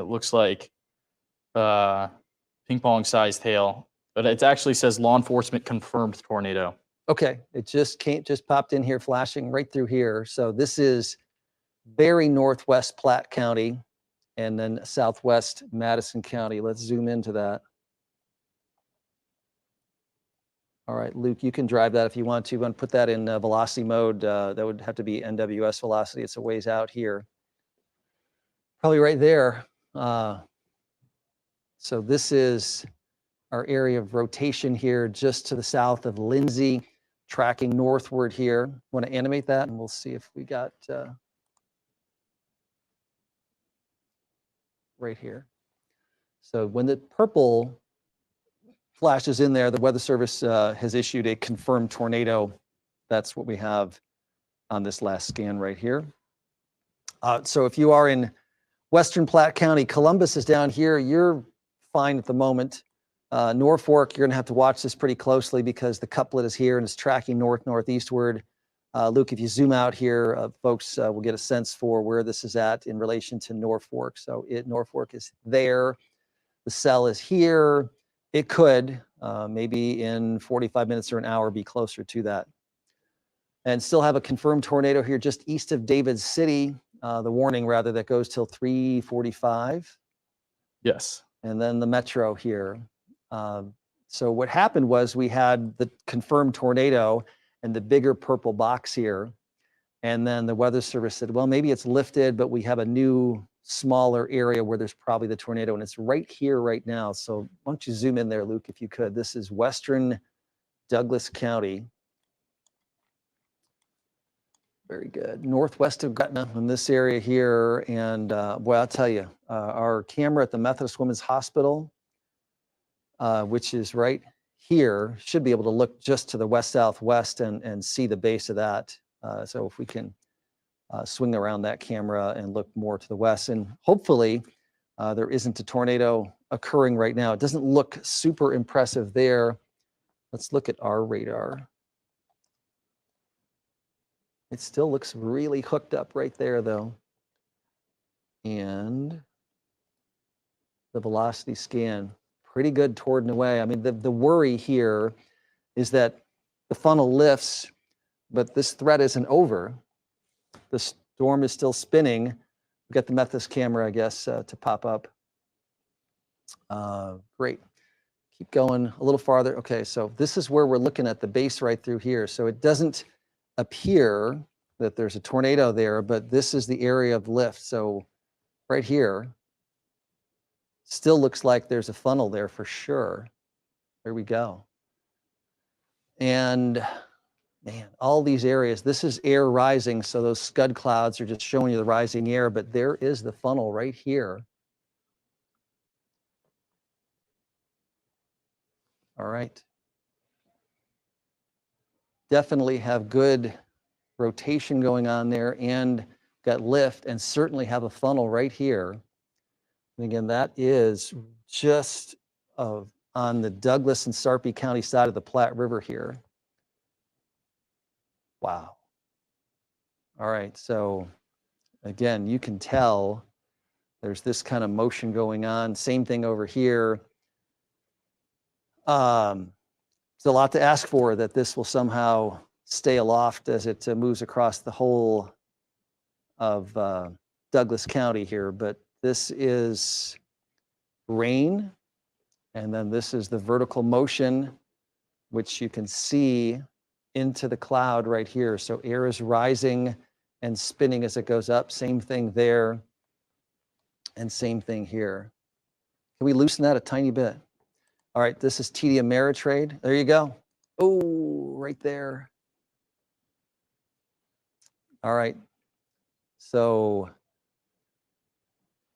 that looks like ping pong sized hail, but it actually says law enforcement confirmed tornado. Okay, it just popped in here, flashing right through here. So this is very northwest Platte County and then southwest Madison County. Let's zoom into that. All right, Luke, you can drive that if you want to. You want to put that in velocity mode. That would have to be NWS velocity. It's a ways out here. Probably right there. So this is our area of rotation here, just to the south of Lindsay, tracking northward here. Want to animate that, and we'll see if we got right here. So when the purple flashes in there, the Weather Service has issued a confirmed tornado. That's what we have on this last scan right here. So if you are in Western Platte County, Columbus is down here. You're fine at the moment. Norfolk, you're going to have to watch this pretty closely because the couplet is here and it's tracking northeastward. Luke, if you zoom out here, folks will get a sense for where this is at in relation to Norfolk. So Norfolk is there. The cell is here. It could, maybe in 45 minutes or an hour, be closer to that. And still have a confirmed tornado here just east of David City. The warning, rather, that goes till 3:45. Yes. And then the metro here. So what happened was we had the confirmed tornado and the bigger purple box here. And then the Weather Service said, well, maybe it's lifted, but we have a new smaller area where there's probably the tornado, and it's right here right now. So why don't you zoom in there, Luke, if you could. This is Western Douglas County. Very good. Northwest of Gretna in this area here. And boy, I'll tell you, our camera at the Methodist Women's Hospital, which is right here, should be able to look just to the west-southwest and see the base of that. So if we can swing around that camera and look more to the west, and hopefully there isn't a tornado occurring right now. It doesn't look super impressive there. Let's look at our radar. It still looks really hooked up right there, though. And the velocity scan, pretty good toward and away. I mean, the worry here is that the funnel lifts, but this threat isn't over. The storm is still spinning. We've got the Methodist camera, I guess, to pop up. Great. Keep going a little farther. Okay, so this is where we're looking at the base right through here. So it doesn't appear that there's a tornado there, but this is the area of lift. So right here, still looks like there's a funnel there for sure. There we go. And man, all these areas, this is air rising, so those scud clouds are just showing you the rising air, but there is the funnel right here. All right. Definitely have good rotation going on there and got lift, and certainly have a funnel right here. And again, that is just on the Douglas and Sarpy County side of the Platte River here. Wow. All right, so again, you can tell there's this kind of motion going on. Same thing over here. It's a lot to ask for that this will somehow stay aloft as it moves across the whole of Douglas County here, but this is rain, and then this is the vertical motion, which you can see into the cloud right here. So air is rising and spinning as it goes up. Same thing there, and same thing here. Can we loosen that a tiny bit? All right, this is TD Ameritrade. There you go. Oh, right there. All right. So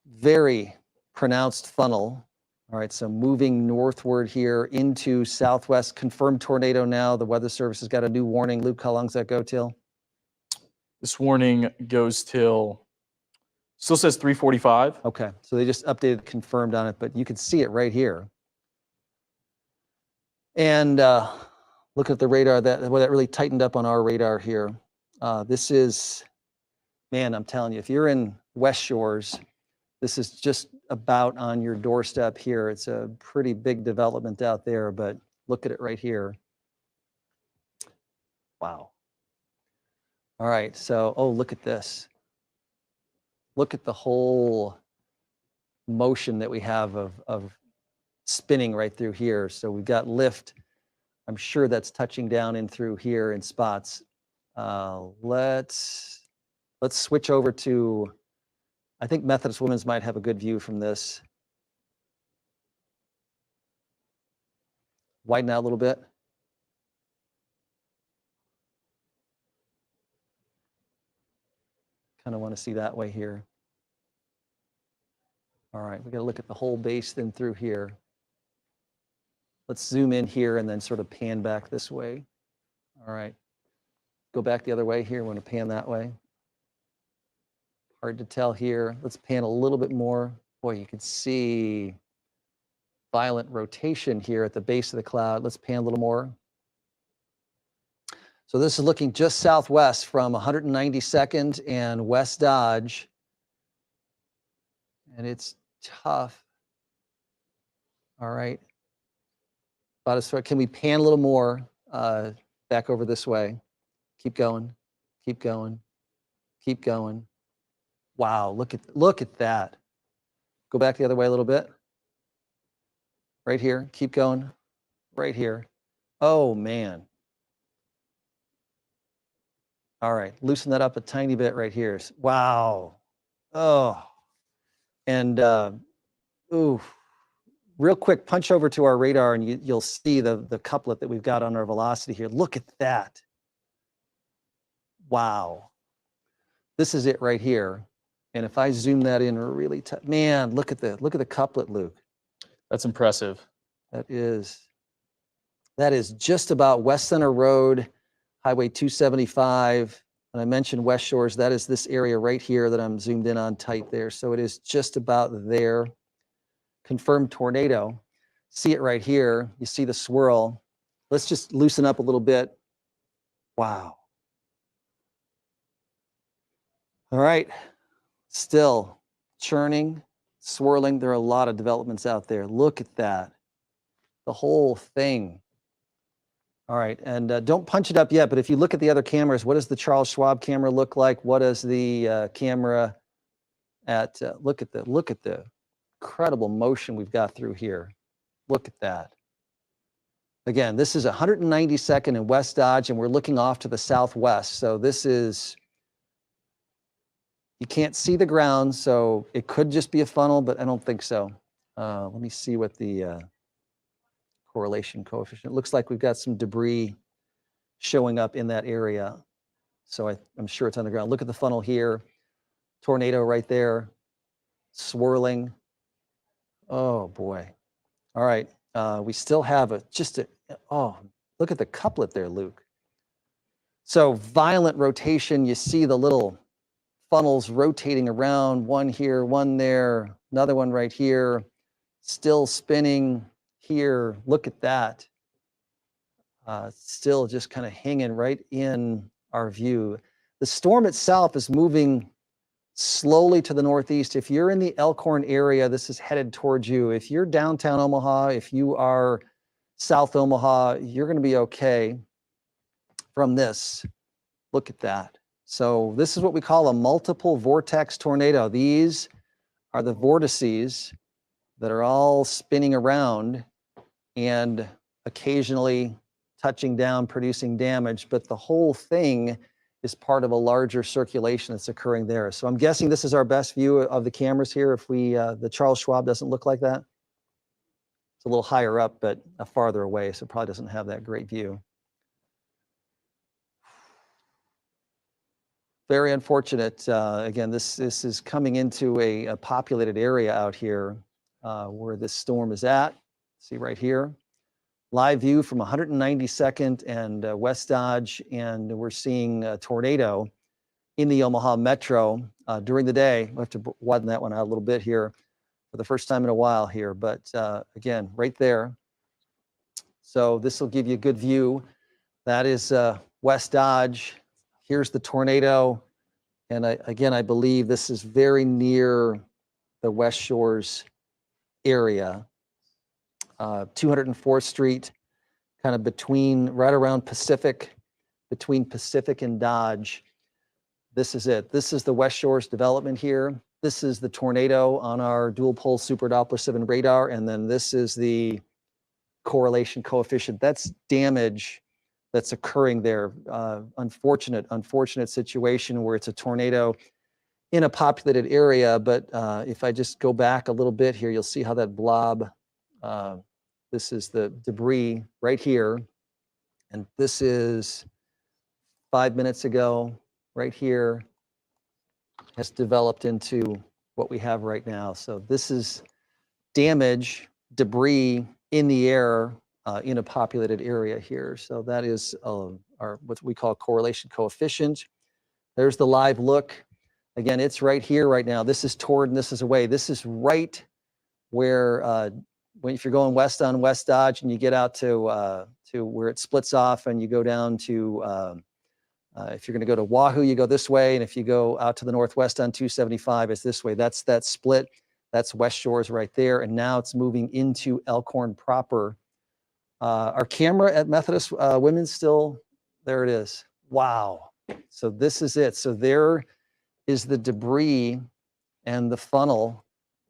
very pronounced funnel. All right, so moving northward here into southwest. Confirmed tornado now. The Weather Service has got a new warning. Luke, how long does that go till? This warning goes till, still says 3:45. Okay, so they just updated, confirmed on it, but you can see it right here. And look at the radar, that really tightened up on our radar here. This is, man, I'm telling you, if you're in West Shores, This is just about on your doorstep here. It's a pretty big development out there, but look at it right here. Wow. All right, so, oh, look at this. Look at the whole motion that we have of spinning right through here. So we've got lift. I'm sure that's touching down in through here in spots. Let's switch over to, I think Methodist Women's might have a good view from this. Widen out a little bit. Kind of want to see that way here. All right, we got to look at the whole base then through here. Let's zoom in here and then sort of pan back this way. All right, go back the other way here. We want to pan that way. Hard to tell here. Let's pan a little bit more. Boy, you can see violent rotation here at the base of the cloud. Let's pan a little more. So this is looking just southwest from 192nd and West Dodge. And it's tough. All right. About as far, can we pan a little more back over this way? Keep going, keep going, keep going. Wow, look at that. Go back the other way a little bit. Right here, keep going, right here. Oh man. All right, loosen that up a tiny bit right here. Wow. Oh. And ooh, real quick, punch over to our radar and you'll see the couplet that we've got on our velocity here. Look at that. Wow. This is it right here. And if I zoom that in really tight, man, look at the couplet, Luke. That's impressive. That is just about West Center Road, Highway 275. And I mentioned West Shores. That is this area right here that I'm zoomed in on tight there. So it is just about there. Confirmed tornado. See it right here. You see the swirl. Let's just loosen up a little bit. Wow. All right. Still churning, swirling. There are a lot of developments out there. Look at that. The whole thing. All right, and don't punch it up yet, but if you look at the other cameras, what does the Charles Schwab camera look like? What does the camera at, look at the incredible motion we've got through here. Look at that. Again, this is 192nd and West Dodge, and we're looking off to the southwest. So this is, you can't see the ground, so it could just be a funnel, but I don't think so. Let me see what the correlation coefficient. It looks like we've got some debris showing up in that area. So I'm sure it's on the ground. Look at the funnel here. Tornado right there, swirling. Oh boy. All right. We still have oh, look at the couplet there, Luke. So violent rotation. You see the little funnels rotating around, one here, one there, another one right here, still spinning here. Look at that. Still just kind of hanging right in our view. The storm itself is moving slowly to the northeast. If you're in the Elkhorn area, this is headed towards you. If you're downtown Omaha, if you are South Omaha, you're going to be okay from this. Look at that. So this is what we call a multiple vortex tornado. These are the vortices that are all spinning around and occasionally touching down, producing damage, but the whole thing is part of a larger circulation that's occurring there. So I'm guessing this is our best view of the cameras here. If the Charles Schwab doesn't look like that. It's a little higher up, but farther away, so it probably doesn't have that great view. Very unfortunate. Again, this is coming into a populated area out here where this storm is at. See right here. Live view from 192nd and West Dodge, and we're seeing a tornado in the Omaha Metro during the day. We'll have to widen that one out a little bit here for the first time in a while here, but again, right there. So this will give you a good view. That is West Dodge. Here's the tornado, and again, I believe this is very near the the West Shores area. 204th Street, kind of right around Pacific, between Pacific and Dodge. This is it. This is the West Shores development here. This is the tornado on our dual pole super Doppler 7 radar. And then this is the correlation coefficient. That's damage that's occurring there. Unfortunate situation where it's a tornado in a populated area. But if I just go back a little bit here, you'll see how that blob, this is the debris right here. And this is 5 minutes ago, right here, has developed into what we have right now. So this is damage, debris in the air in a populated area here. So that is our what we call correlation coefficient. There's the live look. Again, it's right here right now. This is toward and this is away. This is right where if you're going west on West Dodge and you get out to where it splits off and you go down to if you're going to go to Wahoo, you go this way, and if you go out to the northwest on 275, it's this way. That's that split. That's West Shores right there, and now it's moving into Elkhorn proper. Our camera at Methodist Women's still there. It is. Wow. So this is it. So there is the debris and the funnel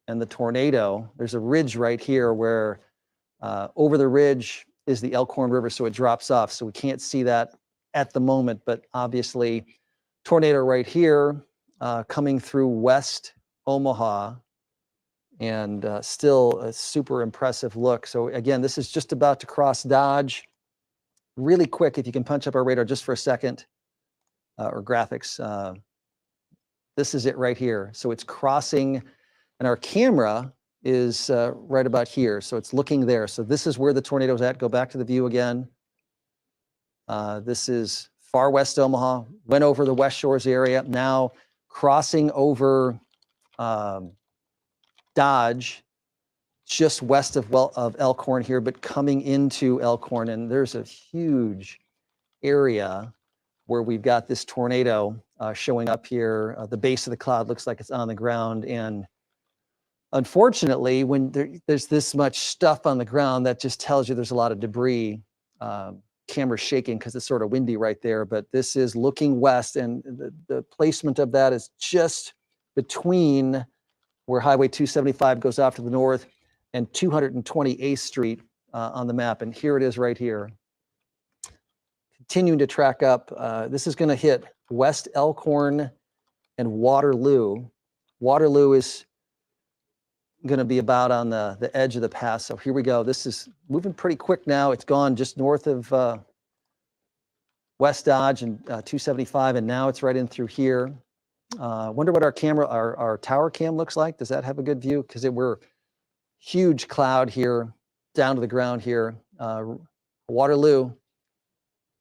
and the tornado. There's a ridge right here where over the ridge is the Elkhorn River, so it drops off. So we can't see that at the moment, but obviously tornado right here coming through West Omaha, and still a super impressive look. So again, this is just about to cross Dodge. Really quick, if you can punch up our radar just for a second, or graphics. This is it right here. So it's crossing, and our camera is right about here. So it's looking there. So this is where the tornado's at. Go back to the view again. This is far west Omaha, went over the West Shores area, now crossing over Dodge, just west of Elkhorn here, but coming into Elkhorn. And there's a huge area where we've got this tornado showing up here. The base of the cloud looks like it's on the ground. And unfortunately, when there's this much stuff on the ground, that just tells you there's a lot of debris. Camera's shaking because it's sort of windy right there, but this is looking west, and the placement of that is just between where Highway 275 goes off to the north and 228th Street on the map. And here it is right here. Continuing to track up. This is going to hit West Elkhorn and Waterloo. Waterloo is going to be about on the edge of the pass. So here we go. This is moving pretty quick now. It's gone just north of West Dodge and 275, and now it's right in through here. Wonder what our camera, our tower cam looks like. Does that have a good view? Because we're huge cloud here, down to the ground here. Waterloo,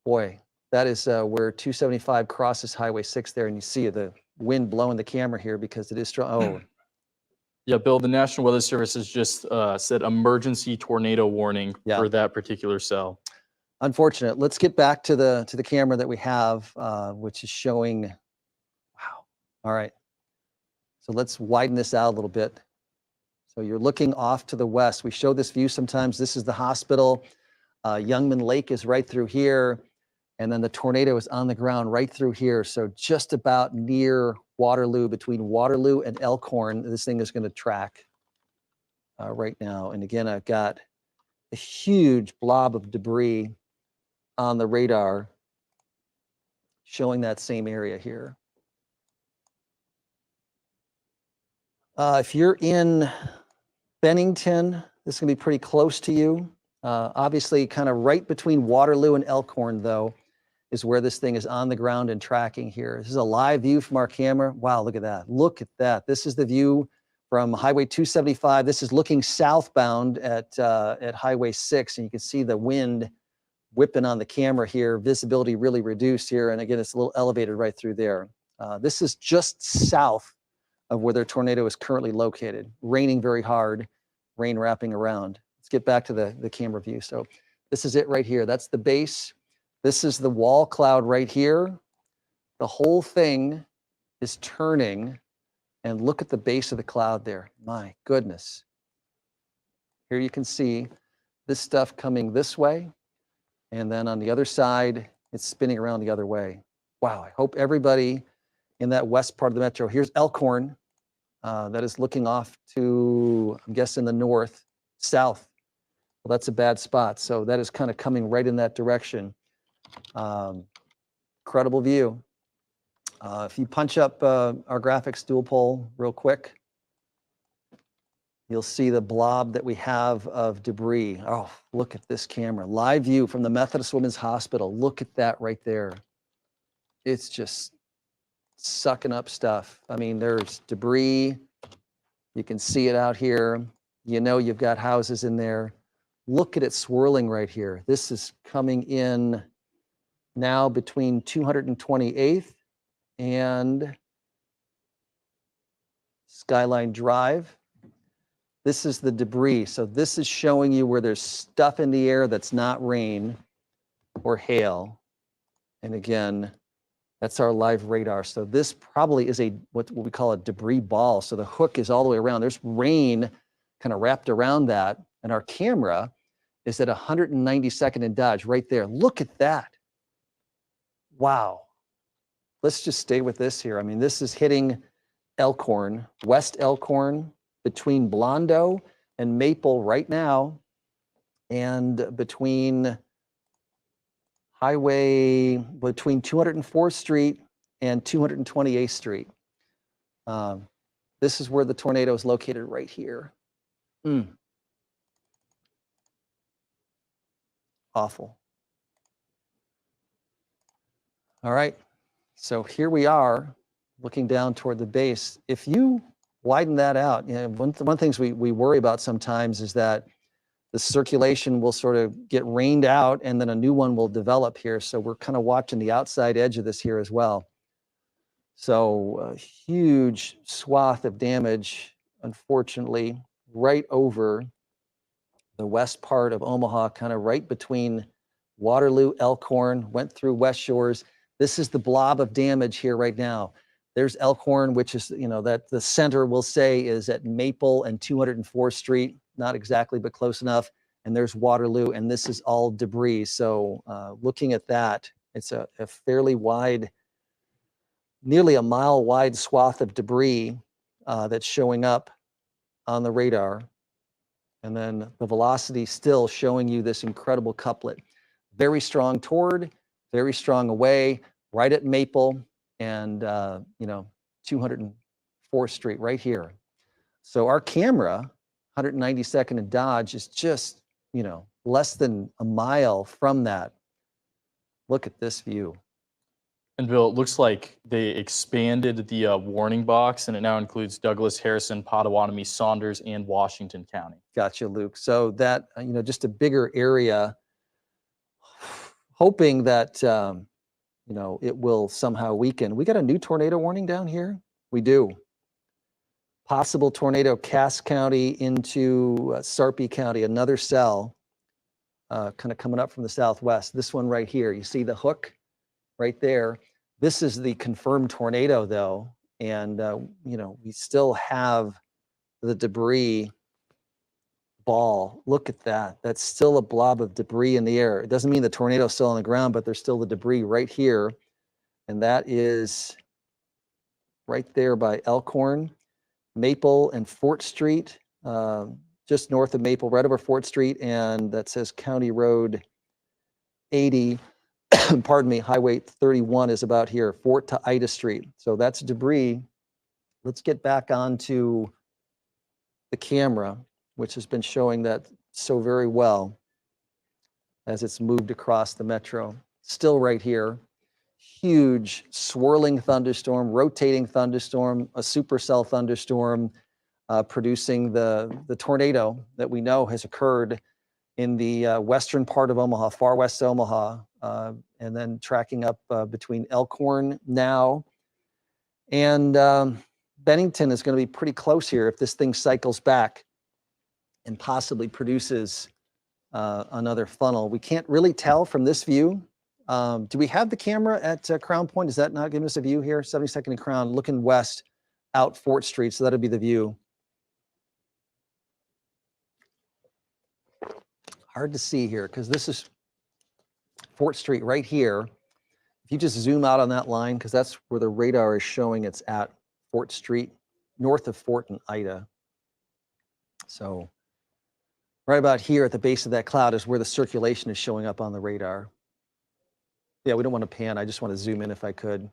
boy, that is where 275 crosses Highway 6 there, and you see the wind blowing the camera here because it is strong. Oh. Yeah, Bill, the National Weather Service has just said emergency tornado warning for that particular cell. Unfortunate. Let's get back to the camera that we have, which is showing, wow. All right. So let's widen this out a little bit. So you're looking off to the west. We show this view sometimes. This is the hospital. Youngman Lake is right through here. And then the tornado is on the ground right through here. So just about near Waterloo, between Waterloo and Elkhorn, this thing is going to track right now. And again, I've got a huge blob of debris on the radar showing that same area here. If you're in Bennington, this is going to be pretty close to you. Obviously, kind of right between Waterloo and Elkhorn, though, is where this thing is on the ground and tracking here. This is a live view from our camera. Wow, look at that. Look at that. This is the view from Highway 275. This is looking southbound at Highway 6, and you can see the wind whipping on the camera here. Visibility really reduced here, and again, it's a little elevated right through there. This is just south of where their tornado is currently located. Raining very hard, rain wrapping around. Let's get back to the camera view. So this is it right here. That's the base. This is the wall cloud right here. The whole thing is turning And look at the base of the cloud there. My goodness. Here you can see this stuff coming this way. And then on the other side, it's spinning around the other way. Wow, I hope everybody in that west part of the metro, here's Elkhorn, that is looking off to, I'm guessing, the north, south. Well, that's a bad spot. So that is kind of coming right in that direction. Incredible view. If you punch up our graphics dual pole real quick, you'll see the blob that we have of debris. Oh, look at this camera. Live view from the Methodist Women's Hospital. Look at that right there. It's just sucking up stuff. I mean, there's debris. You can see it out here. You know you've got houses in there. Look at it swirling right here. This is coming in now between 228th and Skyline Drive. This is the debris. So this is showing you where there's stuff in the air that's not rain or hail. And again, that's our live radar. So this probably is what we call a debris ball. So the hook is all the way around. There's rain kind of wrapped around that. And our camera is at 192nd and Dodge right there. Look at that. Wow. Let's just stay with this here. I mean, this is hitting Elkhorn, West Elkhorn, between Blondo and Maple right now, and between 204th Street and 228th Street. This is where the tornado is located right here. Awful. All right, so here we are looking down toward the base. If you widen that out, you know, one of the things we worry about sometimes is that the circulation will sort of get rained out and then a new one will develop here. So we're kind of watching the outside edge of this here as well. So a huge swath of damage, unfortunately, right over the west part of Omaha, kind of right between Waterloo, Elkhorn, went through West Shores. This is the blob of damage here right now. There's Elkhorn, which is, you know, that the center we'll say is at Maple and 204th Street, not exactly, but close enough. And there's Waterloo, and this is all debris. So looking at that, it's a fairly wide, nearly a mile wide swath of debris that's showing up on the radar. And then the velocity still showing you this incredible couplet. Very strong toward, very strong away, right at Maple and, 204th Street right here. So our camera, 192nd and Dodge, is just, less than a mile from that. Look at this view. And Bill, it looks like they expanded the warning box, and it now includes Douglas, Harrison, Potawatomi, Saunders, and Washington County. Gotcha, Luke. So that, just a bigger area, hoping that, it will somehow weaken. We got a new tornado warning down here? We do. Possible tornado, Cass County into Sarpy County, another cell, kind of coming up from the southwest. This one right here, you see the hook right there. This is the confirmed tornado though. And, we still have the debris ball. Look at that. That's still a blob of debris in the air. It doesn't mean the tornado's still on the ground, but there's still the debris right here. And that is right there by Elkhorn, Maple and Fort Street, just north of Maple, right over Fort Street. And that says County Road 80, pardon me, Highway 31 is about here, Fort to Ida Street. So that's debris. Let's get back onto the camera, which has been showing that so very well as it's moved across the metro. Still right here, huge swirling thunderstorm, rotating thunderstorm, a supercell thunderstorm, producing the tornado that we know has occurred in the western part of Omaha, far west Omaha, and then tracking up between Elkhorn now and Bennington is going to be pretty close here if this thing cycles back and possibly produces another funnel. We can't really tell from this view. Do we have the camera at Crown Point? Is that not giving us a view here? 72nd and Crown, looking west out Fort Street. So that'll be the view. Hard to see here because this is Fort Street right here. If you just zoom out on that line, because that's where the radar is showing it's at, Fort Street, north of Fort and Ida. So right about here at the base of that cloud is where the circulation is showing up on the radar. Yeah, we don't want to pan. I just want to zoom in if I could.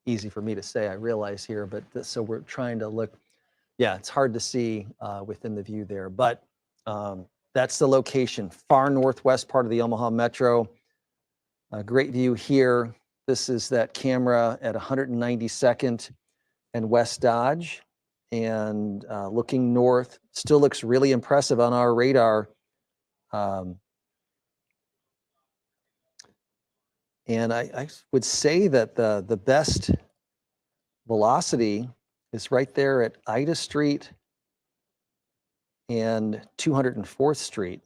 Easy for me to say, I realize here, but so we're trying to look. Yeah, it's hard to see within the view there, but that's the location, far northwest part of the Omaha Metro. A great view here. This is that camera at 192nd and West Dodge. And looking north, still looks really impressive on our radar. And I would say that the best velocity is right there at Ida Street and 204th Street.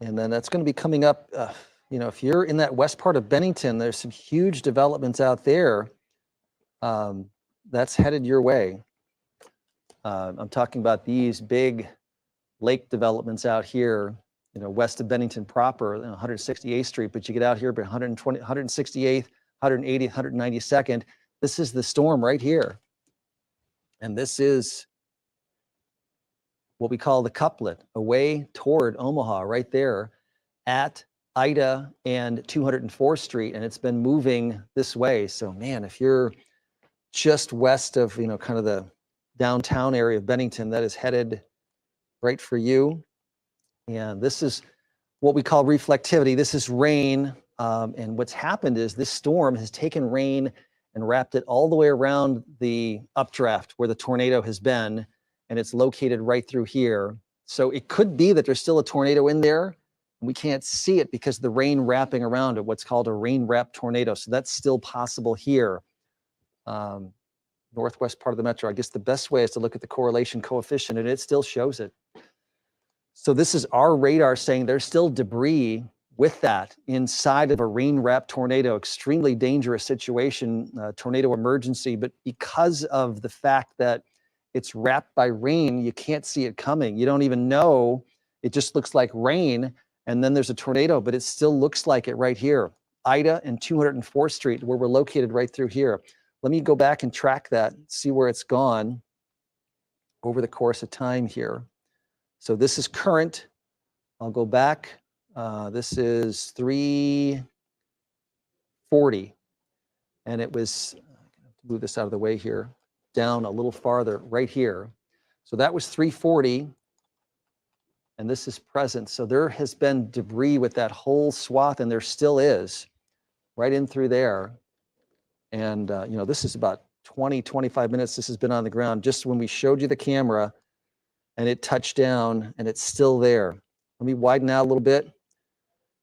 And then that's going to be coming up, you know, if you're in that west part of Bennington, there's some huge developments out there. That's headed your way. I'm talking about these big lake developments out here, you know, west of Bennington proper, 168th Street, but you get out here by 168th, 180th, 192nd. This is the storm right here. And this is what we call the couplet, away toward Omaha, right there at Ida and 204th Street. And it's been moving this way. So man, if you're just west of, you know, kind of the downtown area of Bennington, that is headed right for you. And this is what we call reflectivity. This is rain. And what's happened is this storm has taken rain and wrapped it all the way around the updraft where the tornado has been. And it's located right through here. So it could be that there's still a tornado in there. We can't see it because of the rain wrapping around it, what's called a rain wrap tornado. So that's still possible here. Northwest part of the metro. I guess the best way is to look at the correlation coefficient, and it still shows it. So this is our radar saying there's still debris with that inside of a rain wrap tornado, extremely dangerous situation, tornado emergency. But because of the fact that it's wrapped by rain, you can't see it coming. You don't even know. It just looks like rain. And then there's a tornado, but it still looks like it right here. Ida and 204th Street, where we're located right through here. Let me go back and track that, see where it's gone over the course of time here. So this is current. I'll go back. This is 340. And it was, move this out of the way here, down a little farther right here. So that was 340. And this is present. So there has been debris with that whole swath, and there still is right in through there. And, you know, this is about 20, 25 minutes. This has been on the ground just when we showed you the camera and it touched down, and it's still there. Let me widen out a little bit.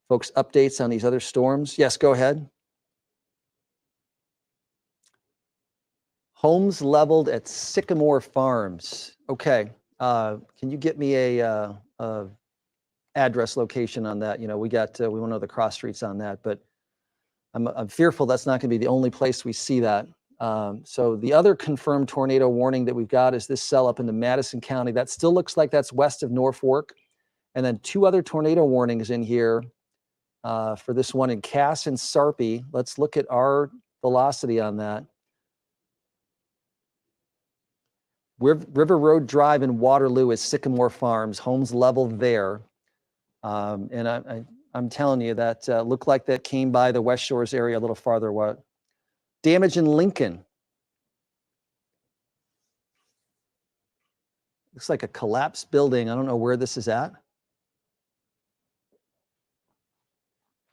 Folks, updates on these other storms. Yes, go ahead. Homes leveled at Sycamore Farms. Okay. Can you get me a address location on that? You know, we want to know the cross streets on that, but I'm fearful that's not going to be the only place we see that. So the other confirmed tornado warning that we've got is this cell up into Madison County. That still looks like that's west of Norfolk. And then two other tornado warnings in here for this one in Cass and Sarpy. Let's look at our velocity on that. River Road Drive in Waterloo is Sycamore Farms, homes leveled there. And I'm telling you that looked like that came by the West Shores area a little farther. What damage in Lincoln? Looks like a collapsed building. I don't know where this is at.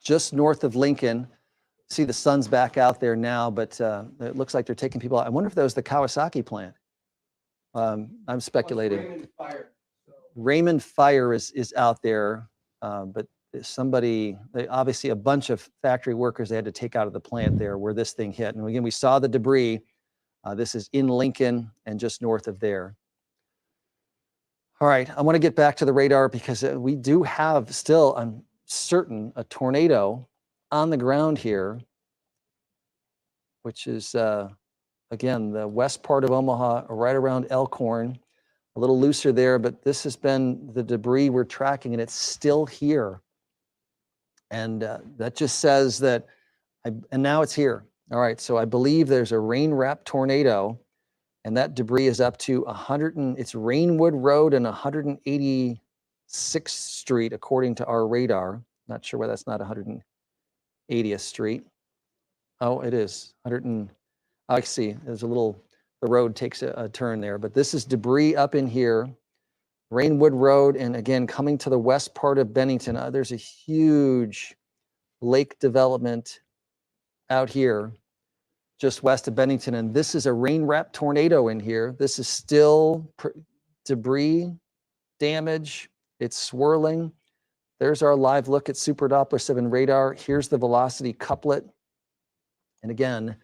Just north of Lincoln. See the sun's back out there now, but it looks like they're taking people out. I wonder if that was the Kawasaki plant. I'm speculating. Raymond Fire is out there, but somebody, obviously a bunch of factory workers they had to take out of the plant there where this thing hit. And again, we saw the debris. This is in Lincoln and just north of there. All right, I want to get back to the radar because we do have still, I'm certain, a tornado on the ground here. which is, again, the west part of Omaha, right around Elkhorn. A little looser there, but this has been the debris we're tracking, and it's still here. And that just says that, and now it's here. All right, so I believe there's a rain-wrapped tornado, and that debris is up to it's Rainwood Road and 186th Street, according to our radar. Not sure why that's not 180th Street. Oh, it is. I see. There's a little, the road takes a turn there, but this is debris up in here, Rainwood Road, and again, coming to the west part of Bennington. There's a huge lake development out here, just west of Bennington, and this is a rain-wrapped tornado in here. This is still debris damage. It's swirling. There's our live look at Super Doppler 7 radar. Here's the velocity couplet. And again,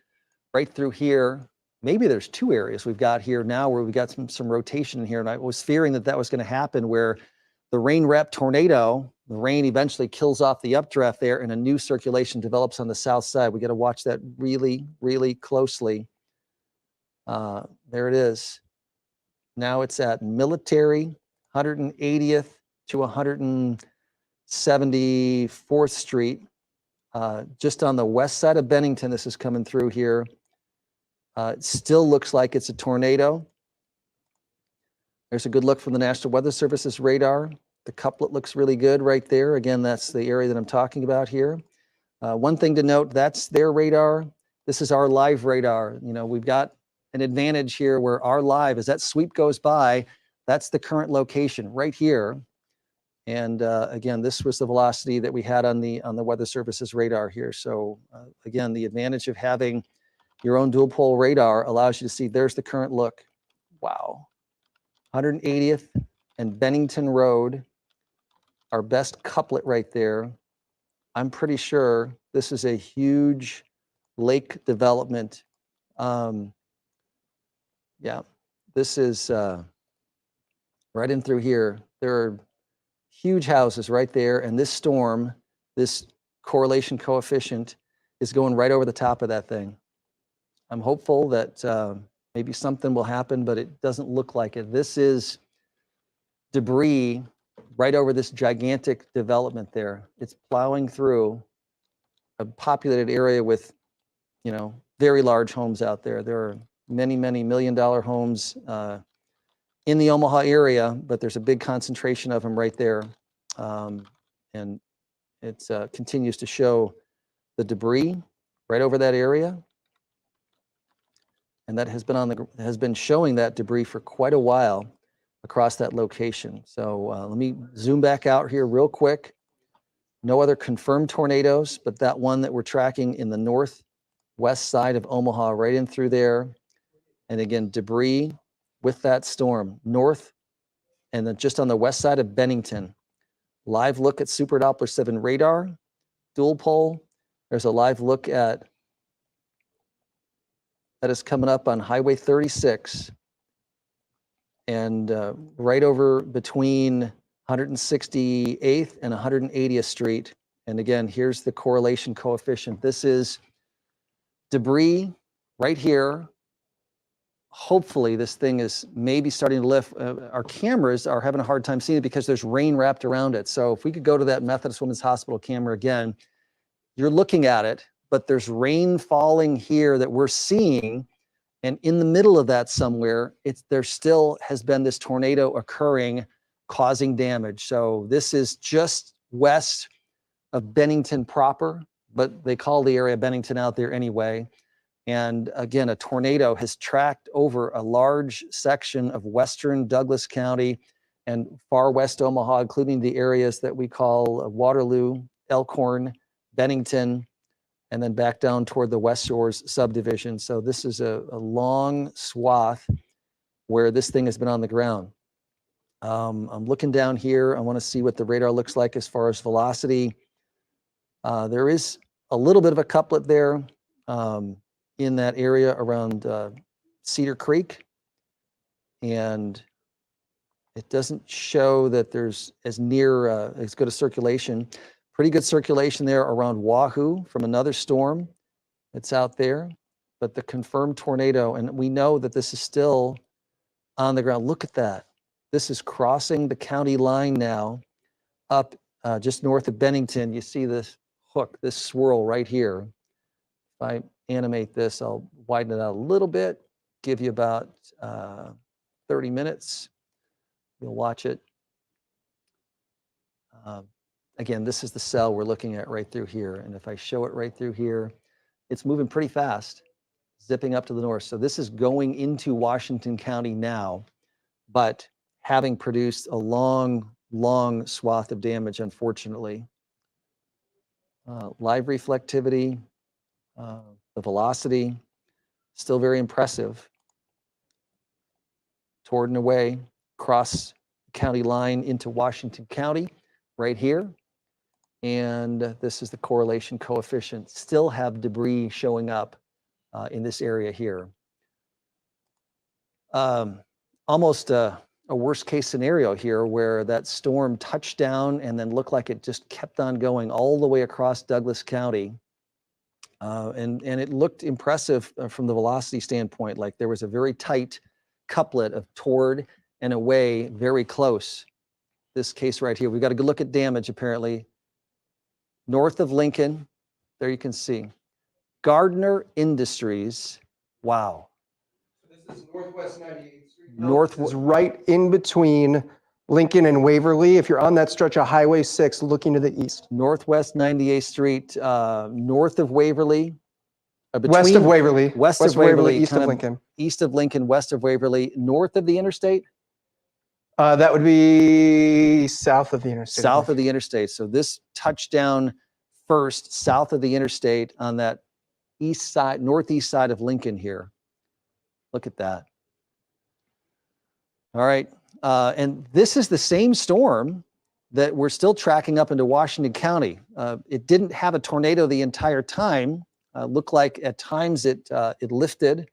right through here, maybe there's two areas we've got here now where we've got some rotation in here. And I was fearing that was going to happen, where the rain-wrapped tornado, the rain eventually kills off the updraft there, and a new circulation develops on the south side. We got to watch that really, really closely. There it is. Now it's at Military, 180th to 174th Street. Just on the west side of Bennington, this is coming through here. It still looks like it's a tornado. There's a good look from the National Weather Service's radar. The couplet looks really good right there. Again, that's the area that I'm talking about here. One thing to note, that's their radar. This is our live radar. You know, we've got an advantage here where our live, as that sweep goes by, that's the current location right here. And again, this was the velocity that we had on the Weather Service's radar here. So again, the advantage of having your own dual pole radar allows you to see there's the current look. Wow. 180th and Bennington Road, our best couplet right there. I'm pretty sure this is a huge lake development. Yeah, this is right in through here. There are huge houses right there, and this storm, this correlation coefficient, is going right over the top of that thing. I'm hopeful that maybe something will happen, but it doesn't look like it. This is debris right over this gigantic development there. It's plowing through a populated area with, you know, very large homes out there. There are many, many million-dollar homes in the Omaha area, but there's a big concentration of them right there. And it continues to show the debris right over that area. And that has been showing that debris for quite a while across that location. So let me zoom back out here real quick. No other confirmed tornadoes, but that one that we're tracking in the northwest side of Omaha, right in through there. And again, debris with that storm north, and then just on the west side of Bennington. Live look at Super Doppler 7 radar, dual pole. There's a live look at that is coming up on Highway 36, and right over between 168th and 180th Street. And again, here's the correlation coefficient. This is debris right here. Hopefully this thing is maybe starting to lift. Our cameras are having a hard time seeing it because there's rain wrapped around it. So if we could go to that Methodist Women's Hospital camera again, you're looking at it, but there's rain falling here that we're seeing. And in the middle of that somewhere, there still has been this tornado occurring, causing damage. So this is just west of Bennington proper, but they call the area Bennington out there anyway. And again, a tornado has tracked over a large section of western Douglas County and far west Omaha, including the areas that we call Waterloo, Elkhorn, Bennington, and then back down toward the West Shores subdivision. So this is a long swath where this thing has been on the ground. I'm looking down here. I want to see what the radar looks like as far as velocity. There is a little bit of a couplet there in that area around Cedar Creek. And it doesn't show that there's as good a circulation. Pretty good circulation there around Wahoo from another storm that's out there. but the confirmed tornado, and we know that this is still on the ground. Look at that. This is crossing the county line now, up just north of Bennington. You see this hook, this swirl right here. If I animate this, I'll widen it out a little bit, give you about 30 minutes. You'll watch it. Again, this is the cell we're looking at right through here. And if I show it right through here, it's moving pretty fast, zipping up to the north. So this is going into Washington County now, but having produced a long, long swath of damage, unfortunately. Live reflectivity, the velocity, still very impressive. Toward and away, cross county line into Washington County, right here. And this is the correlation coefficient. Still have debris showing up in this area here. Almost a worst case scenario here where that storm touched down and then looked like it just kept on going all the way across Douglas County. And it looked impressive from the velocity standpoint, like there was a very tight couplet of toward and away, very close. This case right here, we've got a good look at damage apparently. North of Lincoln, there you can see. Gardner Industries, wow. This is Northwest 98th Street. North is right in between Lincoln and Waverly. If you're on that stretch of Highway 6 looking to the east. Northwest 98th Street, north of Waverly. West of Waverly. West of Waverly, east kind of Lincoln. East of Lincoln, west of Waverly, north of the interstate? That would be south of the interstate. South of the interstate. So this touchdown first south of the interstate on that east side, northeast side of Lincoln here. Look at that. All right. And this is the same storm that we're still tracking up into Washington County. It didn't have a tornado the entire time. Looked like at times it lifted,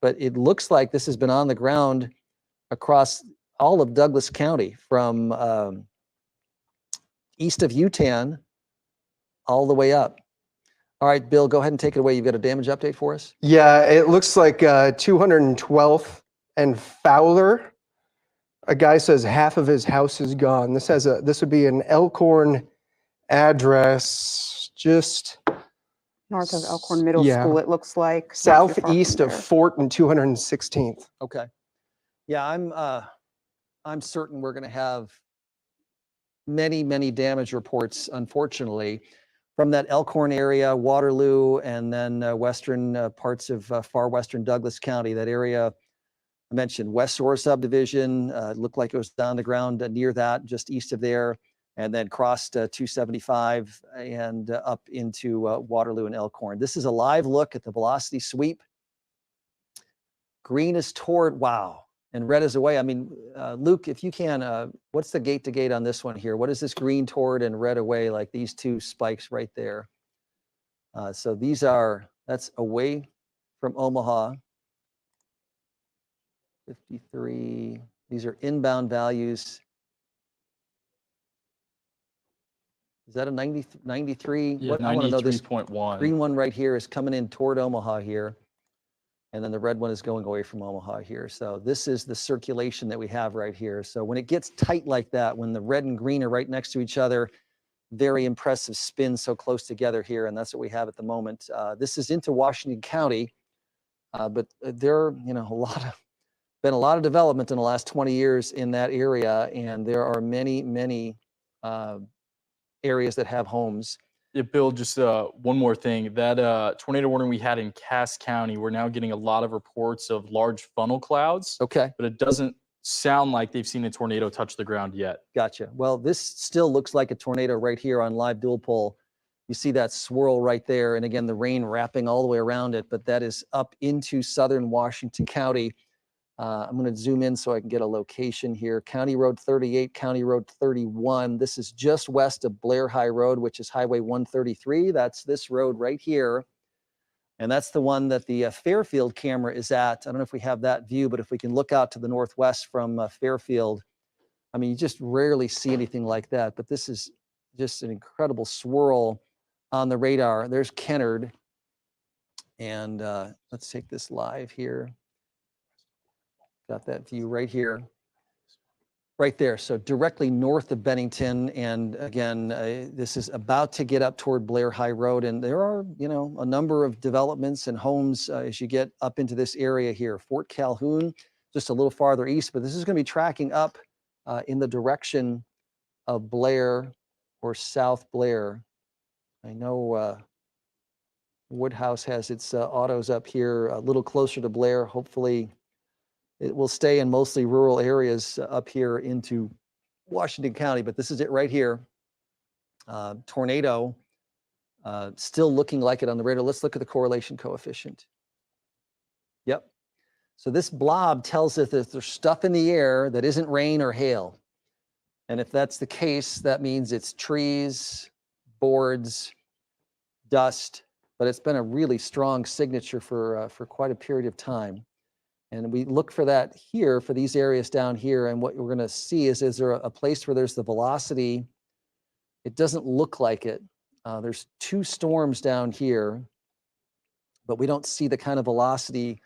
but it looks like this has been on the ground across all of Douglas County from east of Utan all the way up. All right, Bill, go ahead and take it away. You've got a damage update for us? Yeah, it looks like 212th and Fowler. A guy says half of his house is gone. This would be an Elkhorn address, just North of Elkhorn Middle School, it looks like. southeast of Fort and 216th. Okay. Yeah, I'm certain we're going to have many, many damage reports, unfortunately, from that Elkhorn area, Waterloo, and then western parts of far western Douglas County. That area I mentioned, West Shore subdivision, looked like it was down the ground near that, just east of there, and then crossed 275 and up into Waterloo and Elkhorn. This is a live look at the velocity sweep. Green is toward, wow, and red is away. I mean, Luke, if you can, what's the gate to gate on this one here? What is this green toward and red away, like these two spikes right there? So that's away from Omaha. 53, these are inbound values. Is that a 93? Yeah, What, I want to know this 93.1. green one right here is coming in toward Omaha here. And then the red one is going away from Omaha here. So this is the circulation that we have right here. So when it gets tight like that, when the red and green are right next to each other, very impressive spin so close together here. And that's what we have at the moment. This is into Washington County, but there are, been a lot of development in the last 20 years in that area. And there are many, many areas that have homes. Yeah, Bill, just one more thing. That tornado warning we had in Cass County, we're now getting a lot of reports of large funnel clouds. Okay. But it doesn't sound like they've seen a tornado touch the ground yet. Gotcha. Well, this still looks like a tornado right here on live dual pol. You see that swirl right there. And again, the rain wrapping all the way around it, but that is up into southern Washington County. I'm going to zoom in so I can get a location here. County Road 38, County Road 31. This is just west of Blair High Road, which is Highway 133. That's this road right here. And that's the one that the Fairfield camera is at. I don't know if we have that view, but if we can look out to the northwest from Fairfield, I mean, you just rarely see anything like that. But this is just an incredible swirl on the radar. There's Kennard. And let's take this live here. Got that view right here. Right there, so directly north of Bennington, and again, this is about to get up toward Blair High Road, and there are, a number of developments and homes as you get up into this area here. Fort Calhoun, just a little farther east, but this is going to be tracking up in the direction of Blair or South Blair. I know Woodhouse has its autos up here a little closer to Blair. Hopefully, it will stay in mostly rural areas up here into Washington County, but this is it right here. Tornado, still looking like it on the radar. Let's look at the correlation coefficient. Yep. So this blob tells us that there's stuff in the air that isn't rain or hail. And if that's the case, that means it's trees, boards, dust, but it's been a really strong signature for quite a period of time. And we look for that here, for these areas down here. And what we're going to see is there a place where there's the velocity? It doesn't look like it. There's 2 storms down here, but we don't see the kind of velocity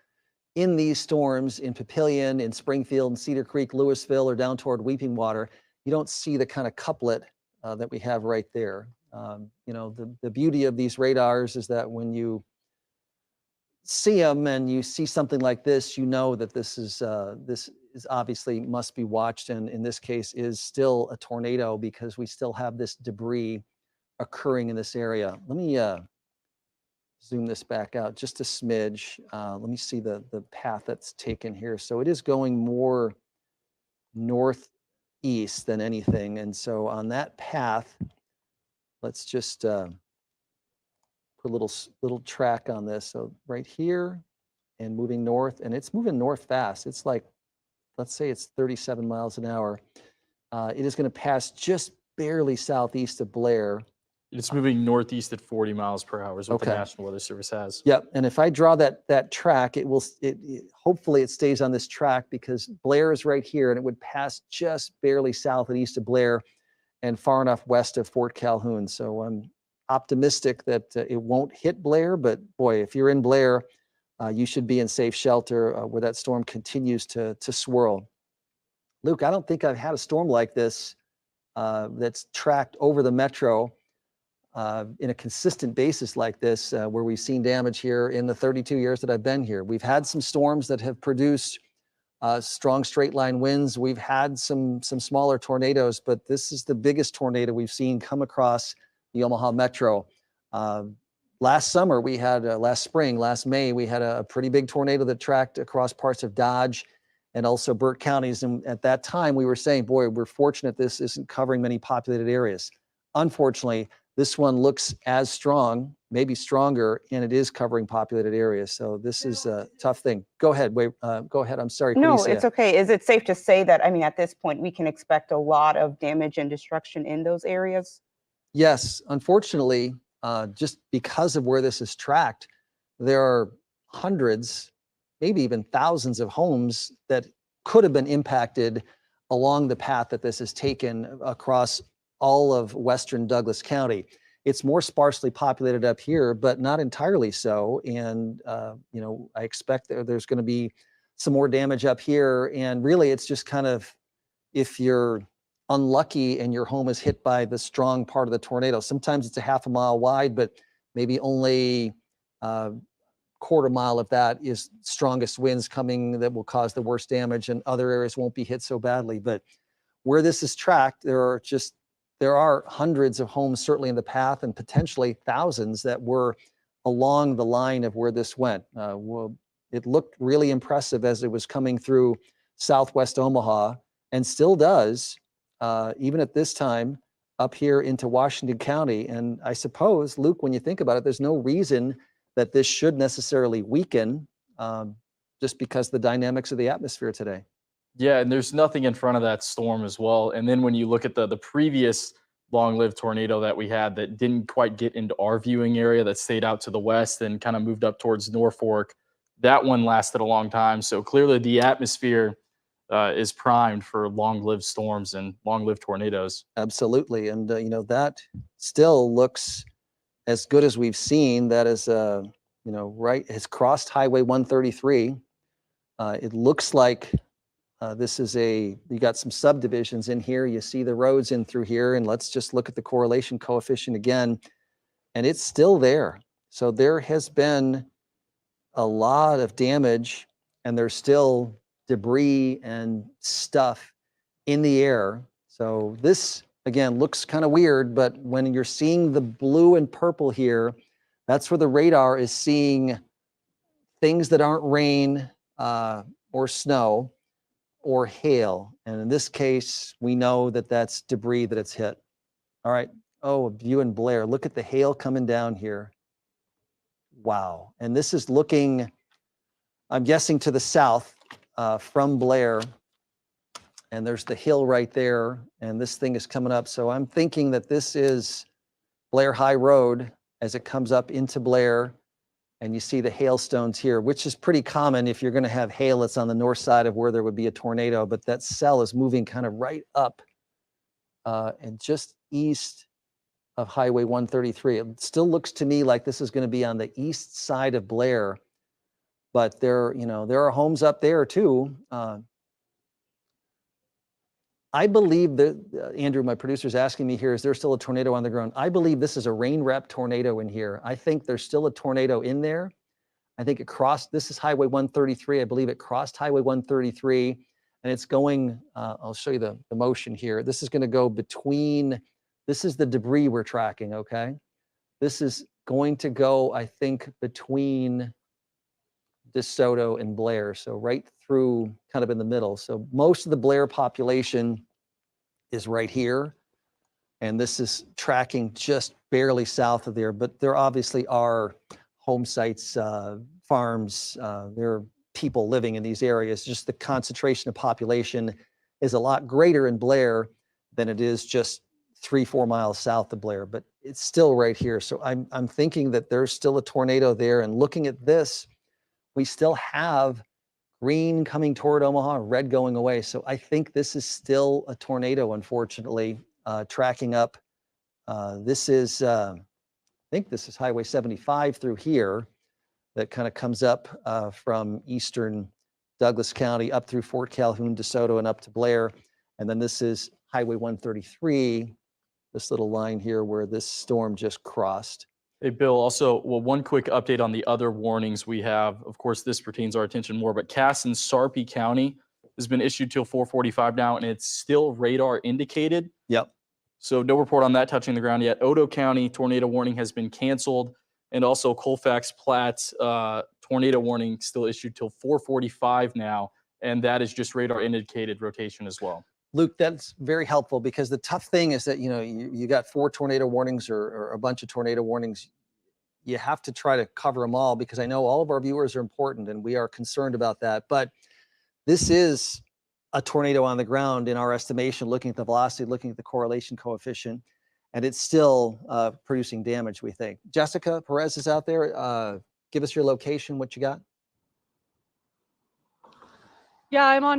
in these storms in Papillion, in Springfield, and Cedar Creek, Louisville, or down toward Weeping Water. You don't see the kind of couplet that we have right there. The beauty of these radars is that when you see them and you see something like this, you know that this is obviously must be watched, and in this case is still a tornado because we still have this debris occurring in this area. Let me zoom this back out just a smidge. Let me see the path that's taken here. So it is going more northeast than anything, and so on that path, let's just put a little track on this. So right here and moving north, and it's moving north fast. It's like, let's say it's 37 miles an hour. It is going to pass just barely southeast of Blair. It's moving northeast at 40 miles per hour is what the Okay. National Weather Service has. Yep. And if I draw that track, hopefully it stays on this track because Blair is right here and it would pass just barely south and east of Blair and far enough west of Fort Calhoun. So I'm optimistic that it won't hit Blair, but boy, if you're in Blair, you should be in safe shelter where that storm continues to swirl. Luke, I don't think I've had a storm like this that's tracked over the metro in a consistent basis like this, where we've seen damage here in the 32 years that I've been here. We've had some storms that have produced strong straight line winds. We've had some smaller tornadoes, but this is the biggest tornado we've seen come across the Omaha metro. Last summer, we had, last May, we had a pretty big tornado that tracked across parts of Dodge and also Burt counties. And at that time, we were saying, boy, we're fortunate this isn't covering many populated areas. Unfortunately, this one looks as strong, maybe stronger, and it is covering populated areas. So this is a tough thing. Go ahead, go ahead. I'm sorry. No, it's okay. Is it safe to say that, at this point, we can expect a lot of damage and destruction in those areas? Yes, unfortunately, just because of where this is tracked, there are hundreds, maybe even thousands of homes that could have been impacted along the path that this has taken across all of western Douglas County. It's more sparsely populated up here, but not entirely so. And, I expect there's going to be some more damage up here. And really, it's just kind of, if you're unlucky and your home is hit by the strong part of the tornado, sometimes it's a half a mile wide, but maybe only quarter mile of that is strongest winds coming that will cause the worst damage, and other areas won't be hit so badly. But where this is tracked, there are hundreds of homes certainly in the path, and potentially thousands that were along the line of where this went. It looked really impressive as it was coming through southwest Omaha, and still does, even at this time, up here into Washington County. And I suppose, Luke, when you think about it, there's no reason that this should necessarily weaken just because the dynamics of the atmosphere today. Yeah, and there's nothing in front of that storm as well. And then when you look at the previous long-lived tornado that we had that didn't quite get into our viewing area, that stayed out to the west and kind of moved up towards Norfolk, that one lasted a long time. So clearly the atmosphere is primed for long-lived storms and long-lived tornadoes. Absolutely. And, that still looks as good as we've seen. That is, right, has crossed Highway 133. It looks like this is you got some subdivisions in here. You see the roads in through here, and let's just look at the correlation coefficient again, and it's still there. So there has been a lot of damage, and there's still debris and stuff in the air. So this, again, looks kind of weird, but when you're seeing the blue and purple here, that's where the radar is seeing things that aren't rain or snow or hail. And in this case, we know that that's debris that it's hit. All right. Oh, a view in Blair. Look at the hail coming down here. Wow. And this is looking, I'm guessing, to the south from Blair. And there's the hill right there. And this thing is coming up. So I'm thinking that this is Blair High Road as it comes up into Blair. And you see the hailstones here, which is pretty common if you're going to have hail. It's on the north side of where there would be a tornado. But that cell is moving kind of right up and just east of Highway 133. It still looks to me like this is going to be on the east side of Blair. But there are homes up there too. I believe that, Andrew, my producer, is asking me here, is there still a tornado on the ground? I believe this is a rain rep tornado in here. I think there's still a tornado in there. I think it crossed, this is Highway 133. I believe it crossed Highway 133, and it's going, I'll show you the motion here. This is going to go between, this is the debris we're tracking, okay? This is going to go, I think, between DeSoto and Blair, so right through kind of in the middle. So most of the Blair population is right here, and this is tracking just barely south of there, but there obviously are home sites, farms, there are people living in these areas. Just the concentration of population is a lot greater in Blair than it is just 3-4 miles south of Blair, but it's still right here. So I'm thinking that there's still a tornado there, and looking at this, we still have green coming toward Omaha, red going away. So I think this is still a tornado, unfortunately, tracking up. This is, I think this is Highway 75 through here that kind of comes up from eastern Douglas County up through Fort Calhoun, DeSoto, and up to Blair. And then this is Highway 133, this little line here where this storm just crossed. Hey, Bill, also, well, one quick update on the other warnings we have. Of course, this pertains our attention more, but Cass and Sarpy County has been issued till 4:45 now, and it's still radar indicated. Yep. So no report on that touching the ground yet. Odo County tornado warning has been canceled, and also Colfax Platts tornado warning still issued till 4:45 now, and that is just radar indicated rotation as well. Luke, that's very helpful, because the tough thing is that, you got 4 tornado warnings or a bunch of tornado warnings. You have to try to cover them all, because I know all of our viewers are important and we are concerned about that. But this is a tornado on the ground in our estimation, looking at the velocity, looking at the correlation coefficient, and it's still producing damage, we think. Jessica Perez is out there. Give us your location, what you got. Yeah, I'm on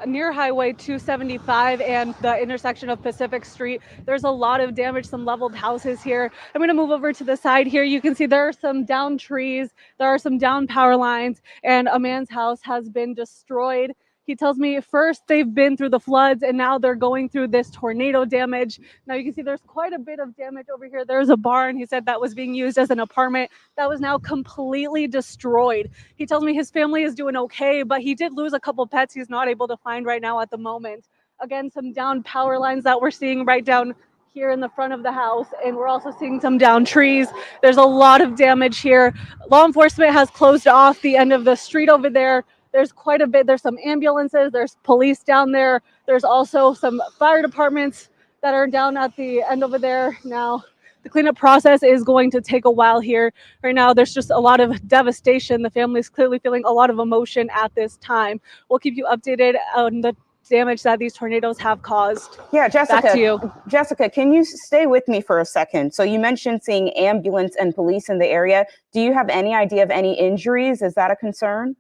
near Highway 275 and the intersection of Pacific Street. There's a lot of damage, some leveled houses here. I'm going to move over to the side here. You can see there are some down trees, there are some down power lines, and a man's house has been destroyed. He tells me first they've been through the floods and now they're going through this tornado damage. Now you can see there's quite a bit of damage over here. There's a barn, he said, that was being used as an apartment that was now completely destroyed. He tells me his family is doing okay, but he did lose a couple pets he's not able to find right now at the moment. Again, some down power lines that we're seeing right down here in the front of the house, and we're also seeing some down trees. There's a lot of damage here. Law enforcement has closed off the end of the street over there. There's quite a bit. There's some ambulances, there's police down there. There's also some fire departments that are down at the end over there. Now, the cleanup process is going to take a while here. Right now, there's just a lot of devastation. The family is clearly feeling a lot of emotion at this time. We'll keep you updated on the damage that these tornadoes have caused. Yeah, Jessica. Back to you. Jessica, can you stay with me for a second? So you mentioned seeing ambulance and police in the area. Do you have any idea of any injuries? Is that a concern?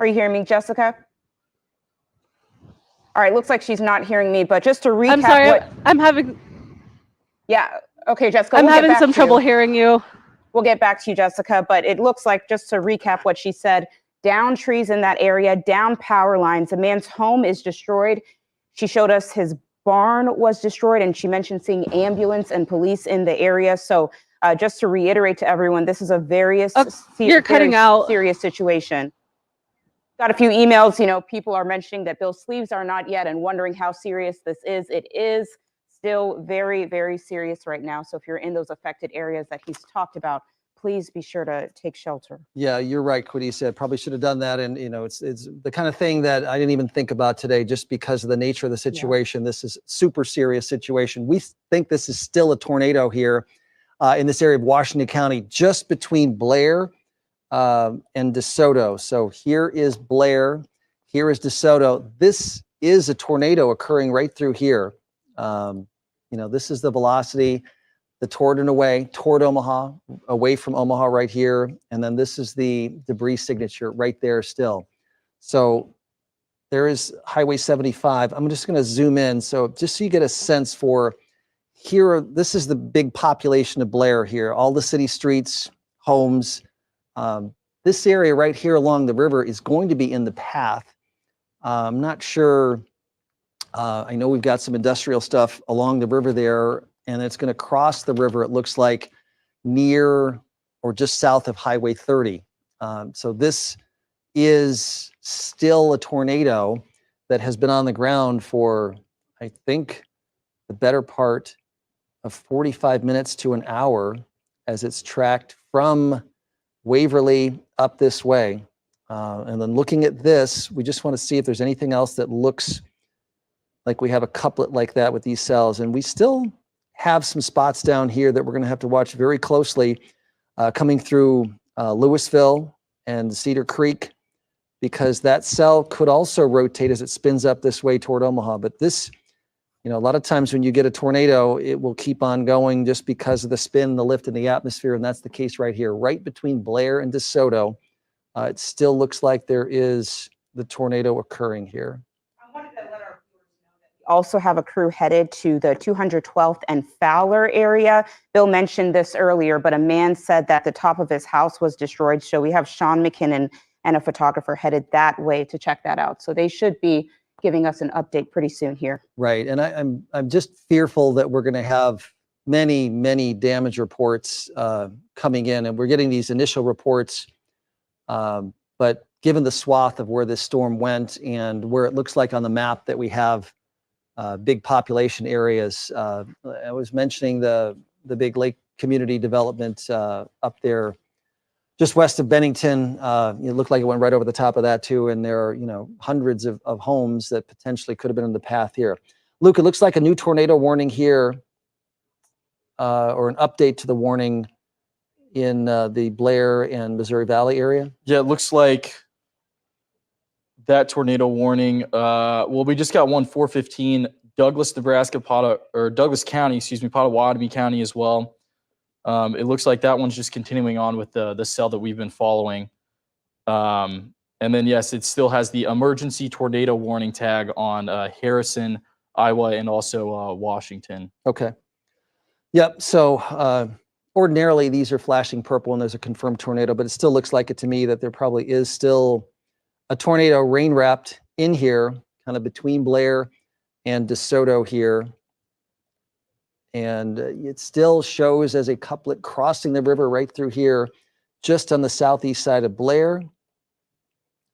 Are you hearing me, Jessica? All right, looks like she's not hearing me, but just to recap. I'm sorry, I'm having Yeah. Okay, Jessica. I'm we'll get having back some to trouble you. hearing you. We'll get back to you, Jessica. But it looks like, just to recap what she said, down trees in that area, down power lines. A man's home is destroyed. She showed us his barn was destroyed, and she mentioned seeing ambulance and police in the area. So just to reiterate to everyone, this is a You're cutting very out. serious situation. Got a few emails, people are mentioning that Bill's sleeves are not yet and wondering how serious this is. It is still very, very serious right now. So if you're in those affected areas that he's talked about, please be sure to take shelter. Yeah, you're right, Quiddy said. Probably should have done that. And, it's the kind of thing that I didn't even think about today just because of the nature of the situation. Yeah. This is super serious situation. We think this is still a tornado here in this area of Washington County, just between Blair and DeSoto. So here is Blair, here is DeSoto. This is a tornado occurring right through here. This is the velocity, the toward and away, toward Omaha, away from Omaha right here. And then this is the debris signature right there still. So there is Highway 75. I'm just going to zoom in. So just so you get a sense for here, this is the big population of Blair here, all the city streets, homes. This area right here along the river is going to be in the path. I'm not sure. I know we've got some industrial stuff along the river there, and it's going to cross the river, it looks like, near or just south of Highway 30. So this is still a tornado that has been on the ground for, I think, the better part of 45 minutes to an hour as it's tracked from Waverly up this way. And then looking at this, we just want to see if there's anything else that looks like we have a couplet like that with these cells. And we still have some spots down here that we're going to have to watch very closely coming through Louisville and Cedar Creek, because that cell could also rotate as it spins up this way toward Omaha. But this, a lot of times when you get a tornado, it will keep on going just because of the spin, the lift in the atmosphere. And that's the case right here, right between Blair and DeSoto. It still looks like there is the tornado occurring here. Also have a crew headed to the 212th and Fowler area. Bill mentioned this earlier, but a man said that the top of his house was destroyed. So we have Sean McKinnon and a photographer headed that way to check that out. So they should be giving us an update pretty soon here. Right, and I'm just fearful that we're going to have many damage reports coming in, and we're getting these initial reports. But given the swath of where this storm went and where it looks like on the map that we have big population areas, I was mentioning the big lake community development up there just west of Bennington. It looked like it went right over the top of that too. And there are, hundreds of homes that potentially could have been in the path here. Luke, it looks like a new tornado warning here, or an update to the warning in the Blair and Missouri Valley area. Yeah, it looks like that tornado warning. Well, we just got one 415 Douglas, Nebraska, Douglas County, Pottawatomie County as well. It looks like that one's just continuing on with the cell that we've been following. And then, yes, it still has the emergency tornado warning tag on Harrison, Iowa, and also Washington. Okay. Yep. So ordinarily, these are flashing purple and there's a confirmed tornado, but it still looks like it to me that there probably is still a tornado rain wrapped in here, kind of between Blair and DeSoto here. And it still shows as a couplet crossing the river right through here, just on the southeast side of Blair.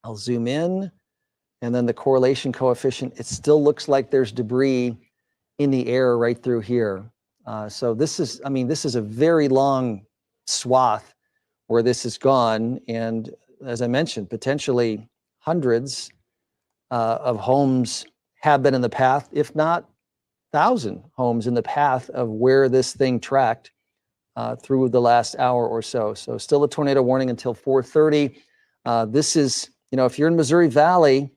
I'll zoom in, and then the correlation coefficient, it still looks like there's debris in the air right through here. So this is a very long swath where this is gone. And as I mentioned, potentially hundreds of homes have been in the path, if not 1,000 homes in the path of where this thing tracked through the last hour or so. So still a tornado warning until 4:30. This is, if you're in Missouri Valley,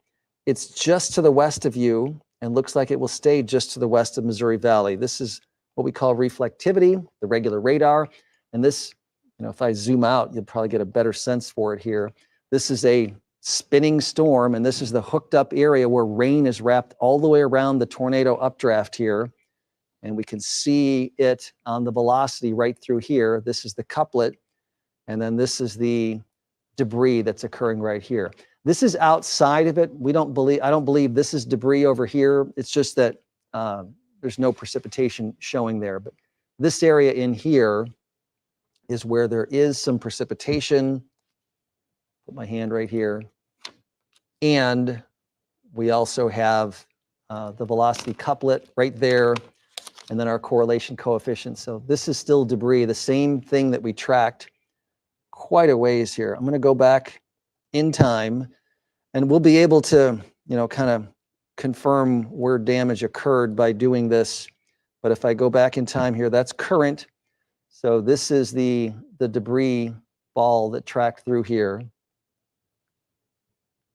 it's just to the west of you and looks like it will stay just to the west of Missouri Valley. This is what we call reflectivity, the regular radar. And this, if I zoom out, you'll probably get a better sense for it here. This is a spinning storm, and this is the hooked up area where rain is wrapped all the way around the tornado updraft here. And we can see it on the velocity right through here. This is the couplet, and then this is the debris that's occurring right here. This is outside of it. I don't believe this is debris over here. It's just that there's no precipitation showing there. But this area in here is where there is some precipitation. Put my hand right here. And we also have the velocity couplet right there, and then our correlation coefficient. So this is still debris, the same thing that we tracked quite a ways here. I'm going to go back in time, and we'll be able to, kind of confirm where damage occurred by doing this. But if I go back in time here, that's current. So this is the debris ball that tracked through here.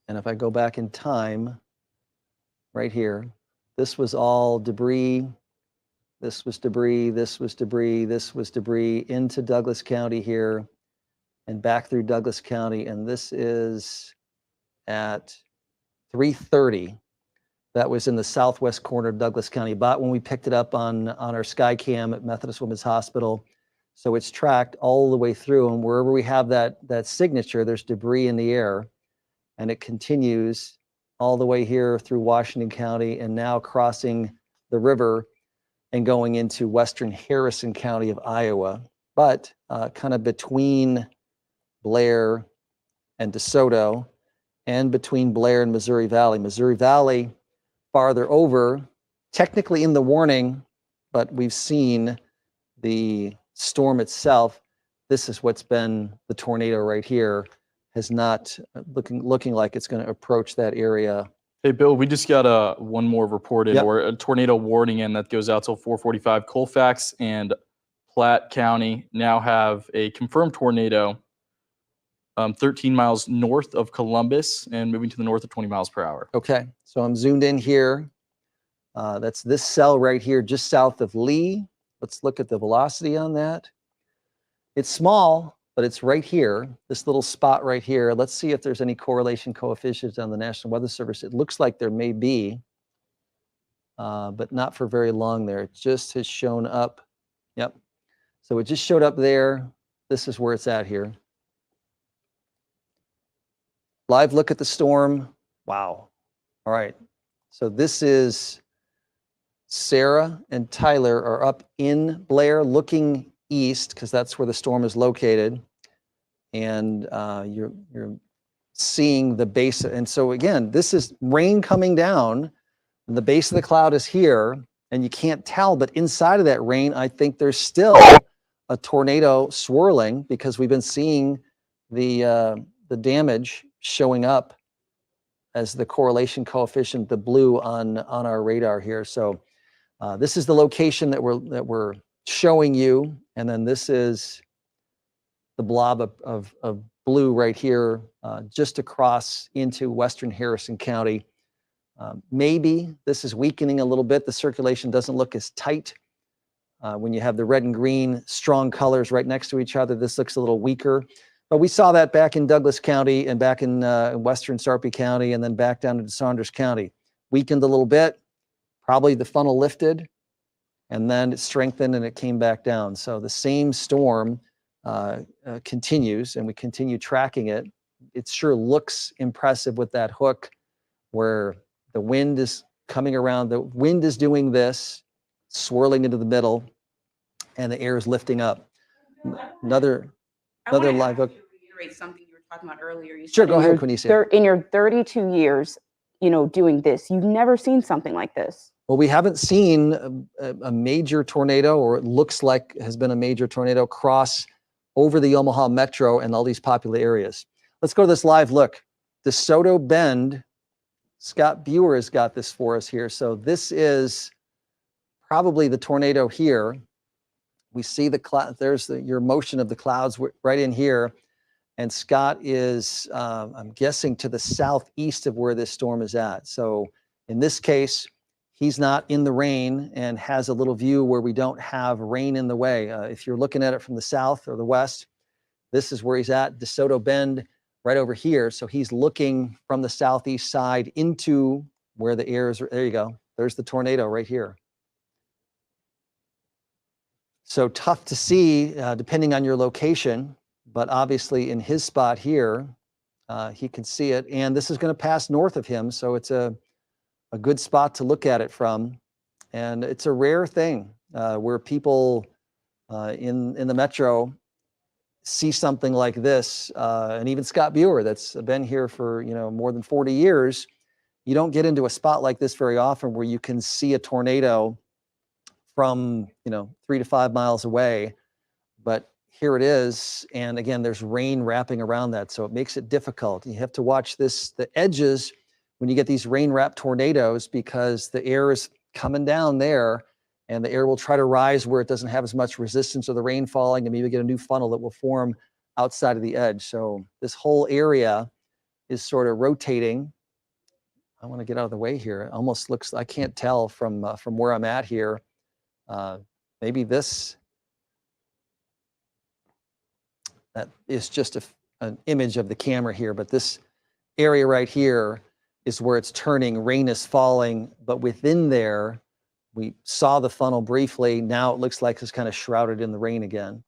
And if I go back in time, right here, this was all debris. This was debris, this was debris, this was debris into Douglas County here and back through Douglas County. And this is at 3:30. That was in the southwest corner of Douglas County, about when we picked it up on our Skycam at Methodist Women's Hospital. So it's tracked all the way through, and wherever we have that signature, there's debris in the air, and it continues all the way here through Washington County and now crossing the river and going into western Harrison County of Iowa. But kind of between Blair and DeSoto, and between Blair and Missouri Valley. Missouri Valley farther over, technically in the warning, but we've seen the storm itself. This is what's been the tornado right here, has not looking like it's going to approach that area. Hey, Bill, we just got one more report in, Yep. or a tornado warning in that goes out till 4:45. Colfax and Platte County now have a confirmed tornado 13 miles north of Columbus and moving to the north at 20 miles per hour. Okay, so I'm zoomed in here. That's this cell right here, just south of Lee. Let's look at the velocity on that. It's small, but it's right here, this little spot right here. Let's see if there's any correlation coefficients on the National Weather Service. It looks like there may be, but not for very long there. It just has shown up. Yep. So it just showed up there. This is where it's at here. Live look at the storm. Wow. All right. So this is Sarah and Tyler are up in Blair looking east because that's where the storm is located. And you're seeing the base. And so again, this is rain coming down and the base of the cloud is here and you can't tell, but inside of that rain, I think there's still a tornado swirling because we've been seeing the damage showing up as the correlation coefficient, the blue on our radar here. So this is the location that we're showing you, and then this is the blob of blue right here, just across into western Harrison County. Maybe this is weakening a little bit. The circulation doesn't look as tight. When you have the red and green strong colors right next to each other, this looks a little weaker. But we saw that back in Douglas County and back in western Sarpy County and then back down into Saunders County. Weakened a little bit, probably the funnel lifted, and then it strengthened and it came back down. So the same storm continues and we continue tracking it. It sure looks impressive with that hook where the wind is coming around. The wind is doing this, swirling into the middle, and the air is lifting up. Another live hook. Reiterate something you were talking about earlier. You Sure, said go ahead, Quinicia. in your 32 years, doing this, you've never seen something like this. Well, we haven't seen a major tornado, or it looks like has been a major tornado, cross over the Omaha Metro and all these popular areas. Let's go to this live look. DeSoto Bend, Scott Buer has got this for us here. So this is probably the tornado here. We see the cloud, there's your motion of the clouds right in here. And Scott is, I'm guessing, to the southeast of where this storm is at. So in this case, he's not in the rain and has a little view where we don't have rain in the way. If you're looking at it from the south or the west, this is where he's at, DeSoto Bend, right over here. So he's looking from the southeast side into where the air is. There you go. There's the tornado right here. So tough to see depending on your location, but obviously in his spot here, he can see it. And this is going to pass north of him, so it's a good spot to look at it from. And it's a rare thing where people in the metro see something like this, and even Scott Buer, that's been here for more than 40 years. You don't get into a spot like this very often where you can see a tornado from 3 to 5 miles away, but here it is. And again, there's rain wrapping around that, so it makes it difficult. You have to watch the edges when you get these rain wrapped tornadoes, because the air is coming down there and the air will try to rise where it doesn't have as much resistance to the rain falling, and maybe get a new funnel that will form outside of the edge. So this whole area is sort of rotating. I want to get out of the way here. It almost looks, I can't tell from where I'm at here. Maybe that is just an image of the camera here, but this area right here is where it's turning. Rain is falling, but within there, we saw the funnel briefly. Now it looks like it's kind of shrouded in the rain again.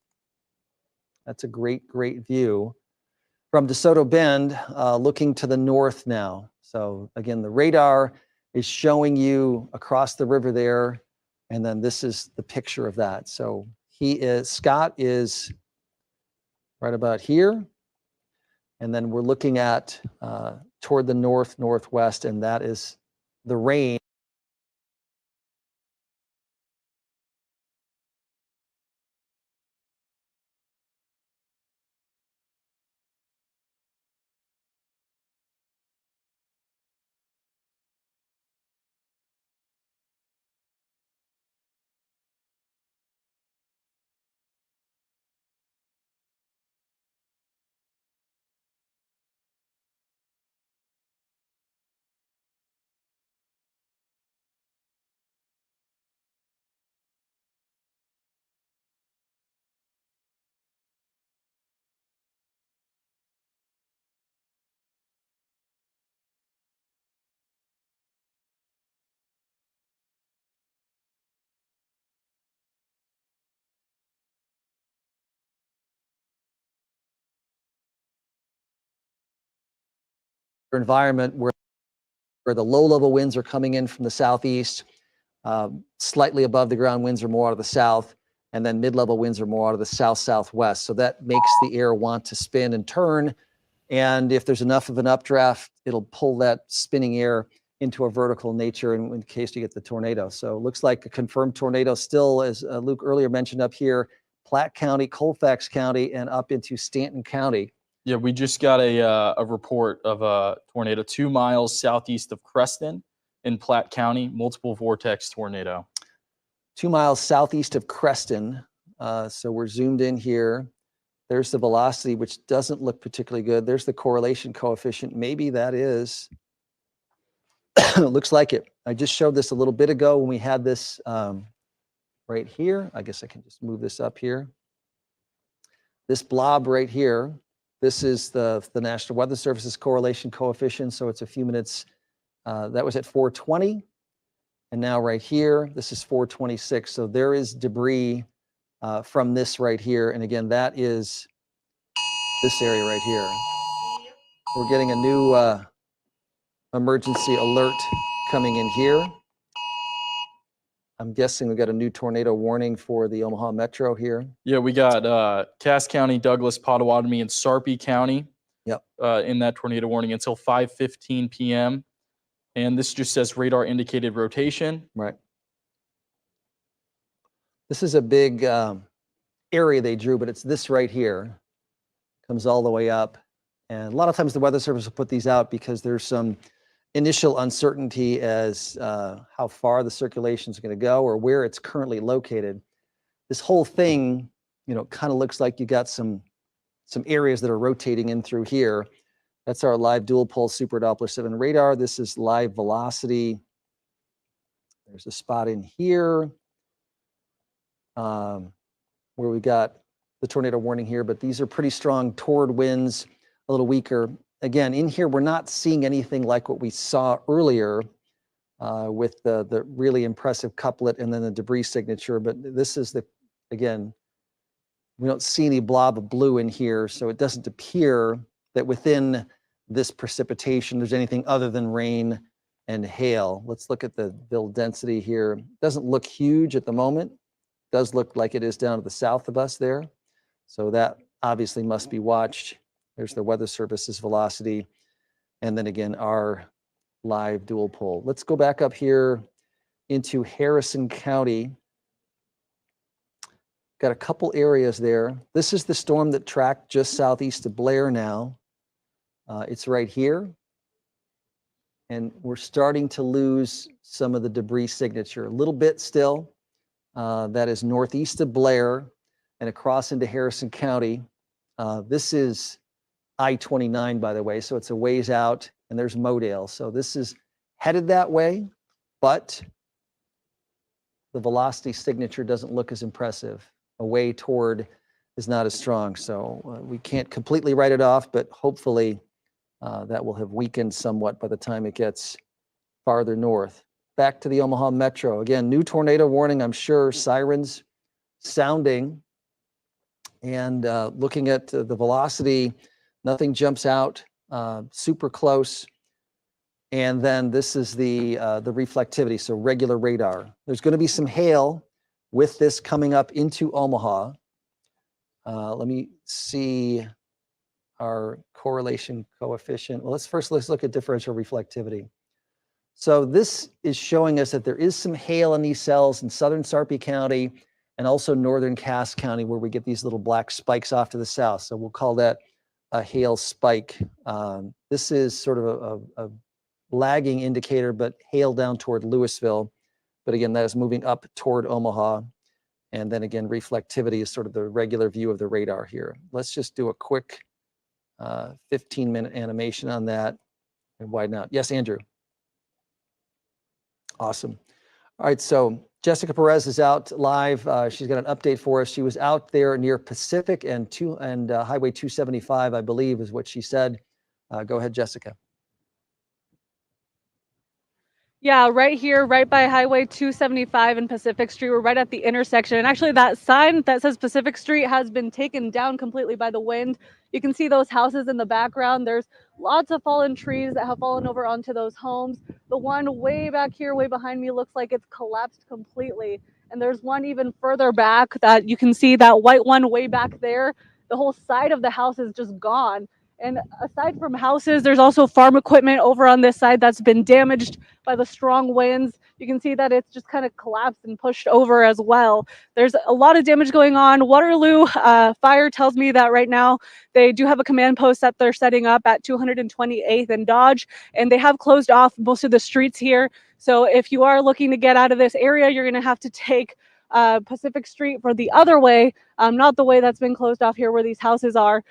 That's a great, great view from DeSoto Bend, looking to the north now. So again, the radar is showing you across the river there, and then this is the picture of that. So Scott is right about here, and then we're looking at toward the northwest, and that is the rain. Environment where the low level winds are coming in from the southeast, slightly above the ground winds are more out of the south, and then mid-level winds are more out of the south-southwest. So that makes the air want to spin and turn. And if there's enough of an updraft, it'll pull that spinning air into a vertical nature in case you get the tornado. So it looks like a confirmed tornado still, as Luke earlier mentioned, up here, Platte County, Colfax County, and up into Stanton County. Yeah, we just got a report of a tornado 2 miles southeast of Creston in Platte County, multiple vortex tornado. 2 miles southeast of Creston. So we're zoomed in here. There's the velocity, which doesn't look particularly good. There's the correlation coefficient. Maybe that is, looks like it. I just showed this a little bit ago when we had this right here. I guess I can just move this up here. This blob right here, this is the National Weather Service's correlation coefficient. So it's a few minutes. That was at 4:20. And now right here, this is 4:26. So there is debris from this right here. And again, that is this area right here. We're getting a new emergency alert coming in here. I'm guessing we got a new tornado warning for the Omaha Metro here. Yeah, we got Cass County, Douglas, Pottawatomie, and Sarpy County. Yep. In that tornado warning until 5:15 p.m. And this just says radar indicated rotation. Right. This is a big area they drew, but it's this right here. Comes all the way up. And a lot of times the Weather Service will put these out because there's some initial uncertainty as how far the circulation is going to go or where it's currently located. This whole thing, kind of looks like you got some areas that are rotating in through here. That's our live dual pulse super Doppler 7 radar. This is live velocity. There's a spot in here where we got the tornado warning here, but these are pretty strong toward winds, a little weaker. Again, in here, we're not seeing anything like what we saw earlier with the really impressive couplet and then the debris signature, but this is again, we don't see any blob of blue in here, so it doesn't appear that within this precipitation there's anything other than rain and hail. Let's look at the build density here. Doesn't look huge at the moment. Does look like it is down to the south of us there. So that obviously must be watched. There's the Weather Service's velocity. And then again, our live dual pole. Let's go back up here into Harrison County. Got a couple areas there. This is the storm that tracked just southeast of Blair now. It's right here. And we're starting to lose some of the debris signature. A little bit still. That is northeast of Blair and across into Harrison County. This is I-29, by the way, so it's a ways out, and there's Modale. So this is headed that way, but the velocity signature doesn't look as impressive. Away toward is not as strong. So we can't completely write it off, but hopefully that will have weakened somewhat by the time it gets farther north. Back to the Omaha Metro. Again, new tornado warning, I'm sure, sirens sounding. And looking at the velocity, nothing jumps out, super close. And then this is the reflectivity, so regular radar. There's going to be some hail with this coming up into Omaha. Let me see our correlation coefficient. Well, let's look at differential reflectivity. So this is showing us that there is some hail in these cells in southern Sarpy County and also northern Cass County, where we get these little black spikes off to the south. So we'll call that a hail spike. This is sort of a lagging indicator, but hail down toward Louisville. But again, that is moving up toward Omaha. And then again, reflectivity is sort of the regular view of the radar here. Let's just do a quick 15-minute animation on that and widen out. Yes, Andrew. Awesome. All right, so Jessica Perez is out live. She's got an update for us. She was out there near Pacific and Highway 275, I believe, is what she said. Go ahead, Jessica. Yeah, right here, right by Highway 275 and Pacific Street. We're right at the intersection. And actually that sign that says Pacific Street has been taken down completely by the wind. You can see those houses in the background. There's lots of fallen trees that have fallen over onto those homes. The one way back here, way behind me, looks like it's collapsed completely. And there's one even further back that you can see, that white one way back there. The whole side of the house is just gone. And aside from houses, there's also farm equipment over on this side that's been damaged by the strong winds. You can see that it's just kind of collapsed and pushed over as well. There's a lot of damage going on. Waterloo Fire tells me that right now they do have a command post that they're setting up at 228th and Dodge, and they have closed off most of the streets here. So if you are looking to get out of this area, you're going to have to take Pacific Street for the other way, not the way that's been closed off here where these houses are.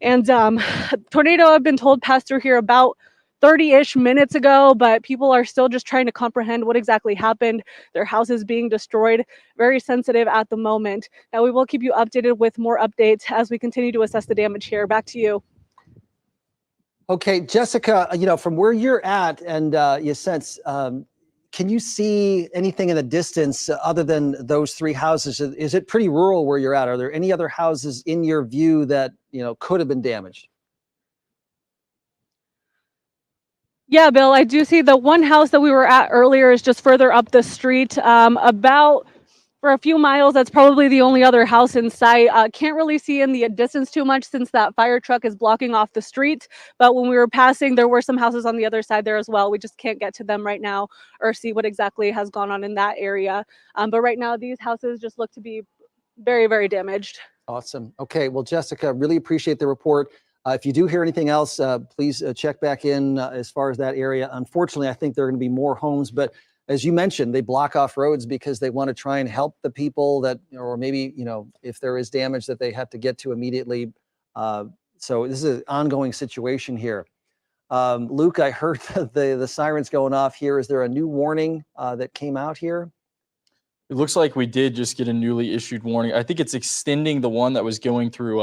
And tornado, I've been told, passed through here about 30-ish minutes ago, but people are still just trying to comprehend what exactly happened. Their houses being destroyed, very sensitive at the moment. Now we will keep you updated with more updates as we continue to assess the damage here. Back to you. Okay, Jessica, from where you're at and you sense, can you see anything in the distance other than those three houses? Is it pretty rural where you're at? Are there any other houses in your view that, could have been damaged? Yeah, Bill, I do see the one house that we were at earlier is just further up the street, about for a few miles. That's probably the only other house in sight. Can't really see in the distance too much since that fire truck is blocking off the street. But when we were passing, there were some houses on the other side there as well. We just can't get to them right now or see what exactly has gone on in that area. But right now, these houses just look to be very, very damaged. Awesome. Okay, well, Jessica, really appreciate the report. If you do hear anything else, please check back in as far as that area. Unfortunately, I think there are going to be more homes, but as you mentioned, they block off roads because they want to try and help the people that, or maybe, if there is damage that they have to get to immediately. So this is an ongoing situation here. Luke, I heard the sirens going off here. Is there a new warning that came out here? It looks like we did just get a newly issued warning. I think it's extending the one that was going through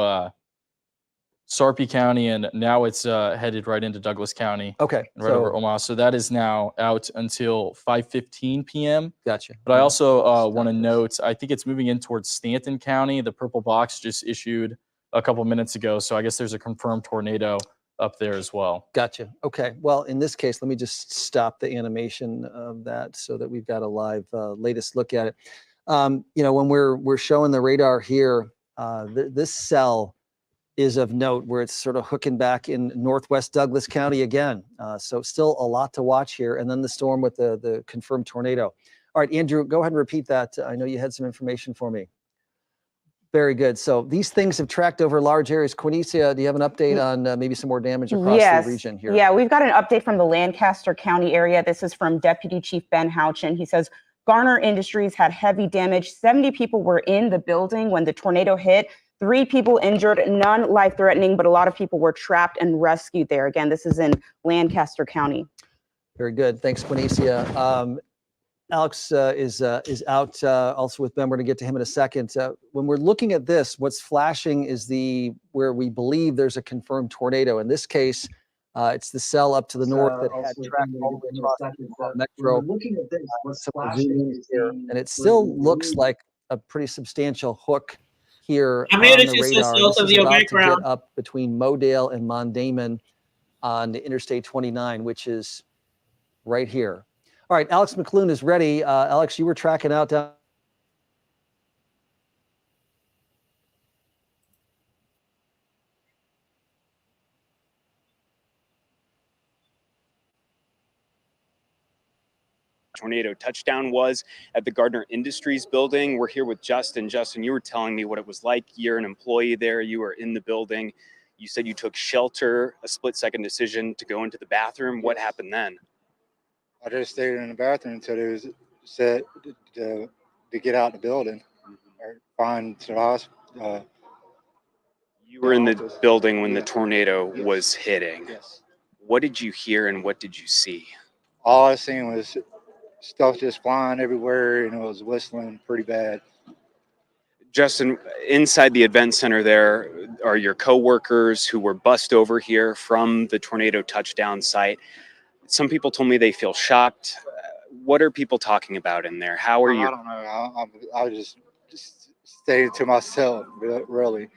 Sarpy County, and now it's headed right into Douglas County Okay. and right over Omaha. So that is now out until 5:15 p.m. Gotcha. But I also Stop want to this. note, I think it's moving in towards Stanton County. The purple box just issued a couple minutes ago. So I guess there's a confirmed tornado up there as well. Gotcha. Okay. Well, in this case, let me just stop the animation of that so that we've got a live latest look at it. You know, when we're showing the radar here, this cell is of note where it's sort of hooking back in northwest Douglas County again. So still a lot to watch here. And then the storm with the confirmed tornado. All right, Andrew, go ahead and repeat that. I know you had some information for me. Very good. So these things have tracked over large areas. Quinicia, do you have an update on maybe some more damage across the region here? Yeah, we've got an update from the Lancaster County area. This is from Deputy Chief Ben Houchin. He says Garner Industries had heavy damage. 70 people were in the building when the tornado hit. 3 people injured, none life-threatening, but a lot of people were trapped and rescued there. Again, this is in Lancaster County. Very good. Thanks, Quinicia. Alex is out also with Ben. We're going to get to him in a second. When we're looking at this, what's flashing is where we believe there's a confirmed tornado. In this case, it's the cell up to the north that had tracked all the way across the metro. Looking at this, what's flashing here, and it still looks like a pretty substantial hook here I on made it the just radar. south This of is your about to background. get up between Modale and Mondamon on the Interstate 29, which is right here. All right, Alex McClune is ready. Alex, you were tracking out down. Tornado touchdown was at the Gardner Industries building. We're here with Justin. Justin, you were telling me what it was like. You're an employee there. You were in the building. You said you took shelter, a split-second decision to go into the bathroom. What happened then? I just stayed in the bathroom until it was set to get out the building or find to the hospital. You were in the building when the tornado was hitting. Yes. What did you hear and what did you see? All I seen was stuff just flying everywhere and it was whistling pretty bad. Justin, inside the event center there are your coworkers who were bussed over here from the tornado touchdown site. Some people told me they feel shocked. What are people talking about in there? How are you? I don't know. I just stayed to myself, really.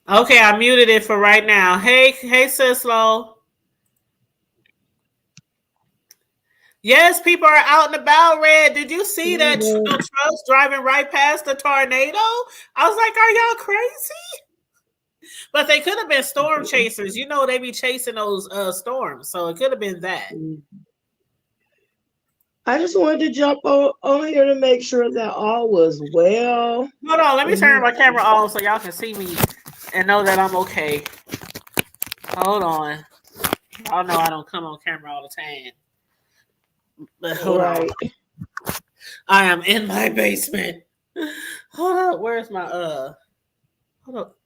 Okay, I muted it for right now. Hey, Sislo. Yes, people are out and about, Red. Did you see that trucks driving right past the tornado? I was like, are y'all crazy? But they could have been storm chasers. You know, they be chasing those storms. So it could have been that. I just wanted to jump on here to make sure that all was well. Hold on, let me turn my camera off so y'all can see me and know that I'm okay. Hold on. Y'all know I don't come on camera all the time. But hold on. I am in my basement. Hold up. Where's my hold up.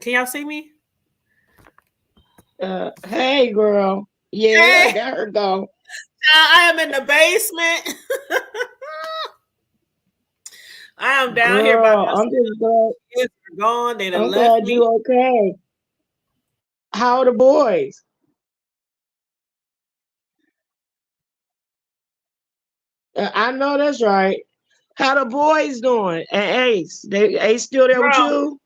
Can y'all see me? Hey girl. Yeah, Hey. I got her go. I am in the basement. I am down here by myself. I'm just glad. Kids are gone. They done I'm left glad me. you okay. How are the boys? I know that's right. How the boys doing? And Ace, Ace still there with Bro. you?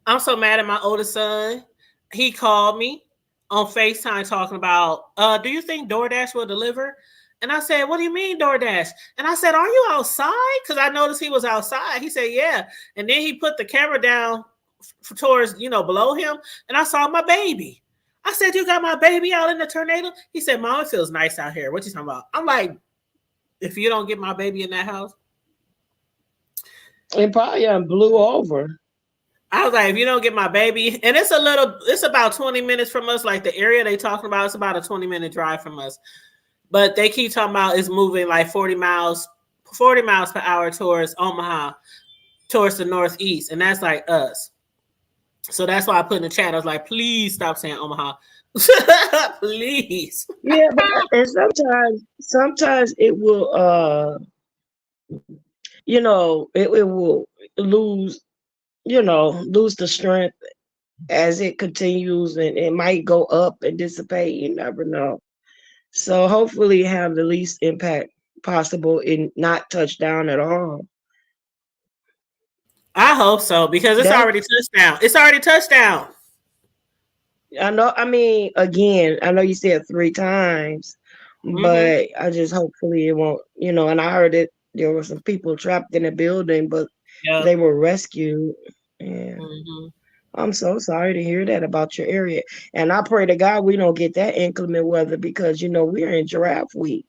I'm so mad at my oldest son. He called me on FaceTime talking about, do you think DoorDash will deliver? And I said, what do you mean DoorDash? And I said, are you outside? Because I noticed he was outside. He said, yeah. And then he put the camera down towards, below him. And I saw my baby. I said, you got my baby out in the tornado? He said, Mom, it feels nice out here. What you talking about? I'm like, if you don't get my baby in that house. It probably blew over. I was like, if you don't get my baby, and it's about 20 minutes from us, like the area they talking about, it's about a 20-minute drive from us. But they keep talking about it's moving like 40 miles per hour towards Omaha, towards the northeast. And that's like us. So that's why I put in the chat, I was like, please stop saying Omaha. Please. Yeah, but and sometimes it will it will lose lose the strength as it continues, and it might go up and dissipate. You never know. So hopefully have the least impact possible and not touch down at all. I hope so because it's That's already touchdown. It's already touchdown. I know. I mean, again, I know you said 3 times, Mm-hmm. but I just hopefully it won't. And I heard it. There were some people trapped in a building, but Yep. they were rescued. And Mm-hmm. I'm so sorry to hear that about your area. And I pray to God we don't get that inclement weather because we're in giraffe week.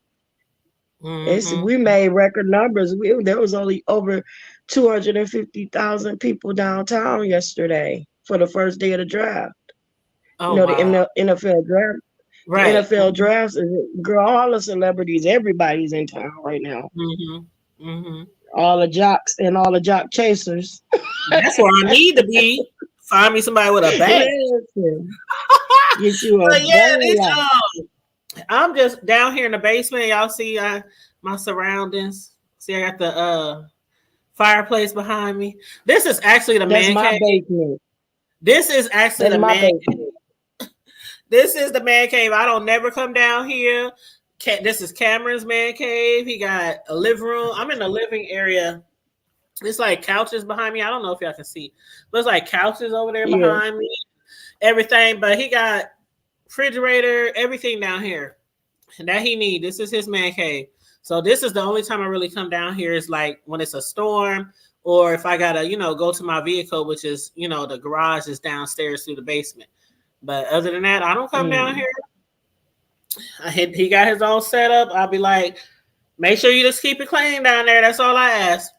Mm-hmm. We made record numbers. There was only over 250,000 people downtown yesterday for the first day of the draft. Oh wow. The NFL draft. The Right. NFL drafts, girl, all the celebrities, everybody's in town right now. Mm-hmm. Mm-hmm. All the jocks and all the jock chasers. That's where I need to be. Find me somebody with a bag. Listen, get you a But yeah, bag. I'm just down here in the basement. Y'all see my surroundings. See, I got the fireplace behind me. This is actually the That's man my cave. basement. This is actually That's the my man basement. cave. This is the man cave. I don't never come down here. This is Cameron's man cave. He got a living room. I'm in the living area. It's like couches behind me. I don't know if y'all can see, but it's like couches over there Yeah. behind me. Everything, but he got refrigerator, everything down here, and that he need. This is his man cave. So this is the only time I really come down here is like when it's a storm or if I gotta, go to my vehicle, which is, the garage is downstairs through the basement. But other than that, I don't come down here. He got his own setup. I'll be like, make sure you just keep it clean down there. That's all I ask.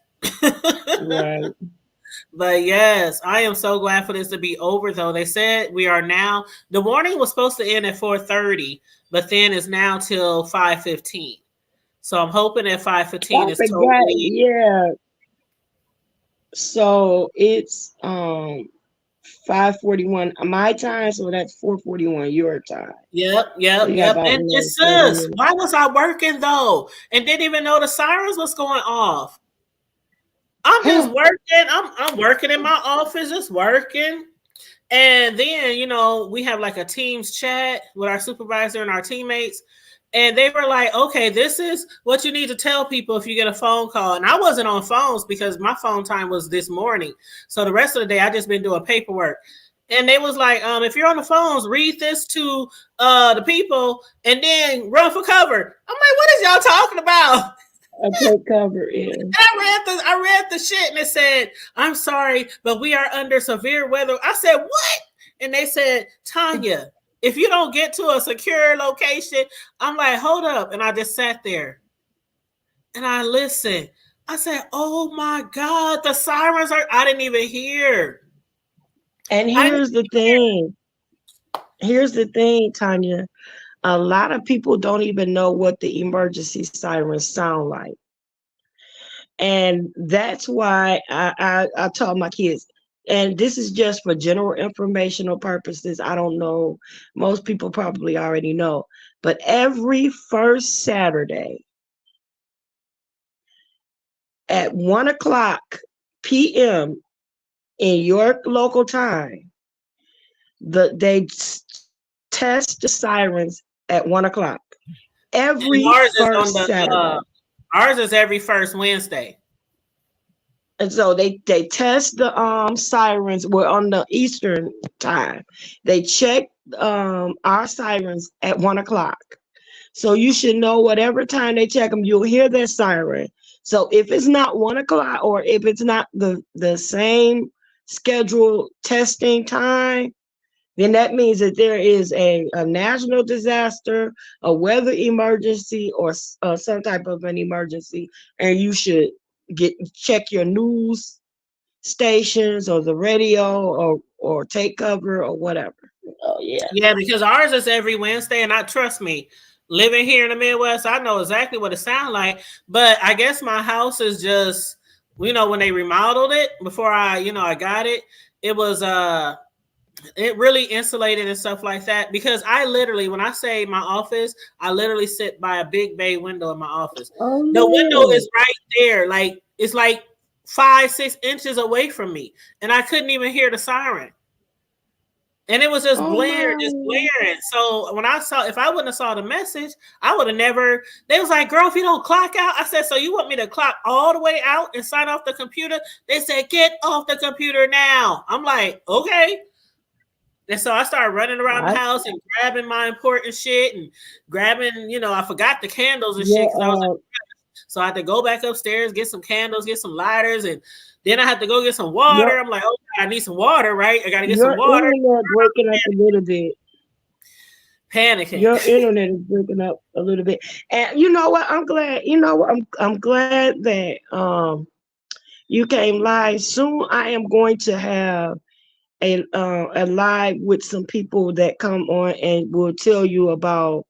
Right. But yes, I am so glad for this to be over though. They said we are now, the warning was supposed to end at 4:30, but then it's now till 5:15. So I'm hoping at 5:15 I is forgot. totally. Yeah. So it's 5:41 my time, so that's 4:41 your time. Yep. So you got about And it 30 says, minutes. why was I working though? And didn't even know the sirens was going off. I'm just working. I'm working in my office, just working. And then, we have like a Teams chat with our supervisor and our teammates. And they were like, okay, this is what you need to tell people if you get a phone call. And I wasn't on phones because my phone time was this morning. So the rest of the day, I just been doing paperwork. And they was like, if you're on the phones, read this to the people and then run for cover. I'm like, what is y'all talking about? I take cover, yeah. And I read the shit and it said, I'm sorry, but we are under severe weather. I said, what? And they said, Tanya, if you don't get to a secure location, I'm like, hold up. And I just sat there and I listened. I said, oh my God, the sirens I didn't even hear. And here's the thing, Tanya. A lot of people don't even know what the emergency sirens sound like. And that's why I taught my kids, and this is just for general informational purposes. I don't know. Most people probably already know. But every first Saturday at 1:00 p.m. in your local time, they test the sirens at 1:00. Every first Saturday. Ours is every first Wednesday. And so they test the sirens. We're on the Eastern time. They check our sirens at 1:00. So you should know whatever time they check them, you'll hear their siren. So if it's not 1:00 or if it's not the same scheduled testing time, then that means that there is a national disaster, a weather emergency, or some type of an emergency, and you should check your news stations or the radio or take cover or whatever. Oh yeah. Yeah, because ours is every Wednesday, and trust me, living here in the Midwest, I know exactly what it sounds like. But I guess my house is just, when they remodeled it before I got it, it was it really insulated and stuff like that. Because I literally, when I say my office, I literally sit by a big bay window in my office. Oh, the window no. is right there, like it's like 5-6 inches away from me, and I couldn't even hear the siren. And it was just Oh blaring, just my. blaring. So when if I wouldn't have saw the message, I would have never. They was like, "Girl, if you don't clock out," I said, "So you want me to clock all the way out and sign off the computer?" They said, "Get off the computer now." I'm like, "Okay." And so I started running around the house and grabbing my important shit and grabbing, I forgot the candles and shit because I was like, so I had to go back upstairs, get some candles, get some lighters, and then I had to go get some water. I'm like, oh, I need some water, right? I got to get some water. Your internet breaking up a little bit. Panicking. Your internet is breaking up a little bit. And you know what? I'm glad. You know what? I'm glad that you came live. Soon I am going to have a live with some people that come on and will tell you about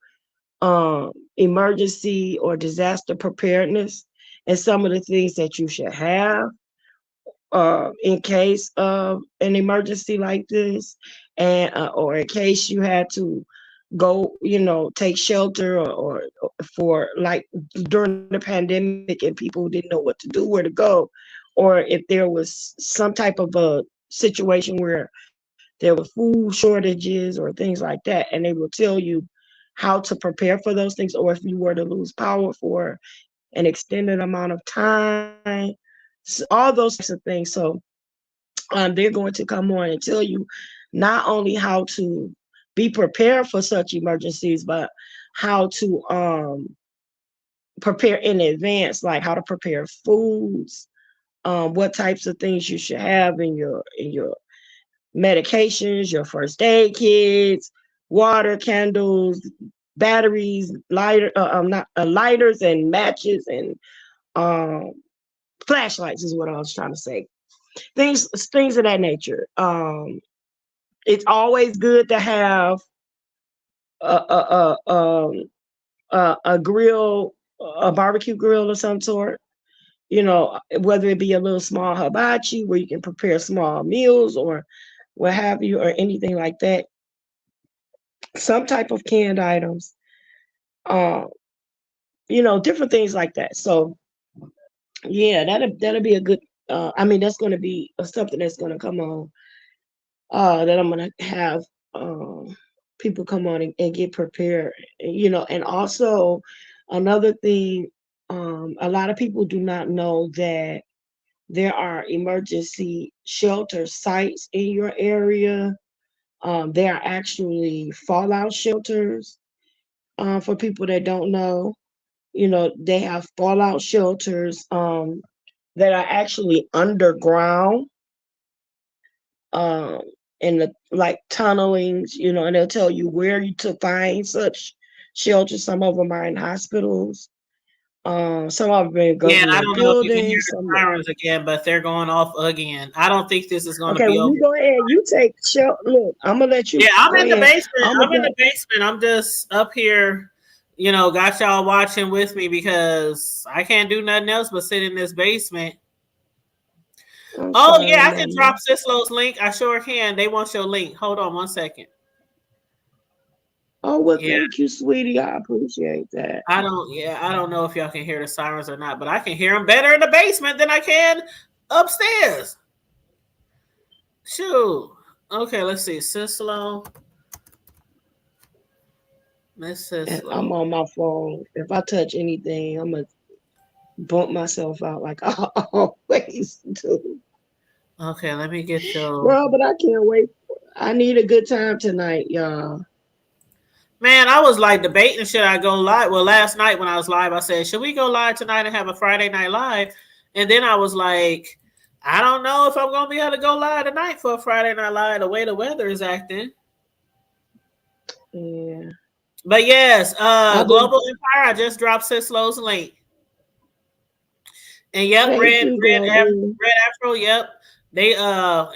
emergency or disaster preparedness and some of the things that you should have in case of an emergency like this, and or in case you had to go, take shelter or for like during the pandemic and people didn't know what to do, where to go, or if there was some type of a situation where there were food shortages or things like that, and they will tell you how to prepare for those things, or if you were to lose power for an extended amount of time, so all those types of things. So they're going to come on and tell you not only how to be prepared for such emergencies, but how to prepare in advance, like how to prepare foods, what types of things you should have in your medications, your first aid kits, water, candles, batteries, lighters and matches and flashlights is what I was trying to say. Things of that nature. It's always good to have a grill, a barbecue grill of some sort. Whether it be a little small hibachi where you can prepare small meals or what have you, or anything like that. Some type of canned items, different things like that. So yeah, that'll be a good. That's going to be something that's going to come on. That I'm going to have people come on and get prepared. And also another thing, a lot of people do not know that there are emergency shelter sites in your area. There are actually fallout shelters. For people that don't know, they have fallout shelters that are actually underground, in the like tunnelings, and they'll tell you where you to find such shelters. Some of them are in hospitals. Some of them are in Yeah, I government don't know if you can hear buildings. the sirens again, but they're going off again. I don't think this is going to Okay, be well, over. you go ahead. You take shelter. Look, I'm gonna let you. Yeah, I'm go in the ahead. basement. I'm in the basement. I'm just up here, got y'all watching with me because I can't do nothing else but sit in this basement. Oh, yeah, I can drop Cislow's link. I sure can. They want your link. Hold on one second. Oh, well, thank you, sweetie. I appreciate that. I don't know if y'all can hear the sirens or not, but I can hear them better in the basement than I can upstairs. Shoot. Okay, let's see. Cislow. Miss Cislow. I'm on my phone. If I touch anything, I'm going to bump myself out like I always do. Okay, let me get your... Well, but I can't wait. I need a good time tonight, y'all. Man, I was like debating, should I go live? Well, last night when I was live, I said, should we go live tonight and have a Friday night live? And then I was like, I don't know if I'm going to be able to go live tonight for a Friday night live, the way the weather is acting. Yeah. But yes, Global Empire, I just dropped Cislow's link. And yep, Red Afro, yep. They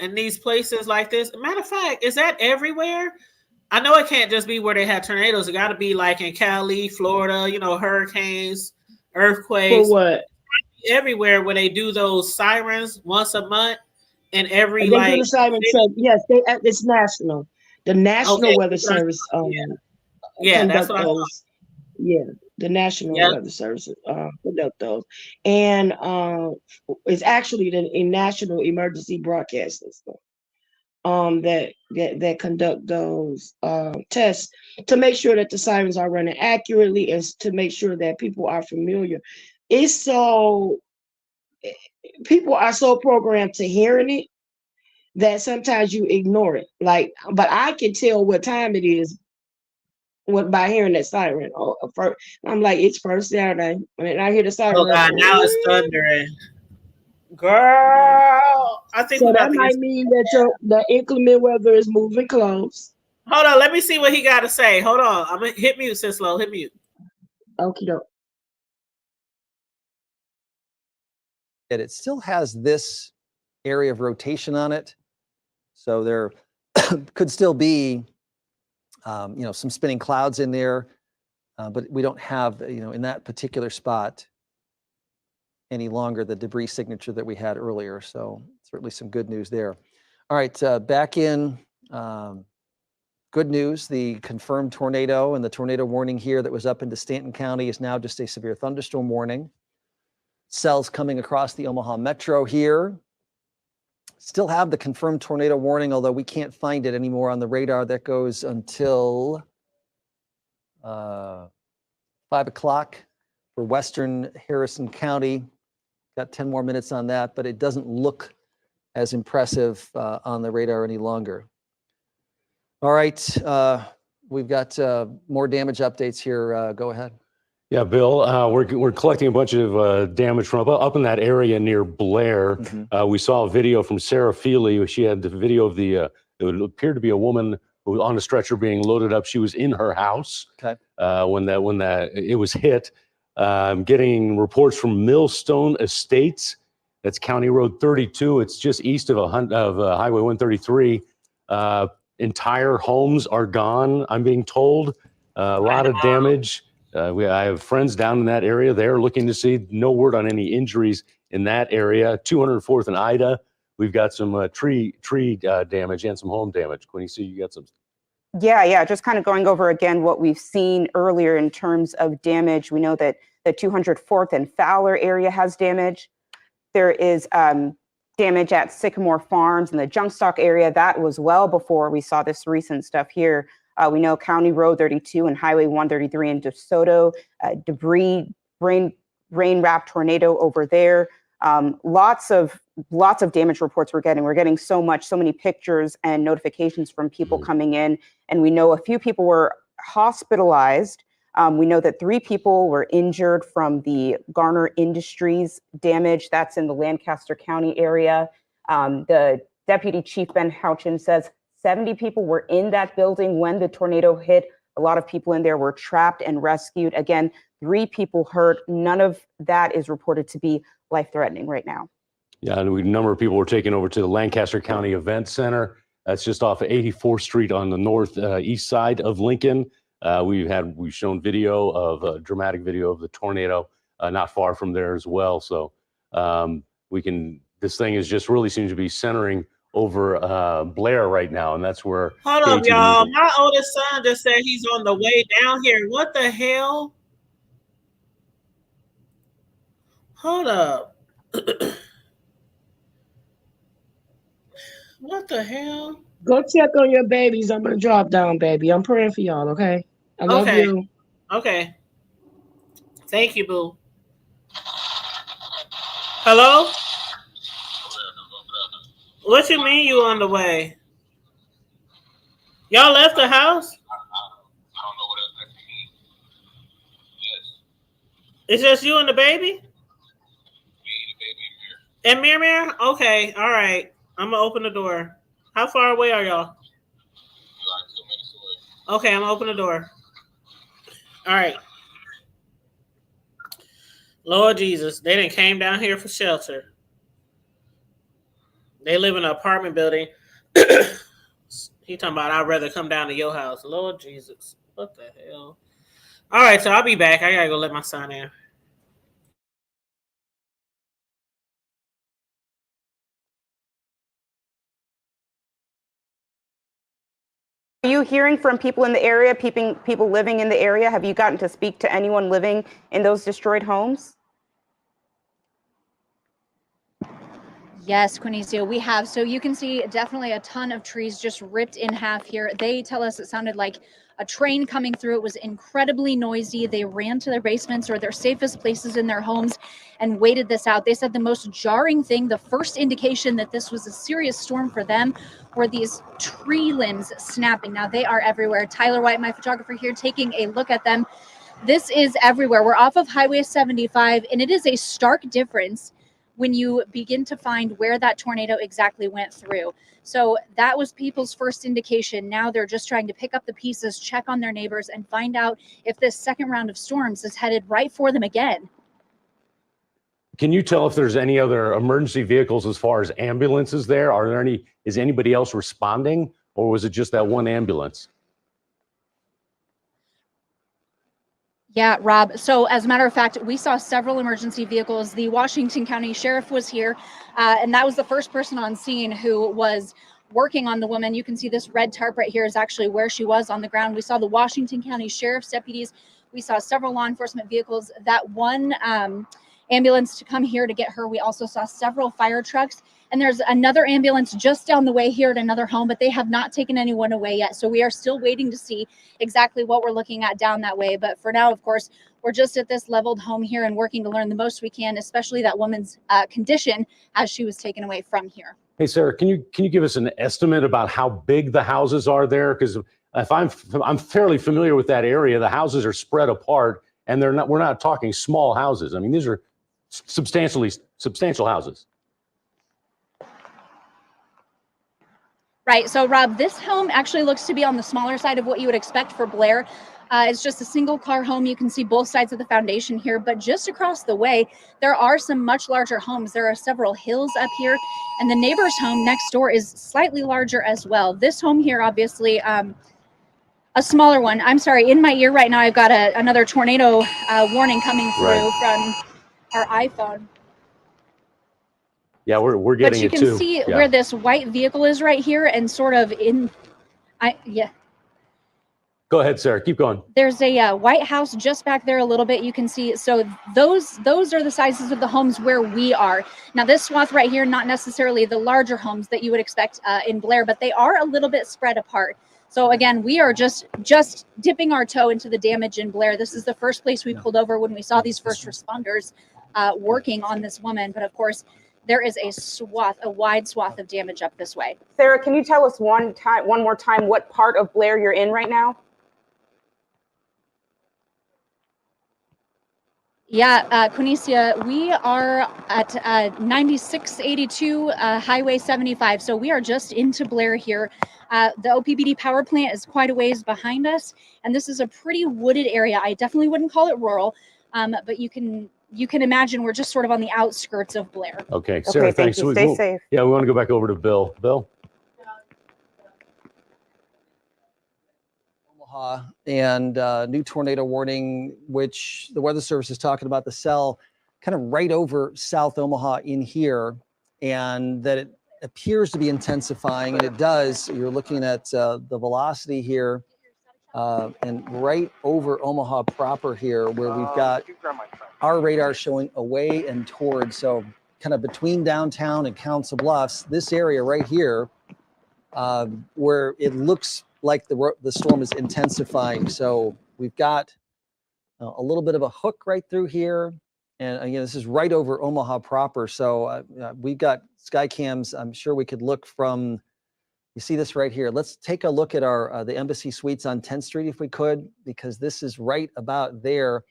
in these places like this. Matter of fact, is that everywhere? I know it can't just be where they have tornadoes. It got to be like in Cali, Florida, hurricanes, earthquakes. For what? Everywhere where they do those sirens once a month, and every and they do the siren. Yes, it's national. The National Weather Service. Yeah, that's what I thought. Yeah, The National Yep. Weather Service conduct those, and it's actually a national emergency broadcast system that conduct those tests to make sure that the sirens are running accurately and to make sure that people are familiar. It's so people are so programmed to hearing it that sometimes you ignore it. Like, but I can tell what time it is by hearing that siren. I'm like, it's first Saturday, and I hear the Oh siren. God, now it's thundering. Girl, I think So we that about to get. might mean that the inclement weather is moving close. Hold on, let me see what he got to say. Hold on, I'm gonna hit mute, Sislo. Hit mute. Okie doke. And it still has this area of rotation on it. So there could still be, some spinning clouds in there, but we don't have, in that particular spot any longer the debris signature that we had earlier. So certainly some good news there. All right, back in good news, the confirmed tornado and the tornado warning here that was up into Stanton County is now just a severe thunderstorm warning. Cells coming across the Omaha Metro here. Still have the confirmed tornado warning, although we can't find it anymore on the radar. That goes until 5 o'clock for Western Harrison County. Got 10 more minutes on that, but it doesn't look as impressive on the radar any longer. All right, we've got more damage updates here. Go ahead. Yeah, Bill, we're collecting a bunch of damage from up in that area near Blair. We saw a video from Sarah Feely. She had the video of it would appear to be a woman who was on a stretcher being loaded up. She was in her house when it was hit. I'm getting reports from Millstone Estates. That's County Road 32. It's just east of Highway 133. Entire homes are gone, I'm being told. A lot of damage. I have friends down in that area. They're looking to see. No word on any injuries in that area. 204th and Ida, we've got some tree damage and some home damage. Quinny, see you got some. Yeah. Just kind of going over again what we've seen earlier in terms of damage. We know that the 204th and Fowler area has damage. There is damage at Sycamore Farms in the junk stock area. That was well before we saw this recent stuff here. We know County Road 32 and Highway 133 in DeSoto, debris, rain-wrapped tornado over there. Lots of damage reports we're getting. We're getting so many pictures and notifications from people coming in, and we know a few people were hospitalized. We know that 3 people were injured from the Garner Industries damage. That's in the Lancaster County area. The Deputy Chief Ben Houchin says 70 people were in that building when the tornado hit. A lot of people in there were trapped and rescued. Again, 3 people hurt. None of that is reported to be life-threatening right now. Yeah, and a number of people were taken over to the Lancaster County Event Center. That's just off of 84th Street on the northeast side of Lincoln. We've shown a dramatic video of the tornado not far from there as well. So this thing is just really seems to be centering over Blair right now, and that's where. Hold up, y'all. My oldest son just said he's on the way down here. What the hell? Hold up. What the hell? Go check on your babies. I'm gonna drop down, baby. I'm praying for y'all. Okay. I love you. Okay. Thank you, boo. Hello? What you mean you on the way? Y'all left the house? I don't know what else that means. Yes. It's just you and the baby? Me, the baby, and Mir. And Mir? Okay, all right. I'm gonna open the door. How far away are y'all? You're like 2 minutes away. Okay, I'm gonna open the door. All right. Lord Jesus, they done came down here for shelter. They live in an apartment building. He talking about I'd rather come down to your house. Lord Jesus. What the hell? All right, so I'll be back. I gotta go let my son in. Are you hearing from people in the area, people living in the area? Have you gotten to speak to anyone living in those destroyed homes? Yes, Quinicio, we have. So you can see definitely a ton of trees just ripped in half here. They tell us it sounded like a train coming through. It was incredibly noisy. They ran to their basements or their safest places in their homes and waited this out. They said the most jarring thing, the first indication that this was a serious storm for them, were these tree limbs snapping. Now they are everywhere. Tyler White, my photographer here, taking a look at them. This is everywhere. We're off of Highway 75, and it is a stark difference when you begin to find where that tornado exactly went through. So that was people's first indication. Now they're just trying to pick up the pieces, check on their neighbors, and find out if this second round of storms is headed right for them again. Can you tell if there's any other emergency vehicles as far as ambulances there? Are there any, is anybody else responding, or was it just that one ambulance? Yeah, Rob. So as a matter of fact, we saw several emergency vehicles. The Washington County Sheriff was here, and that was the first person on scene who was working on the woman. You can see this red tarp right here is actually where she was on the ground. We saw the Washington County Sheriff's deputies. We saw several law enforcement vehicles. That one ambulance to come here to get her. We also saw several fire trucks. And there's another ambulance just down the way here at another home, but they have not taken anyone away yet. So we are still waiting to see exactly what we're looking at down that way. But for now, of course, we're just at this leveled home here and working to learn the most we can, especially that woman's condition as she was taken away from here. Hey, Sarah, can you give us an estimate about how big the houses are there? Because if I'm fairly familiar with that area, the houses are spread apart, and we're not talking small houses. I mean, these are substantial houses. Right. So, Rob, this home actually looks to be on the smaller side of what you would expect for Blair. It's just a single car home. You can see both sides of the foundation here, but just across the way, there are some much larger homes. There are several hills up here, and the neighbor's home next door is slightly larger as well. This home here, obviously, a smaller one. I'm sorry, in my ear right now, I've got another tornado warning coming through from our iPhone. Yeah, we're getting it too. But you can see where this white vehicle is right here, and sort of Go ahead, Sarah. Keep going. There's a white house just back there a little bit. You can see. So those are the sizes of the homes where we are. Now this swath right here, not necessarily the larger homes that you would expect in Blair, but they are a little bit spread apart. So again, we are just dipping our toe into the damage in Blair. This is the first place we pulled over when we saw these first responders working on this woman. But of course, there is a wide swath of damage up this way. Sarah, can you tell us one more time what part of Blair you're in right now? Yeah, Quinicia, we are at 9682 Highway 75. So we are just into Blair here. The OPBD power plant is quite a ways behind us, and this is a pretty wooded area. I definitely wouldn't call it rural, but you can imagine we're just sort of on the outskirts of Blair. Okay, Sarah, okay, thanks. Thank you. Stay safe. Yeah, we want to go back over to Bill. Bill? Omaha, and new tornado warning, which the Weather Service is talking about the cell kind of right over South Omaha in here, and that it appears to be intensifying, and it does. You're looking at the velocity here, and right over Omaha proper here, where we've got our radar showing away and towards, so kind of between downtown and Council Bluffs, this area right here, where it looks like the storm is intensifying. So we've got a little bit of a hook right through here. And again, this is right over Omaha proper. So we've got sky cams. I'm sure we could look from, you see this right here. Let's take a look at our the Embassy Suites on 10th Street if we could, because this is right about there.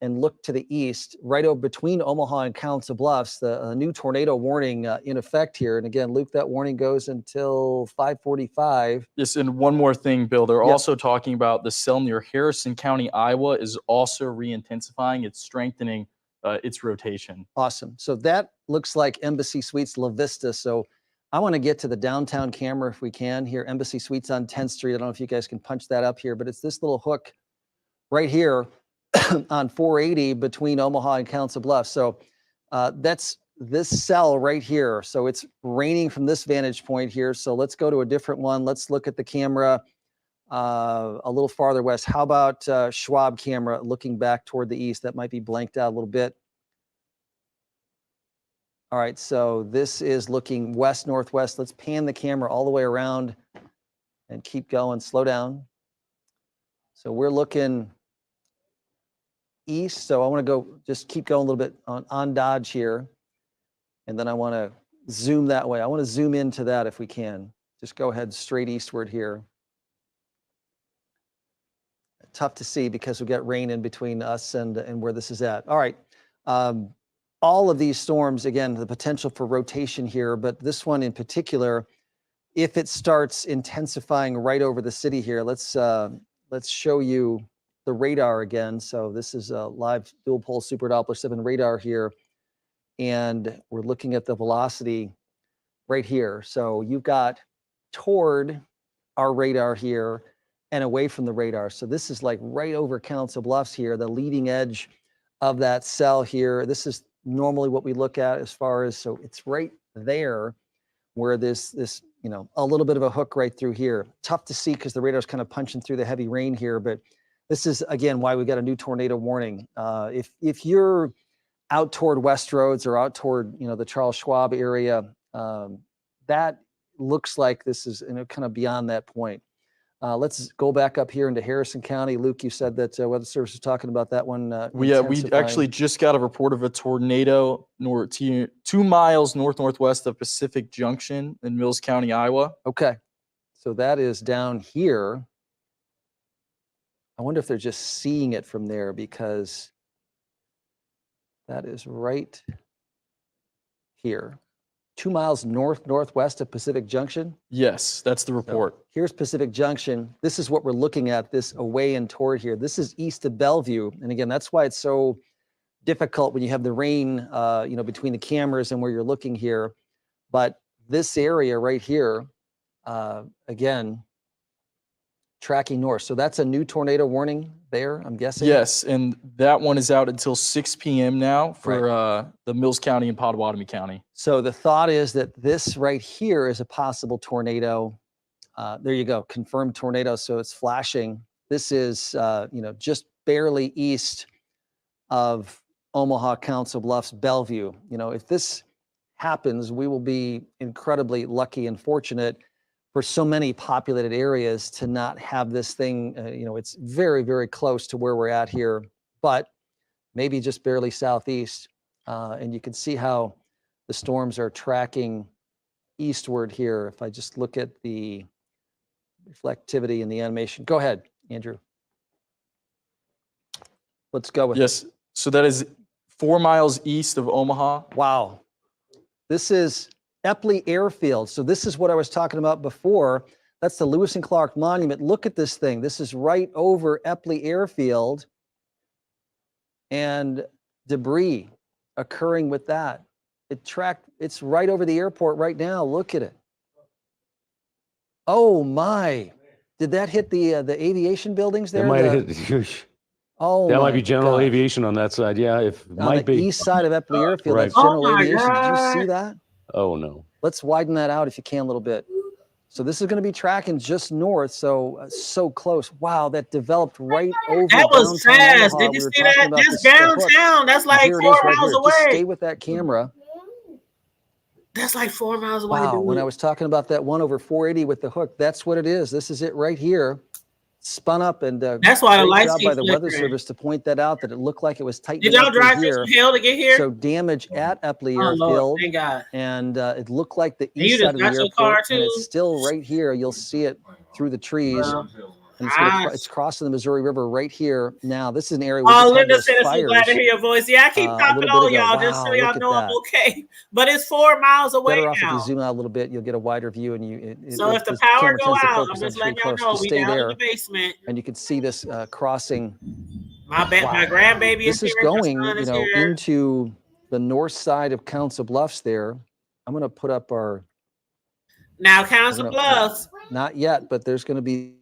And look to the east, right over between Omaha and Council Bluffs, the new tornado warning in effect here. And again, Luke, that warning goes until 5:45. Yes, and one more thing, Bill. They're also talking about the cell near Harrison County, Iowa, is also re-intensifying. It's strengthening its rotation. Awesome. So that looks like Embassy Suites La Vista. So I want to get to the downtown camera if we can here. Embassy Suites on 10th Street. I don't know if you guys can punch that up here, but it's this little hook right here on 480 between Omaha and Council Bluffs. So that's this cell right here. So it's raining from this vantage point here. So let's go to a different one. Let's look at the camera a little farther west. How about Schwab camera looking back toward the east? That might be blanked out a little bit. All right, so this is looking west northwest. Let's pan the camera all the way around and keep going. Slow down. So we're looking east. So I want to go, just keep going a little bit on Dodge here. And then I want to zoom that way. I want to zoom into that if we can. Just go ahead straight eastward here. Tough to see because we got rain in between us and where this is at. All right. All of these storms, again, the potential for rotation here, but this one in particular, if it starts intensifying right over the city here, let's show you the radar again. So this is a live dual pole Super Doppler 7 radar here. And we're looking at the velocity right here. So you've got toward our radar here and away from the radar. So this is like right over Council Bluffs here, the leading edge of that cell here. This is normally what we look at as far as, so it's right there where this, you know, a little bit of a hook right through here. Tough to see because the radar's kind of punching through the heavy rain here, but this is, again, why we got a new tornado warning. If you're out toward West Roads or out toward, you know, the Charles Schwab area, that looks like this is, you know, kind of beyond that point. Let's go back up here into Harrison County. Luke, you said that Weather Service was talking about that one. We actually just got a report of a tornado 2 miles northwest of Pacific Junction in Mills County, Iowa. Okay, so that is down here. I wonder if they're just seeing it from there because that is right here. 2 miles northwest of Pacific Junction. Yes, that's the report. So here's Pacific Junction. This is what we're looking at, this away and toward here. This is east of Bellevue. And again, that's why it's so difficult when you have the rain, you know, between the cameras and where you're looking here. But this area right here, again, tracking north. So that's a new tornado warning there, I'm guessing? Yes, and that one is out until 6 p.m. now for the Mills County and Potawatomi County. So the thought is that this right here is a possible tornado. There you go, confirmed tornado. So it's flashing. This is, you know, just barely east of Omaha, Council Bluffs, Bellevue. You know, if this happens, we will be incredibly lucky and fortunate for so many populated areas to not have this thing. You know, it's very, very close to where we're at here, but maybe just barely southeast. And you can see how the storms are tracking eastward here. If I just look at the reflectivity in the animation. Go ahead, Andrew. Let's go with Yes, so that is 4 miles east of Omaha. Wow. This is Epley Airfield. So this is what I was talking about before. That's the Lewis and Clark Monument. Look at this thing. This is right over Epley Airfield and debris occurring with that. It's right over the airport right now. Look at it. Oh my. Did that hit the aviation buildings there? That might have hit. Oh, that might be general gosh. aviation on that side. Yeah, if On might the be east side of Epley Airfield. Right. That's general Oh my aviation. Did you God. see that? Oh no. Let's widen that out if you can a little bit. So this is going to be tracking just north, so so close. Wow, that developed right over That was downtown fast. Omaha. Did We you were see talking that? about That's this, the hook. downtown. That's And like here it 4 is right miles here. Just away. stay with that camera. That's like 4 miles away. Wow, when dude. I was talking about that one over 480 with the hook, that's what it is. This is it right here. Spun up, and That's why the great lights job keep by the Weather flickering. Service to point that out, that it looked like it was Did tightening y'all up through drive through here. some hell to get here? So damage at Epley Oh Lord, Airfield, thank God. and it looked like the And you east just side of the got your car airport, and it's too? still right here. You'll see it through the trees, Well, and nice. it's crossing the Missouri River right here. Now this is an area where Oh, just had Linda those said it's so glad to fires hear your voice. Yeah, I keep a popping little bit on ago. y'all just so Wow, y'all look at know I'm that. okay. But it's 4 miles away Better off if you now. zoom out a little bit. You'll get a wider view, and So if the this power camera go tends to out, focus I'm on just pretty letting y'all close. know Just we stay down in there, the basement. and you can see this crossing. My Wow. grandbaby is This is here. going, My son you is know, here. into the north side of Council Bluffs there. I'm going to put up our, Now, Council Bluffs. not yet, but there's going to be.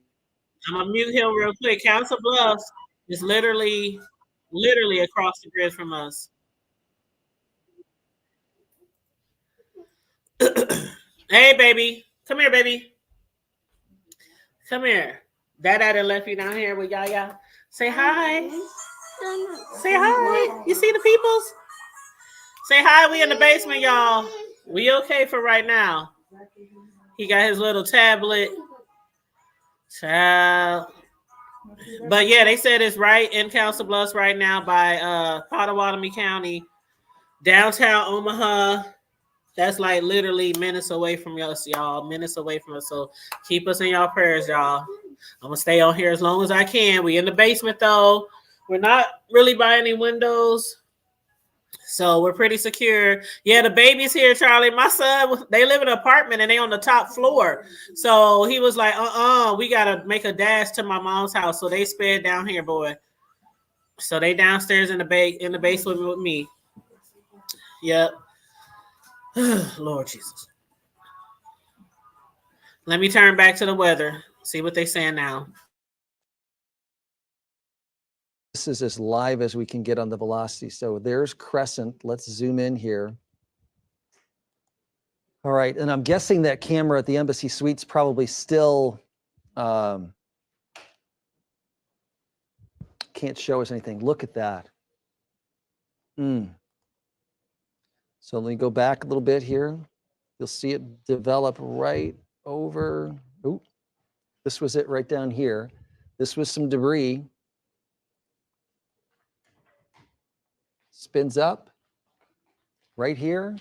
I'm gonna mute him real quick. Council Bluffs is literally across the grid from us. Hey, baby, come here, baby. Come here. Dada left you down here with Yaya. Say hi. Say hi. You see the peoples? Say hi. We in the basement, y'all. We okay for right now. He got his little tablet. Child. But yeah, they said it's right in Council Bluffs right now by Pottawatomie County, downtown Omaha. That's like literally minutes away from us, y'all. Minutes away from us. So keep us in y'all prayers, y'all. I'm gonna stay on here as long as I can. We in the basement though. We're not really by any windows. So we're pretty secure. Yeah, the baby's here, Charlie. My son, they live in an apartment and they on the top floor. So he was like, we gotta make a dash to my mom's house. So they sped down here, boy. So they downstairs in the basement with me. Yep. Lord Jesus. Let me turn back to the weather. See what they saying now. This is as live as we can get on the velocity. So there's Crescent. Let's zoom in here. All right, and I'm guessing that camera at the Embassy Suites probably still can't show us anything. Look at that. So let me go back a little bit here. You'll see it develop right over. Ooh, this was it right down here. This was some debris. Spins up right here.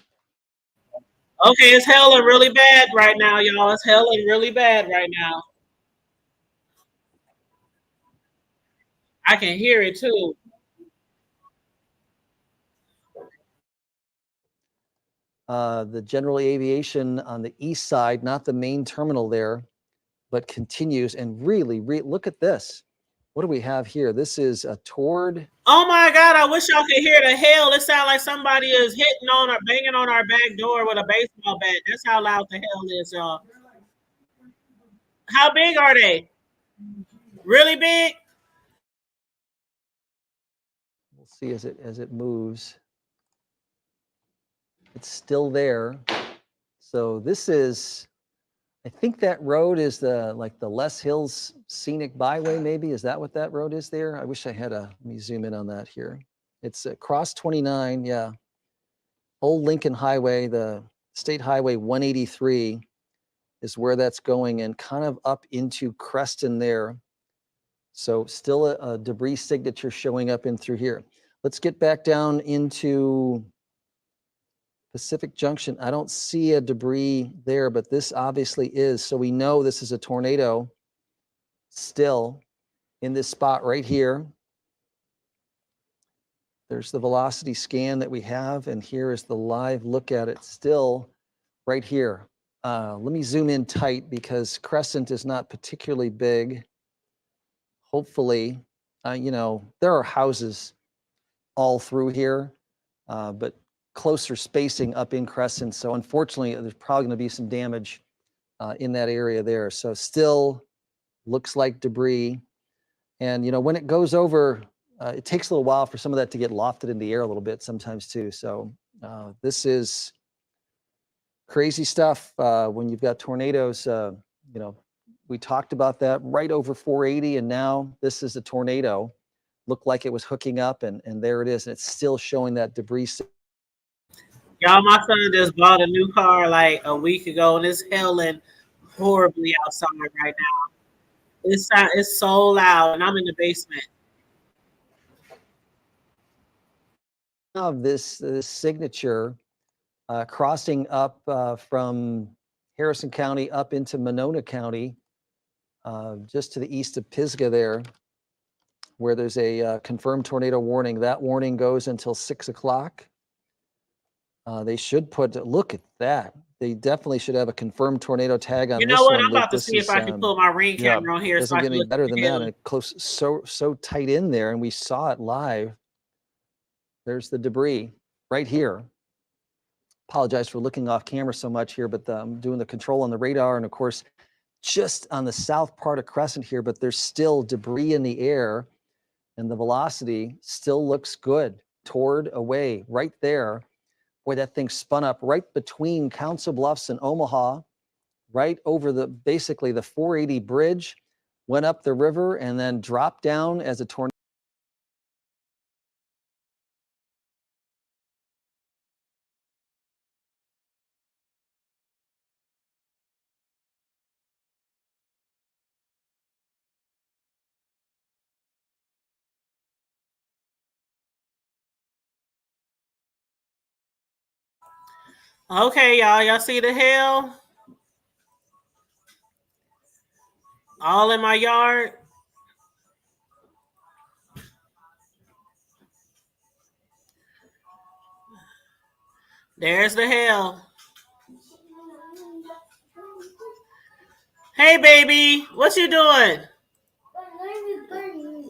Okay, it's hailing really bad right now, y'all. It's hailing really bad right now. I can hear it too. The general aviation on the east side, not the main terminal there, but continues and really, look at this. What do we have here? This is a toward. Oh my God, I wish y'all could hear the hail. It sounds like somebody is hitting on or banging on our back door with a baseball bat. That's how loud the hail is, y'all. How big are they? Really big? We'll see as it moves. It's still there. So this is, I think that road is the Les Hills Scenic Byway, maybe. Is that what that road is there? I wish I had let me zoom in on that here. It's across 29, yeah. Old Lincoln Highway, the State Highway 183 is where that's going, and kind of up into Creston there. So still a debris signature showing up in through here. Let's get back down into Pacific Junction. I don't see a debris there, but this obviously is. So we know this is a tornado still in this spot right here. There's the velocity scan that we have, and here is the live look at it still right here. Let me zoom in tight because Crescent is not particularly big. Hopefully, there are houses all through here, but closer spacing up in Crescent. So unfortunately, there's probably going to be some damage in that area there. So still looks like debris. And, when it goes over, it takes a little while for some of that to get lofted in the air a little bit sometimes too. So this is crazy stuff when you've got tornadoes. We talked about that right over 480, and now this is a tornado. Looked like it was hooking up, and there it is. And it's still showing that debris. Y'all, my son just bought a new car like a week ago, and it's hailing horribly outside right now. It's so loud, and I'm in the basement. Of this signature crossing up from Harrison County up into Monona County, just to the east of Pisgah there, where there's a confirmed tornado warning. That warning goes until 6 o'clock. They should look at that. They definitely should have a confirmed tornado tag on this one. You know what? I'm about to see if I can pull my ring camera on here. Doesn't get any better than that. And close, so tight in there, and we saw it live. There's the debris right here. Apologize for looking off camera so much here, but I'm doing the control on the radar, and of course, just on the south part of Crescent here, but there's still debris in the air, and the velocity still looks good. Toward away right there, where that thing spun up right between Council Bluffs and Omaha, right over basically the 480 bridge. went up the river and then dropped down as a tornado. Okay, y'all see the hail? All in my yard. There's the hail. Hey, baby, what you doing?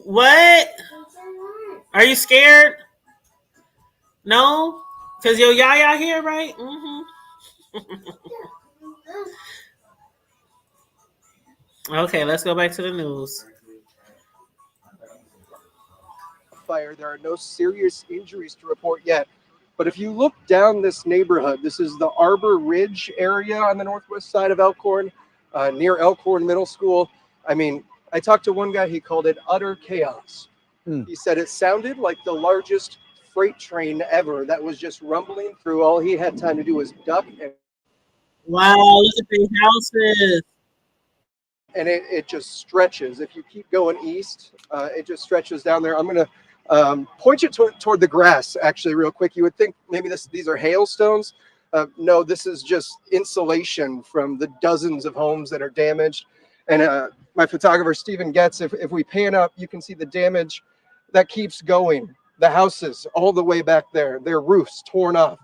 What? Are you scared? No? Because your yaya here, right? Okay, let's go back to the news. Fire. There are no serious injuries to report yet. But if you look down this neighborhood, this is the Arbor Ridge area on the northwest side of Elkhorn, near Elkhorn Middle School. I mean, I talked to one guy, he called it utter chaos. He said it sounded like the largest freight train ever that was just rumbling through. All he had time to do was duck. Wow, look at these houses. And it just stretches. If you keep going east, it just stretches down there. I'm going to point you toward the grass, actually, real quick. You would think maybe these are hailstones. No, this is just insulation from the dozens of homes that are damaged. And my photographer, Stephen Getz, if we pan up, you can see the damage that keeps going. The houses all the way back there, their roofs torn off.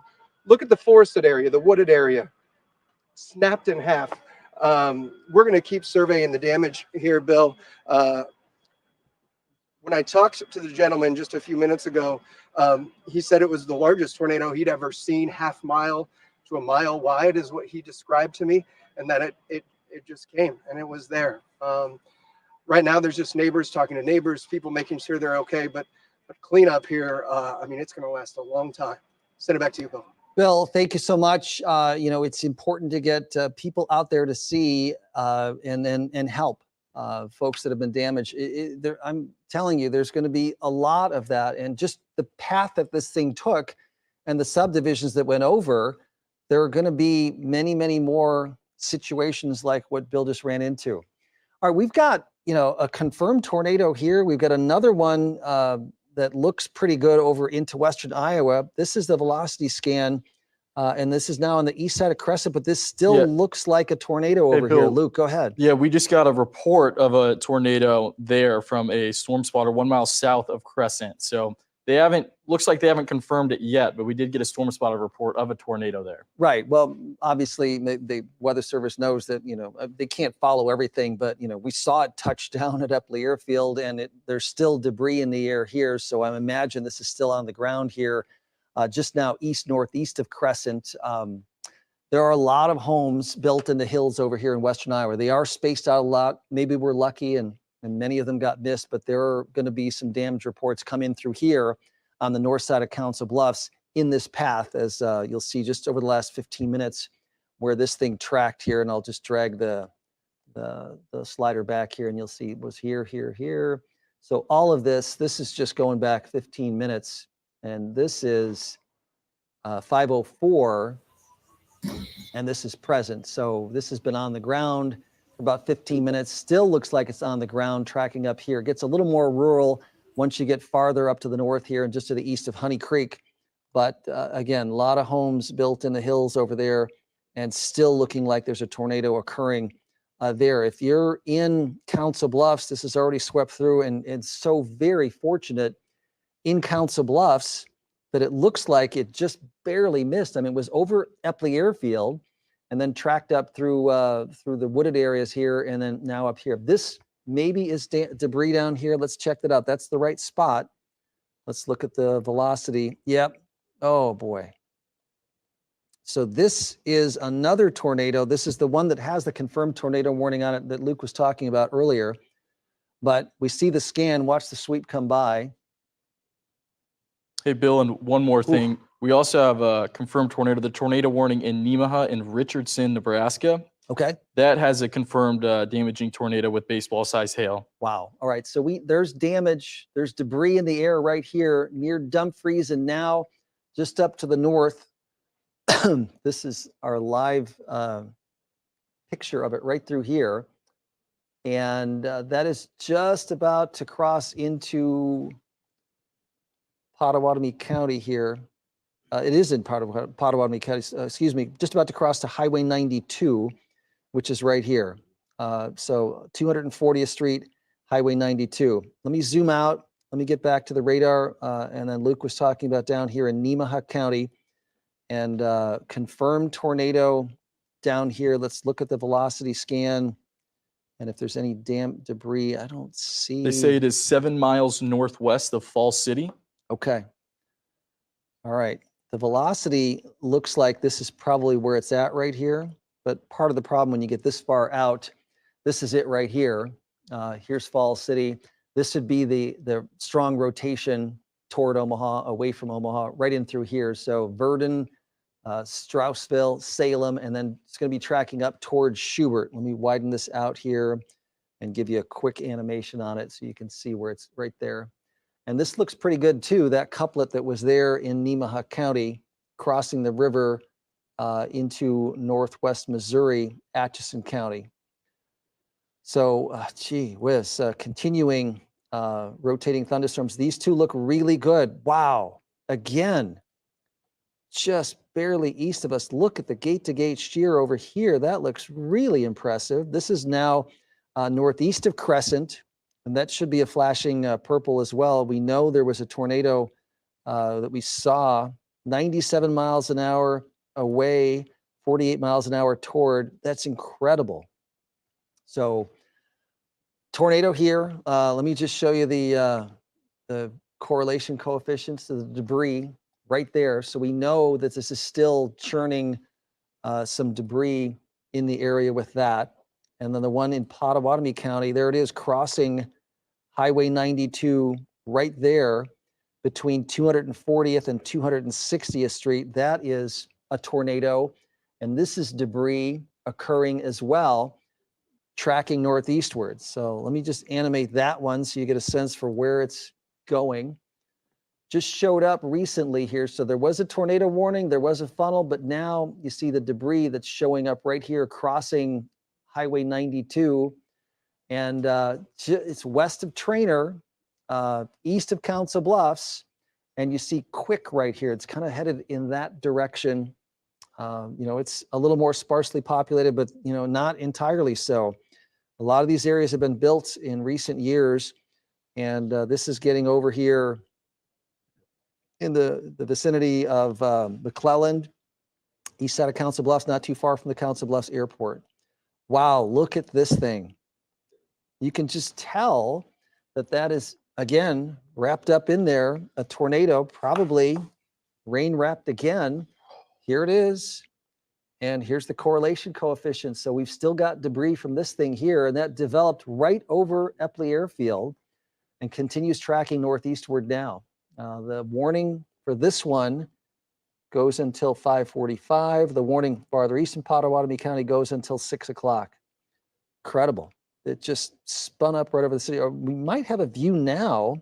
Look at the forested area, the wooded area, snapped in half. We're going to keep surveying the damage here, Bill. When I talked to the gentleman just a few minutes ago, he said it was the largest tornado he'd ever seen, half mile to a mile wide is what he described to me, and that it just came and it was there. Right now, there's just neighbors talking to neighbors, people making sure they're okay, but cleanup here, I mean, it's going to last a long time. Send it back to you, Bill. Bill, thank you so much. It's important to get people out there to see and help folks that have been damaged. I'm telling you, there's going to be a lot of that. And just the path that this thing took and the subdivisions that went over, there are going to be many, many more situations like what Bill just ran into. All right, we've got, a confirmed tornado here. We've got another one that looks pretty good over into western Iowa. This is the velocity scan, and this is now on the east side of Crescent, but this still looks like a tornado over here. Luke, go ahead. Yeah, we just got a report of a tornado there from a storm spotter 1 mile south of Crescent. So looks like they haven't confirmed it yet, but we did get a storm spotter report of a tornado there. Right. Well, obviously the Weather Service knows that, they can't follow everything, but, we saw it touch down at Epley Airfield and there's still debris in the air here. So I imagine this is still on the ground here, just now northeast of Crescent. There are a lot of homes built in the hills over here in western Iowa. They are spaced out a lot. Maybe we're lucky and many of them got missed, but there are going to be some damage reports come in through here on the north side of Council Bluffs in this path, as you'll see just over the last 15 minutes where this thing tracked here. And I'll just drag the slider back here and you'll see it was here, here, here. So all of this is just going back 15 minutes. And this is 5:04 and this is present. So this has been on the ground for about 15 minutes. Still looks like it's on the ground, tracking up here. It gets a little more rural once you get farther up to the north here and just to the east of Honey Creek. But again, a lot of homes built in the hills over there and still looking like there's a tornado occurring there. If you're in Council Bluffs, this is already swept through, and it's so very fortunate in Council Bluffs that it looks like it just barely missed. I mean, it was over Epley Airfield and then tracked up through the wooded areas here and then now up here. This maybe is debris down here. Let's check that out. That's the right spot. Let's look at the velocity. Yep. Oh boy. So this is another tornado. This is the one that has the confirmed tornado warning on it that Luke was talking about earlier. But we see the scan, watch the sweep come by. Hey, Bill, and one more thing. We also have a confirmed tornado, the tornado warning in Nemaha and Richardson, Nebraska. Okay. That has a confirmed damaging tornado with baseball-sized hail. Wow. All right. So there's damage. There's debris in the air right here near Dumfries, and now just up to the north. This is our live picture of it right through here. And that is just about to cross into Pottawatomie County here. It is in Pottawatomie County, excuse me, just about to cross to Highway 92, which is right here. So 240th Street, Highway 92. Let me zoom out. Let me get back to the radar. And then Luke was talking about down here in Nemaha County, and confirmed tornado down here. Let's look at the velocity scan. And if there's any debris, I don't see. They say it is 7 miles northwest of Falls City. Okay. All right. The velocity looks like this is probably where it's at right here. But part of the problem when you get this far out, this is it right here. Here's Falls City. This would be the strong rotation toward Omaha, away from Omaha, right in through here. So Verdon, Strausville, Salem, and then it's going to be tracking up towards Schubert. Let me widen this out here and give you a quick animation on it so you can see where it's right there. And this looks pretty good too, that couplet that was there in Nemaha County, crossing the river into northwest Missouri, Atchison County. So, gee whiz, continuing rotating thunderstorms. These two look really good. Wow. Again, just barely east of us. Look at the gate-to-gate shear over here. That looks really impressive. This is now northeast of Crescent, and that should be a flashing purple as well. We know there was a tornado that we saw 97 miles an hour away, 48 miles an hour toward. That's incredible. So tornado here. Let me just show you the correlation coefficients of the debris right there. So we know that this is still churning some debris in the area with that. And then the one in Pottawatomie County, there it is, crossing Highway 92 right there between 240th and 260th Street. That is a tornado. And this is debris occurring as well, tracking northeastward. So let me just animate that one so you get a sense for where it's going. Just showed up recently here. So there was a tornado warning, there was a funnel, but now you see the debris that's showing up right here crossing Highway 92. And it's west of Trainer, east of Council Bluffs. And you see Quick right here. It's kind of headed in that direction. It's a little more sparsely populated, but not entirely so. A lot of these areas have been built in recent years, and this is getting over here in the vicinity of McClelland, east side of Council Bluffs, not too far from the Council Bluffs Airport. Wow, look at this thing. You can just tell that is, again, wrapped up in there, a tornado, probably rain wrapped again. Here it is. And here's the correlation coefficient. So we've still got debris from this thing here, and that developed right over Epley Airfield and continues tracking northeastward now. The warning for this one goes until 5:45. The warning farther east in Pottawatomie County goes until 6 o'clock. Incredible. It just spun up right over the city. Or we might have a view now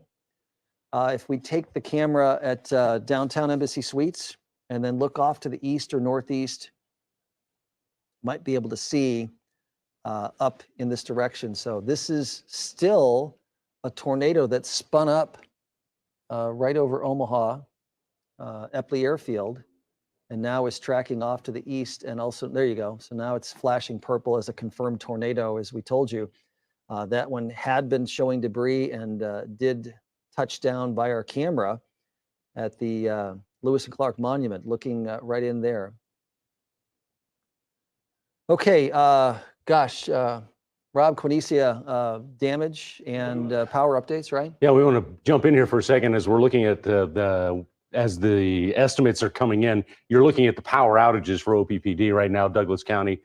if we take the camera at downtown Embassy Suites and then look off to the east or northeast. Might be able to see up in this direction. So this is still a tornado that spun up right over Omaha, Epley Airfield, and now is tracking off to the east. And also, there you go. So now it's flashing purple as a confirmed tornado, as we told you. That one had been showing debris and did touch down by our camera at the Lewis and Clark Monument, looking right in there. Okay, gosh, Rob, Quinicia, damage and power updates, right? Yeah, we want to jump in here for a second as we're looking at as the estimates are coming in. You're looking at the power outages for OPPD right now. Douglas County,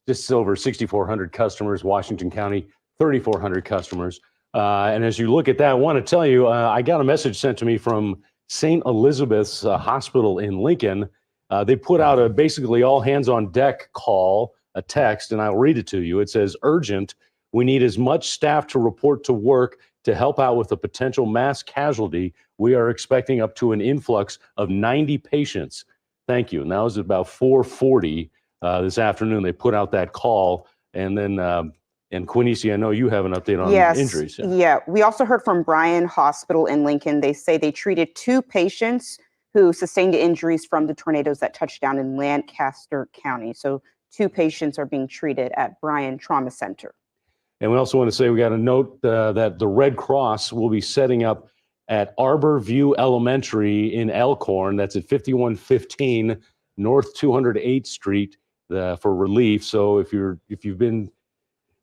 just over 6,400 customers. Washington County, 3,400 customers. And as you look at that, I want to tell you, I got a message sent to me from St. Elizabeth's Hospital in Lincoln. They put out a basically all hands on deck call a text, and I'll read it to you. It says, urgent, we need as much staff to report to work to help out with a potential mass casualty. We are expecting up to an influx of 90 patients. Thank you. And that was about 4:40 this afternoon. They put out that call, and then and Quincy, I know you have an update on injuries. Yeah. We also heard from Bryan Hospital in Lincoln. They say they treated 2 patients who sustained injuries from the tornadoes that touched down in Lancaster County. So 2 patients are being treated at Bryan Trauma Center. And we also want to say we got a note that the Red Cross will be setting up at Arbor View Elementary in Elkhorn. That's at 5115 North 208th Street for relief. So if you've been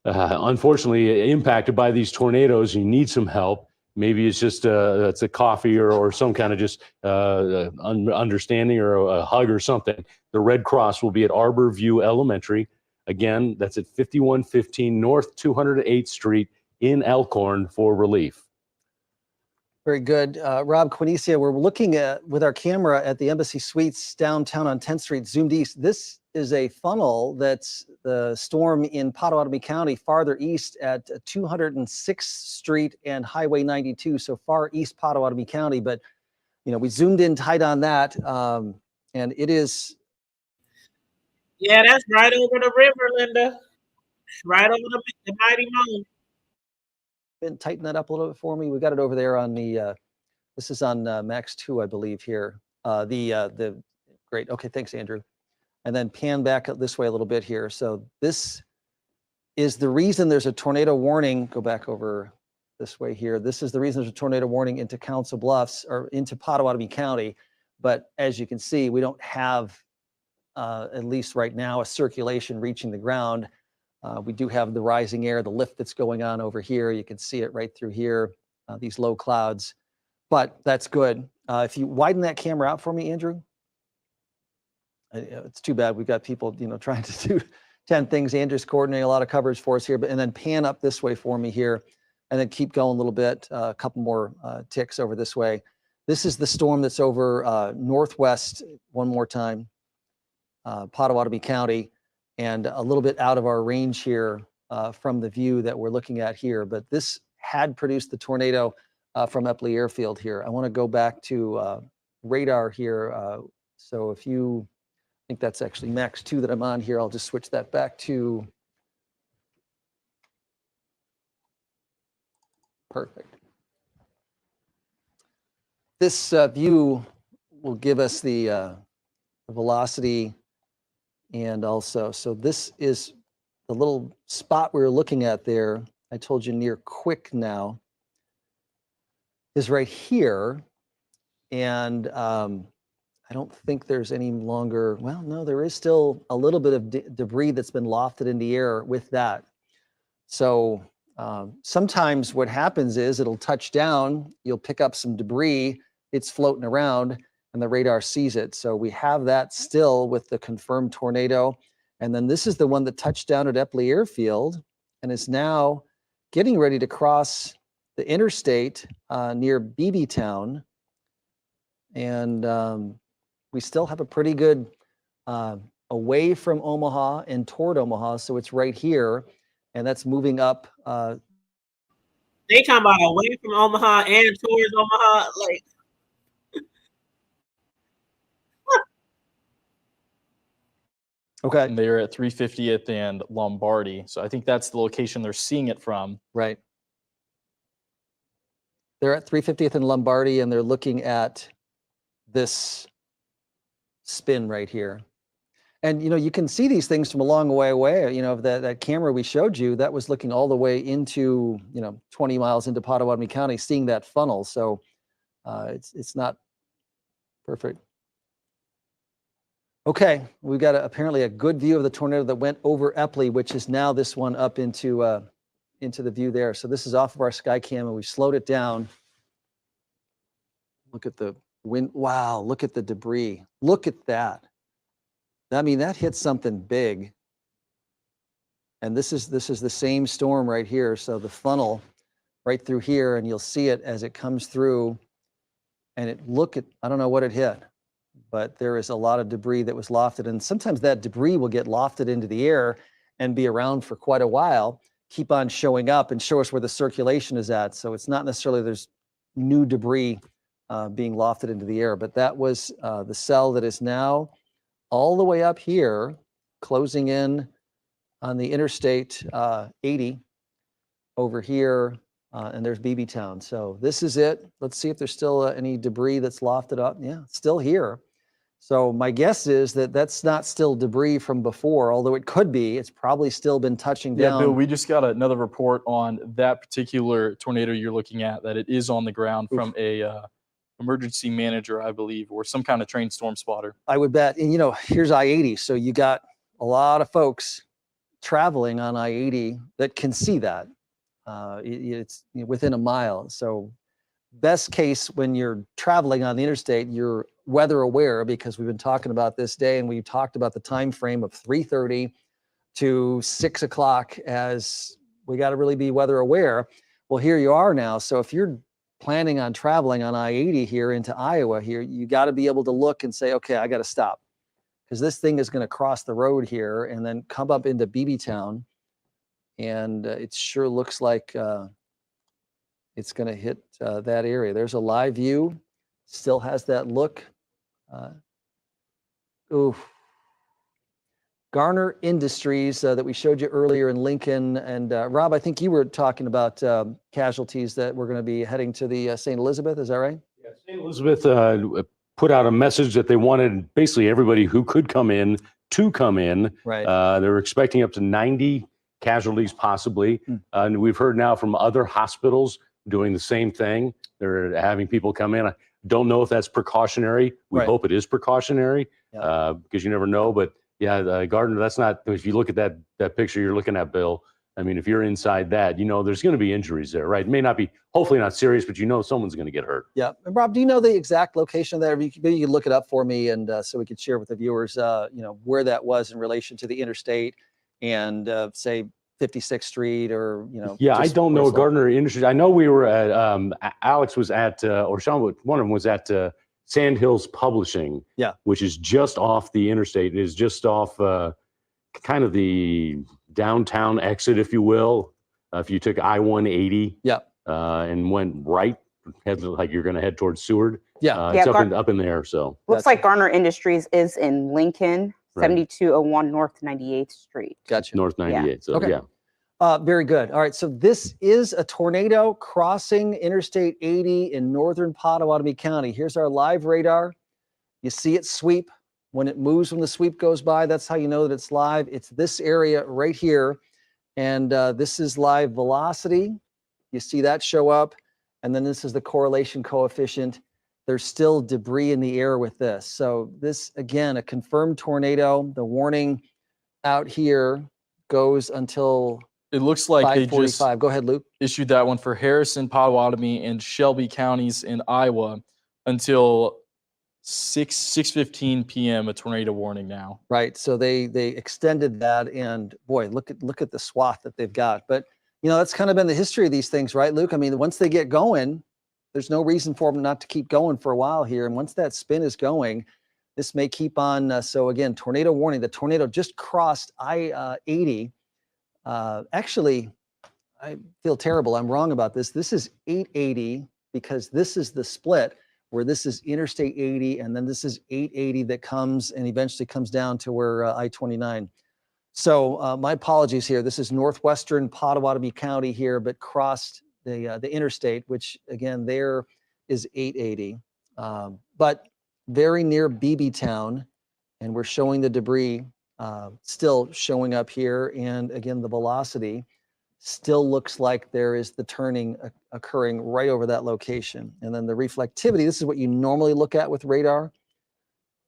unfortunately impacted by these tornadoes, you need some help. Maybe it's just it's a coffee or some kind of just understanding or a hug or something. The Red Cross will be at Arbor View Elementary. Again, that's at 5115 North 208th Street in Elkhorn for relief. Very good. Rob, Quinicia, we're looking at with our camera at the Embassy Suites downtown on 10th Street, zoomed east. This is a funnel that's the storm in Pottawatomie County, farther east at 206th Street and Highway 92, so far east Pottawatomie County. But, you know, we zoomed in tight on that, and it is. Yeah, that's right over the river, Linda. Right over the mighty mountain. And tighten that up a little bit for me. We got it over there on the, this is on Max 2, I believe here. The great. Okay, thanks, Andrew. And then pan back this way a little bit here. So this is the reason there's a tornado warning. Go back over this way here. This is the reason there's a tornado warning into Council Bluffs or into Pottawatomie County. But as you can see, we don't have, at least right now, a circulation reaching the ground. We do have the rising air, the lift that's going on over here. You can see it right through here, these low clouds, but that's good. If you widen that camera out for me, Andrew. It's too bad we've got people, you know, trying to do 10 things. Andrew's coordinating a lot of coverage for us here, but and then pan up this way for me here, and then keep going a little bit, a couple more ticks over this way. This is the storm that's over northwest, one more time, Pottawatomie County, and a little bit out of our range here from the view that we're looking at here. But this had produced the tornado from Epley Airfield here. I want to go back to radar here. So if you think that's actually Max 2 that I'm on here, I'll just switch that back to. Perfect. This view will give us the velocity. And also, so this is the little spot we were looking at there. I told you near Quick now is right here. And I don't think there's any longer, well, no, there is still a little bit of debris that's been lofted in the air with that. So sometimes what happens is it'll touch down, you'll pick up some debris, it's floating around, and the radar sees it. So we have that still with the confirmed tornado. And then this is the one that touched down at Epley Airfield and is now getting ready to cross the interstate near Beebeetown. And we still have a pretty good away from Omaha and toward Omaha. So it's right here, and that's moving up. They talking about away from Omaha and towards Omaha, like. Okay. And they're at 350th and Lombardy. So I think that's the location they're seeing it from. Right. They're at 350th and Lombardy, and they're looking at this spin right here. And, you know, you can see these things from a long way away. You know, that camera we showed you, that was looking all the way into, you know, 20 miles into Pottawatomie County, seeing that funnel. So it's not perfect. Okay, we've got apparently a good view of the tornado that went over Epley, which is now this one up into the view there. So this is off of our sky cam, and we've slowed it down. Look at the wind. Wow, look at the debris. Look at that. I mean, that hit something big. And this is the same storm right here. So the funnel right through here, and you'll see it as it comes through. And I don't know what it hit, but there is a lot of debris that was lofted, and sometimes that debris will get lofted into the air and be around for quite a while, keep on showing up and show us where the circulation is at. So it's not necessarily there's new debris being lofted into the air, but that was the cell that is now all the way up here, closing in on the Interstate 80 over here, and there's BB Town. So this is it. Let's see if there's still any debris that's lofted up. Yeah, still here. So my guess is that that's not still debris from before, although it could be. It's probably still been touching down. Yeah, Bill, we just got another report on that particular tornado you're looking at, that it is on the ground from a emergency manager, I believe, or some kind of trained storm spotter. I would bet. And, you know, here's I-80. So you got a lot of folks traveling on I-80 that can see that. It's within a mile. So best case when you're traveling on the interstate, you're weather aware, because we've been talking about this day, and we talked about the time frame of 3:30 to 6 o'clock as we got to really be weather aware. Well, here you are now. So if you're planning on traveling on I-80 here into Iowa here, you got to be able to look and say, okay, I got to stop, because this thing is going to cross the road here and then come up into BB Town. And it sure looks like it's going to hit that area. There's a live view, still has that look. Garner Industries that we showed you earlier in Lincoln. And Rob, I think you were talking about casualties that were going to be heading to the St. Elizabeth. Is that right? Yeah, St. Elizabeth put out a message that they wanted basically everybody who could come in to come in. Right. They were expecting up to 90 casualties possibly. And we've heard now from other hospitals doing the same thing. They're having people come in. I don't know if that's precautionary. We hope it is precautionary because you never know. But yeah, Gardner, that's not, if you look at that picture you're looking at, Bill, I mean, if you're inside that, you know, there's going to be injuries there, right? It may not be, hopefully not serious, but you know someone's going to get hurt. Yeah. And Rob, do you know the exact location of that? Maybe you can look it up for me, and so we could share with the viewers, you know, where that was in relation to the interstate and say 56th Street, or, you know. Yeah, I don't know Gardner Industries. I know we were at, Alex was at, or Sean, one of them was at Sandhills Publishing, which is just off the interstate. It is just off kind of the downtown exit, if you will. If you took I-180 and went right, like you're going to head towards Seward. It's up in there. So looks like Garner Industries is in Lincoln, 7201 North 98th Street. Gotcha. North 98th. So okay. Very good. All right. So this is a tornado crossing Interstate 80 in northern Pottawatomie County. Here's our live radar. You see it sweep. When it moves, when the sweep goes by, that's how you know that it's live. It's this area right here. And this is live velocity. You see that show up. And then this is the correlation coefficient. There's still debris in the air with this. So this, again, a confirmed tornado. The warning out here goes until it looks like they just go ahead, Luke. Issued that one for Harrison, Pottawatomie, and Shelby counties in Iowa until 6:15 p.m. a tornado warning now. Right. So they extended that, and boy, look at the swath that they've got. But you know, that's kind of been the history of these things, right, Luke? I mean, once they get going, there's no reason for them not to keep going for a while here. And once that spin is going, this may keep on. So again, tornado warning. The tornado just crossed I-80. Actually, I feel terrible. I'm wrong about this. This is 880 because this is the split where this is Interstate 80, and then this is 880 that comes and eventually comes down to where I-29. So my apologies here. This is northwestern Pottawatomie County here, but crossed the interstate, which again, there is 880. But very near BB Town, and we're showing the debris still showing up here. And again, the velocity still looks like there is the turning occurring right over that location. And then the reflectivity, this is what you normally look at with radar.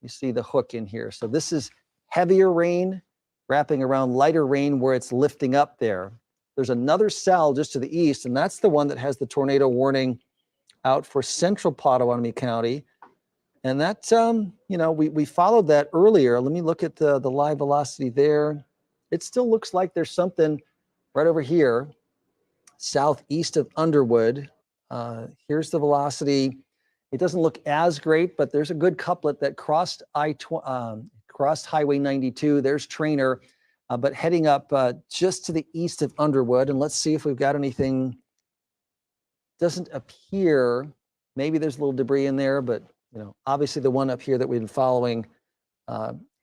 You see the hook in here. So this is heavier rain wrapping around lighter rain where it's lifting up there. There's another cell just to the east, and that's the one that has the tornado warning out for central Pottawatomie County. And that, you know, we followed that earlier. Let me look at the live velocity there. It still looks like there's something right over here, southeast of Underwood. Here's the velocity. It doesn't look as great, but there's a good couplet that crossed crossed Highway 92. There's Trainer, but heading up just to the east of Underwood. And let's see if we've got anything. Doesn't appear. Maybe there's a little debris in there, but obviously the one up here that we've been following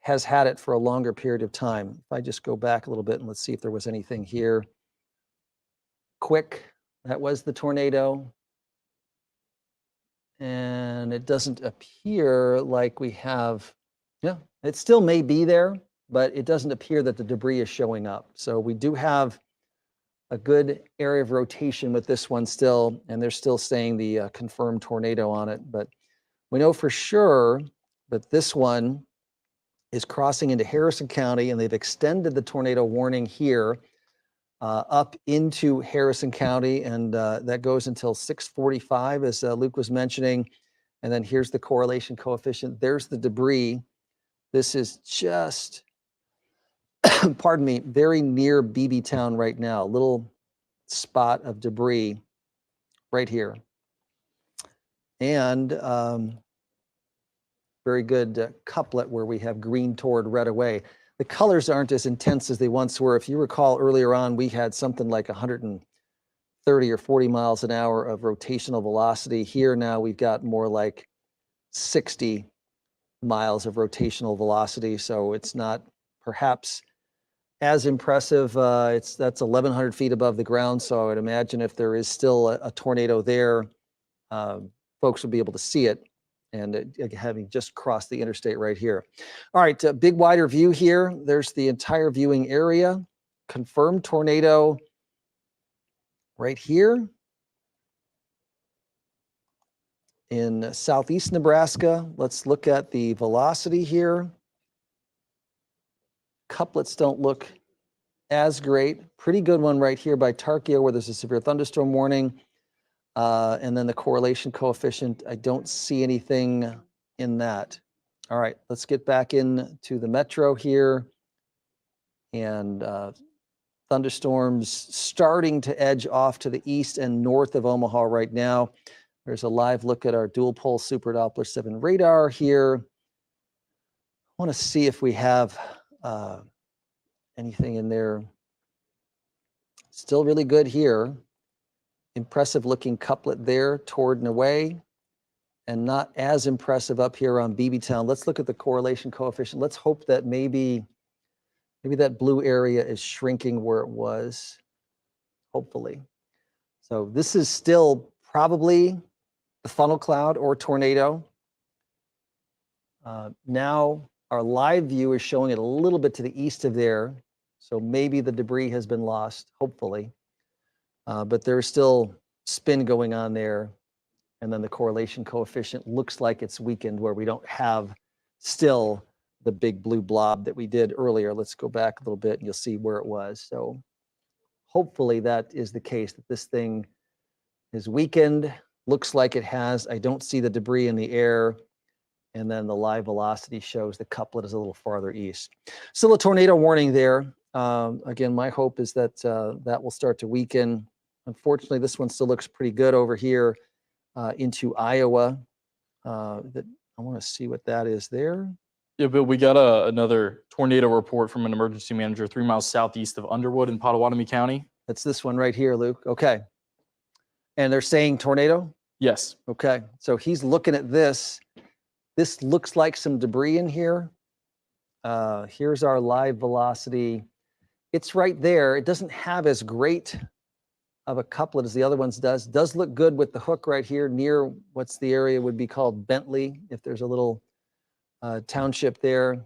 has had it for a longer period of time. If I just go back a little bit and let's see if there was anything here. Quick, that was the tornado. And it doesn't appear like we have, it still may be there, but it doesn't appear that the debris is showing up. So we do have a good area of rotation with this one still, and they're still saying the confirmed tornado on it. But we know for sure that this one is crossing into Harrison County, and they've extended the tornado warning here up into Harrison County, and that goes until 6:45, as Luke was mentioning. And then here's the correlation coefficient. There's the debris. This is just, pardon me, very near BB Town right now. A little spot of debris right here. And very good couplet where we have green toward red away. The colors aren't as intense as they once were. If you recall earlier on, we had something like 130 or 40 miles an hour of rotational velocity. Here now we've got more like 60 miles of rotational velocity. So it's not perhaps as impressive. That's 1,100 feet above the ground. So I would imagine if there is still a tornado there, folks will be able to see it. And having just crossed the interstate right here. All right, big wider view here. There's the entire viewing area. Confirmed tornado right here in southeast Nebraska. Let's look at the velocity here. Couplets don't look as great. Pretty good one right here by Tarkio where there's a severe thunderstorm warning. And then the correlation coefficient, I don't see anything in that. All right, let's get back into the metro here. And thunderstorms starting to edge off to the east and north of Omaha right now. There's a live look at our dual pole Super Doppler 7 radar here. I want to see if we have anything in there. Still really good here. Impressive looking couplet there toward and away, and not as impressive up here on BB Town. Let's look at the correlation coefficient. Let's hope that maybe that blue area is shrinking where it was, hopefully. So this is still probably the funnel cloud or tornado. Now our live view is showing it a little bit to the east of there. So maybe the debris has been lost, hopefully. But there's still spin going on there. And then the correlation coefficient looks like it's weakened where we don't have still the big blue blob that we did earlier. Let's go back a little bit and you'll see where it was. So hopefully that is the case, that this thing is weakened. Looks like it has. I don't see the debris in the air. And then the live velocity shows the couplet is a little farther east. Still a tornado warning there. Again, my hope is that that will start to weaken. Unfortunately, this one still looks pretty good over here into Iowa. That I want to see what that is there. Yeah, Bill, we got another tornado report from an emergency manager 3 miles southeast of Underwood in Potawatomi County. That's this one right here, Luke. Okay. And they're saying tornado? Yes. Okay. So he's looking at this. This looks like some debris in here. Here's our live velocity. It's right there. It doesn't have as great of a couplet as the other ones does. Does look good with the hook right here near what's the area would be called Bentley, if there's a little township there. And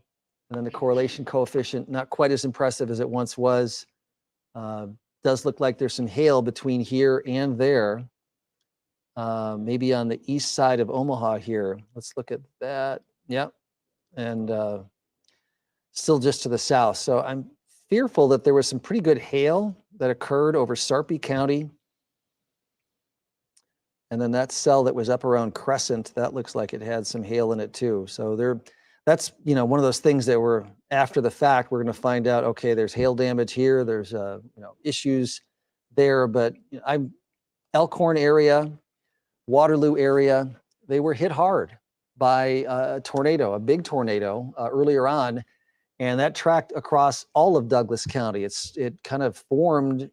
then the correlation coefficient, not quite as impressive as it once was. Does look like there's some hail between here and there. Maybe on the east side of Omaha here. Let's look at that. Yep. And still just to the south. So I'm fearful that there was some pretty good hail that occurred over Sarpy County. And then that cell that was up around Crescent, that looks like it had some hail in it too. So that's one of those things that we're after the fact, we're going to find out, okay, there's hail damage here. There's issues there, but I'm Elkhorn area, Waterloo area, they were hit hard by a tornado, a big tornado earlier on, and that tracked across all of Douglas County. It kind of formed.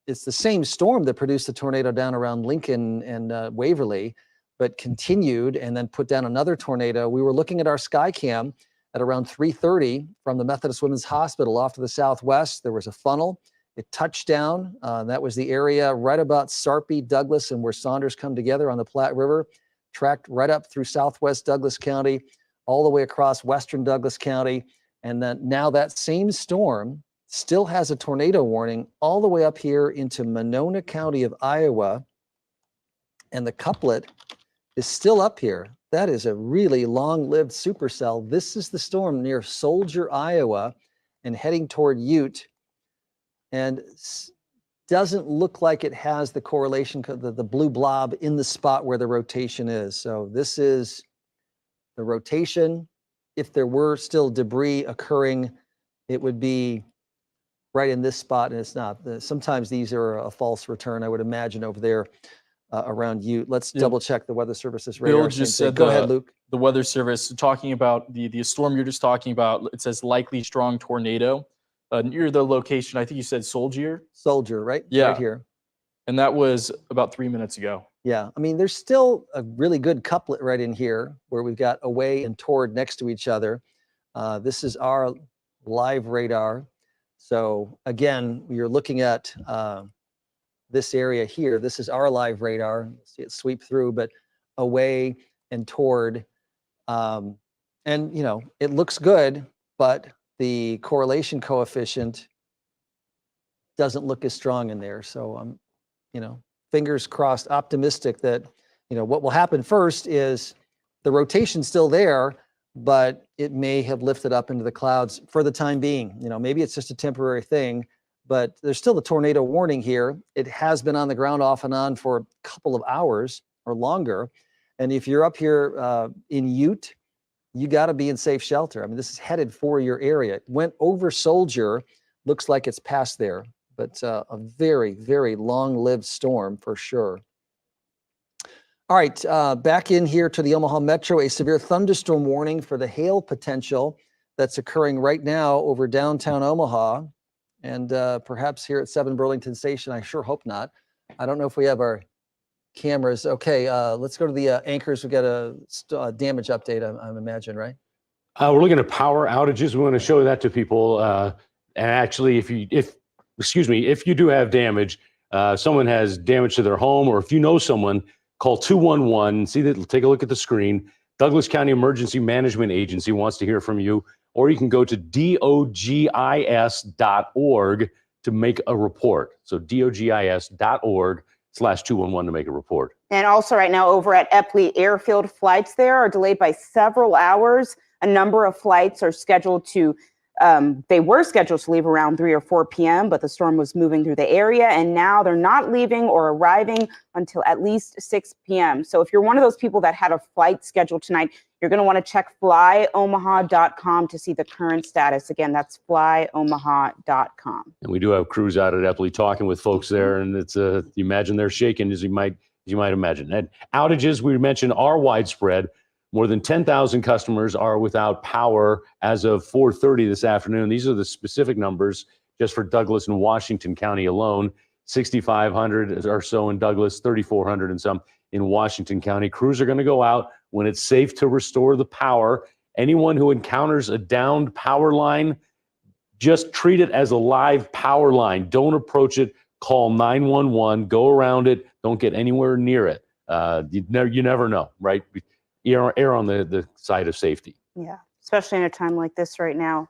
It's the same storm that produced the tornado down around Lincoln and Waverly, but continued and then put down another tornado. We were looking at our sky cam at around 3:30 from the Methodist Women's Hospital off to the southwest. There was a funnel. It touched down. That was the area right about Sarpy, Douglas, and where Saunders come together on the Platte River. Tracked right up through southwest Douglas County, all the way across western Douglas County. And then now that same storm still has a tornado warning all the way up here into Monona County of Iowa. And the couplet is still up here. That is a really long-lived supercell. This is the storm near Soldier, Iowa, and heading toward Ute. And doesn't look like it has the correlation, the blue blob in the spot where the rotation is. So this is the rotation. If there were still debris occurring, it would be right in this spot, and it's not. Sometimes these are a false return, I would imagine, over there around Ute. Let's double check the Weather Service's radar. Bill just said, go ahead, Luke. The Weather Service, talking about the storm you're just talking about, it says likely strong tornado. Near the location, I think you said Soldier, right? Yeah. Right here. And that was about 3 minutes ago. Yeah, I mean, there's still a really good couplet right in here where we've got Away and Toward next to each other. This is our live radar. So again, you're looking at this area here. This is our live radar. See it sweep through, but Away and Toward. And, you know, it looks good, but the correlation coefficient doesn't look as strong in there. So I'm, you know, fingers crossed, optimistic that, you know, what will happen first is the rotation's still there, but it may have lifted up into the clouds for the time being. You know, maybe it's just a temporary thing, but there's still a tornado warning here. It has been on the ground off and on for a couple of hours or longer. And if you're up here in Ute, you got to be in safe shelter. I mean, this is headed for your area. It went over Soldier, looks like it's past there, but a very, very long-lived storm for sure. All right, back in here to the Omaha Metro, a severe thunderstorm warning for the hail potential that's occurring right now over downtown Omaha and perhaps here at 7 Burlington Station. I sure hope not. I don't know if we have our cameras. Okay, let's go to the anchors. We got a damage update, I imagine, right? We're looking at power outages. We want to show that to people. And actually, if you do have damage, someone has damage to their home, or if you know someone, call 211. See that? Take a look at the screen. Douglas County Emergency Management Agency wants to hear from you, or you can go to dogis.org to make a report. So dogis.org/211 to make a report. And also right now over at Epley Airfield, flights there are delayed by several hours. A number of flights are scheduled to, they were scheduled to leave around 3 or 4 p.m., but the storm was moving through the area, and now they're not leaving or arriving until at least 6 p.m. So if you're one of those people that had a flight scheduled tonight, you're going to want to check flyomaha.com to see the current status. Again, that's flyomaha.com. And we do have crews out at Epley talking with folks there, and it's you imagine they're shaking as you might imagine. And outages we mentioned are widespread. More than 10,000 customers are without power as of 4:30 this afternoon. These are the specific numbers just for Douglas and Washington County alone. 6,500 or so in Douglas, 3,400 and some in Washington County. Crews are going to go out when it's safe to restore the power. Anyone who encounters a downed power line, just treat it as a live power line. Don't approach it. Call 911. Go around it. Don't get anywhere near it. You never know, right? Err on the side of safety. Yeah, especially in a time like this right now.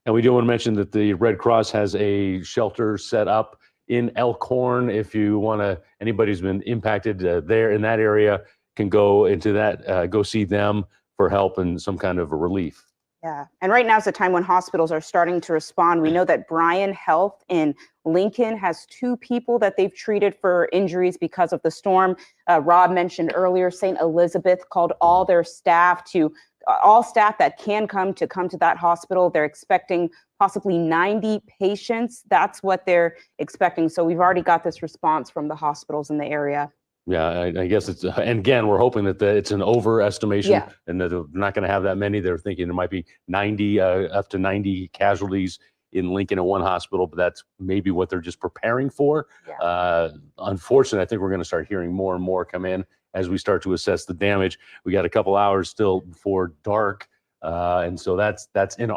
And we do want to mention that the Red Cross has a shelter set up in Elkhorn. If you want to, anybody who's been impacted there in that area can go into that, go see them for help and some kind of a relief. Yeah, and right now is the time when hospitals are starting to respond. We know that Bryan Health in Lincoln has 2 people that they've treated for injuries because of the storm. Rob mentioned earlier, St. Elizabeth called all their staff all staff that can come to that hospital. They're expecting possibly 90 patients. That's what they're expecting. So we've already got this response from the hospitals in the area. Yeah, I guess it's, and again, we're hoping that it's an overestimation Yeah. and that they're not going to have that many. They're thinking there might be 90, up to 90 casualties in Lincoln at one hospital, but that's maybe what they're just preparing for. Unfortunately, I think we're going to start hearing more and more come in as we start to assess the damage. We got a couple hours still before dark, and so that's in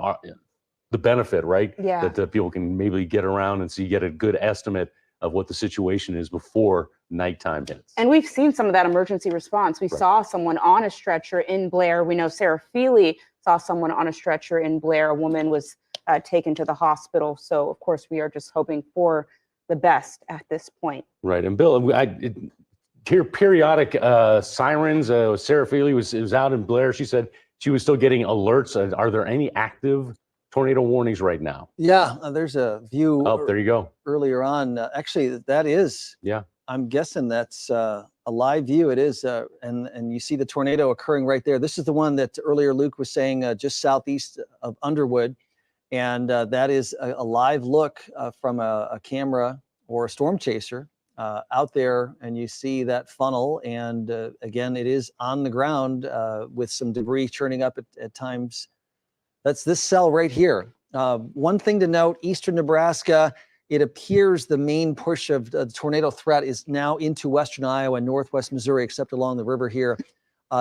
the benefit, right? Yeah. That people can maybe get around and get a good estimate of what the situation is before nighttime hits. And we've seen some of that emergency response. We saw someone on a stretcher in Blair. We know Sarah Feely saw someone on a stretcher in Blair. A woman was taken to the hospital. So, of course, we are just hoping for the best at this point. Right. And Bill, I hear periodic sirens. Sarah Feely was out in Blair. She said she was still getting alerts. Are there any active tornado warnings right now? Yeah, there's a view. Oh, there you go. Earlier on, actually, that is. Yeah. I'm guessing that's a live view. It is, and you see the tornado occurring right there. This is the one that earlier Luke was saying just southeast of Underwood, and that is a live look from a camera or a storm chaser out there, and you see that funnel. And again, it is on the ground with some debris churning up at times. That's this cell right here. One thing to note, eastern Nebraska, it appears the main push of the tornado threat is now into western Iowa and northwest Missouri, except along the river here.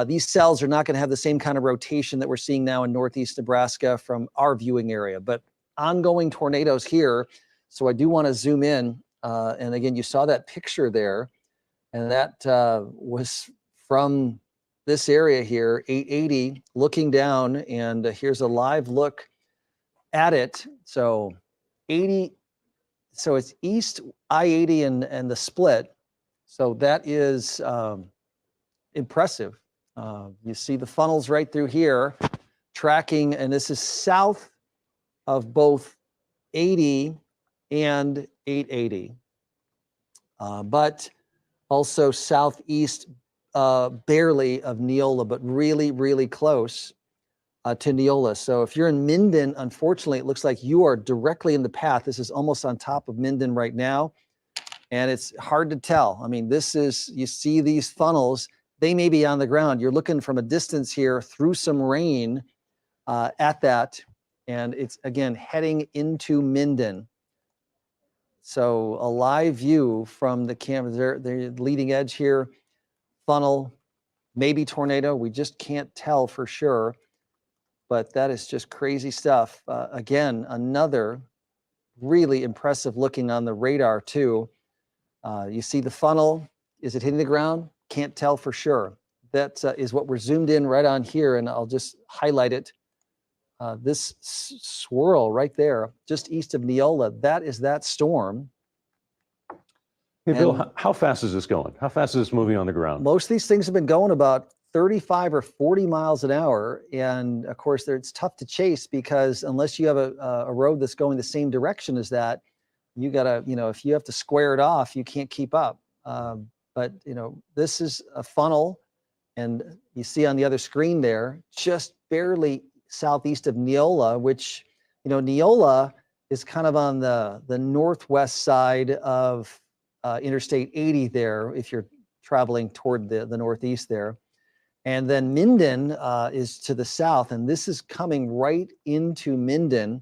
These cells are not going to have the same kind of rotation that we're seeing now in northeast Nebraska from our viewing area, but ongoing tornadoes here. So I do want to zoom in. And again, you saw that picture there, and that was from this area here, 880, looking down, and here's a live look at it. So 80, so it's east I-80 and the split. So that is impressive. You see the funnels right through here, tracking, and this is south of both 80 and 880, but also southeast barely of Neola, but really, really close to Neola. So if you're in Minden, unfortunately, it looks like you are directly in the path. This is almost on top of Minden right now, and it's hard to tell. I mean, this is, you see these funnels, they may be on the ground. You're looking from a distance here through some rain at that, and it's, again, heading into Minden. So a live view from the camera, the leading edge here, funnel, maybe tornado. We just can't tell for sure, but that is just crazy stuff. Again, another really impressive looking on the radar too. You see the funnel. Is it hitting the ground? Can't tell for sure. That is what we're zoomed in right on here, and I'll just highlight it. This swirl right there, just east of Neola, that is that storm. Hey, Bill, how fast is this going? How fast is this moving on the ground? Most of these things have been going about 35 or 40 miles an hour. And of course, it's tough to chase because unless you have a road that's going the same direction as that, you gotta, if you have to square it off, you can't keep up. But, this is a funnel, and you see on the other screen there, just barely southeast of Neola, which, Neola is kind of on the northwest side of Interstate 80 there, if you're traveling toward the northeast there. And then Minden is to the south, and this is coming right into Minden.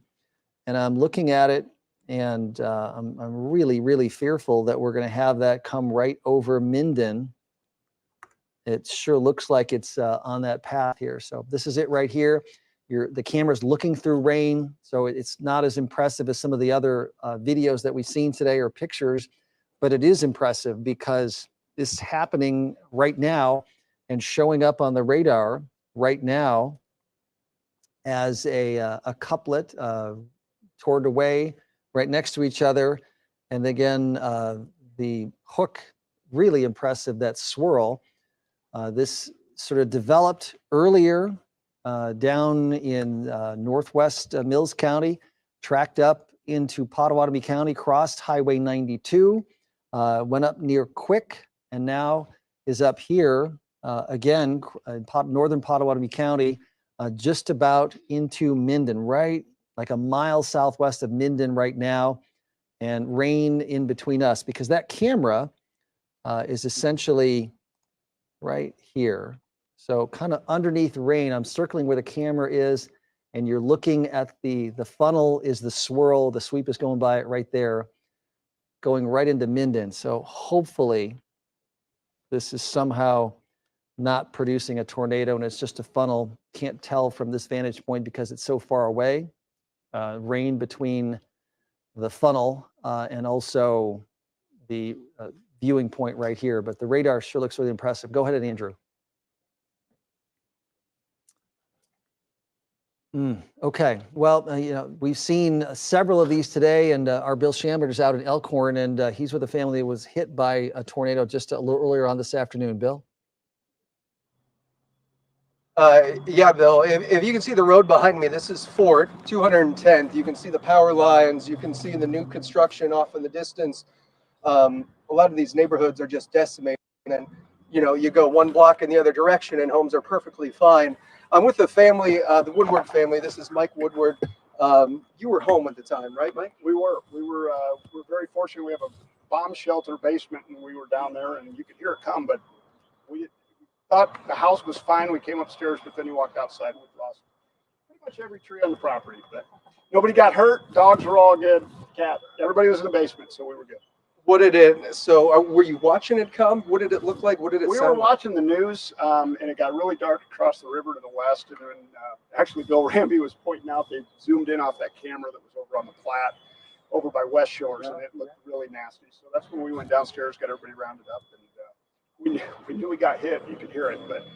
And I'm looking at it, and I'm really, really fearful that we're going to have that come right over Minden. It sure looks like it's on that path here. So this is it right here. The camera's looking through rain, so it's not as impressive as some of the other videos that we've seen today or pictures, but it is impressive because this is happening right now and showing up on the radar right now as a couplet toward away right next to each other. And again, the hook, really impressive, that swirl. This sort of developed earlier down in northwest Mills County, tracked up into Pottawatomie County, crossed Highway 92, went up near Quick, and now is up here again in northern Pottawatomie County, just about into Minden, right like a mile southwest of Minden right now, and rain in between us because that camera is essentially right here. So kind of underneath rain, I'm circling where the camera is, and you're looking at the funnel is the swirl. The sweep is going by it right there, going right into Minden. So hopefully this is somehow not producing a tornado and it's just a funnel. Can't tell from this vantage point because it's so far away. Rain between the funnel and also the viewing point right here, but the radar sure looks really impressive. Go ahead, Andrew. Okay, well, we've seen several of these today, and our Bill Shambert is out in Elkhorn, and he's with a family that was hit by a tornado just a little earlier on this afternoon. Bill? Yeah, Bill, if you can see the road behind me, this is Fort 210th. You can see the power lines. You can see the new construction off in the distance. A lot of these neighborhoods are just decimated. And, you go one block in the other direction and homes are perfectly fine. I'm with the family, the Woodward family. This is Mike Woodward. You were home at the time, right, Mike? We were very fortunate. We have a bomb shelter basement, and we were down there, and you could hear it come. But we thought the house was fine. We came upstairs, but then you walked outside, and we lost pretty much every tree on the property. But nobody got hurt. Dogs were all good. Cat. Everybody was in the basement, so we were good. Were you watching it come? What did it look like? What did it We sound were like? watching the news, and it got really dark across the river to the west. And then actually, Bill Ramby was pointing out, they zoomed in off that camera that was over on the Platte, over by West Shores, and it looked really nasty. So that's when we went downstairs, got everybody rounded up, and we knew we got hit. You could hear it, but we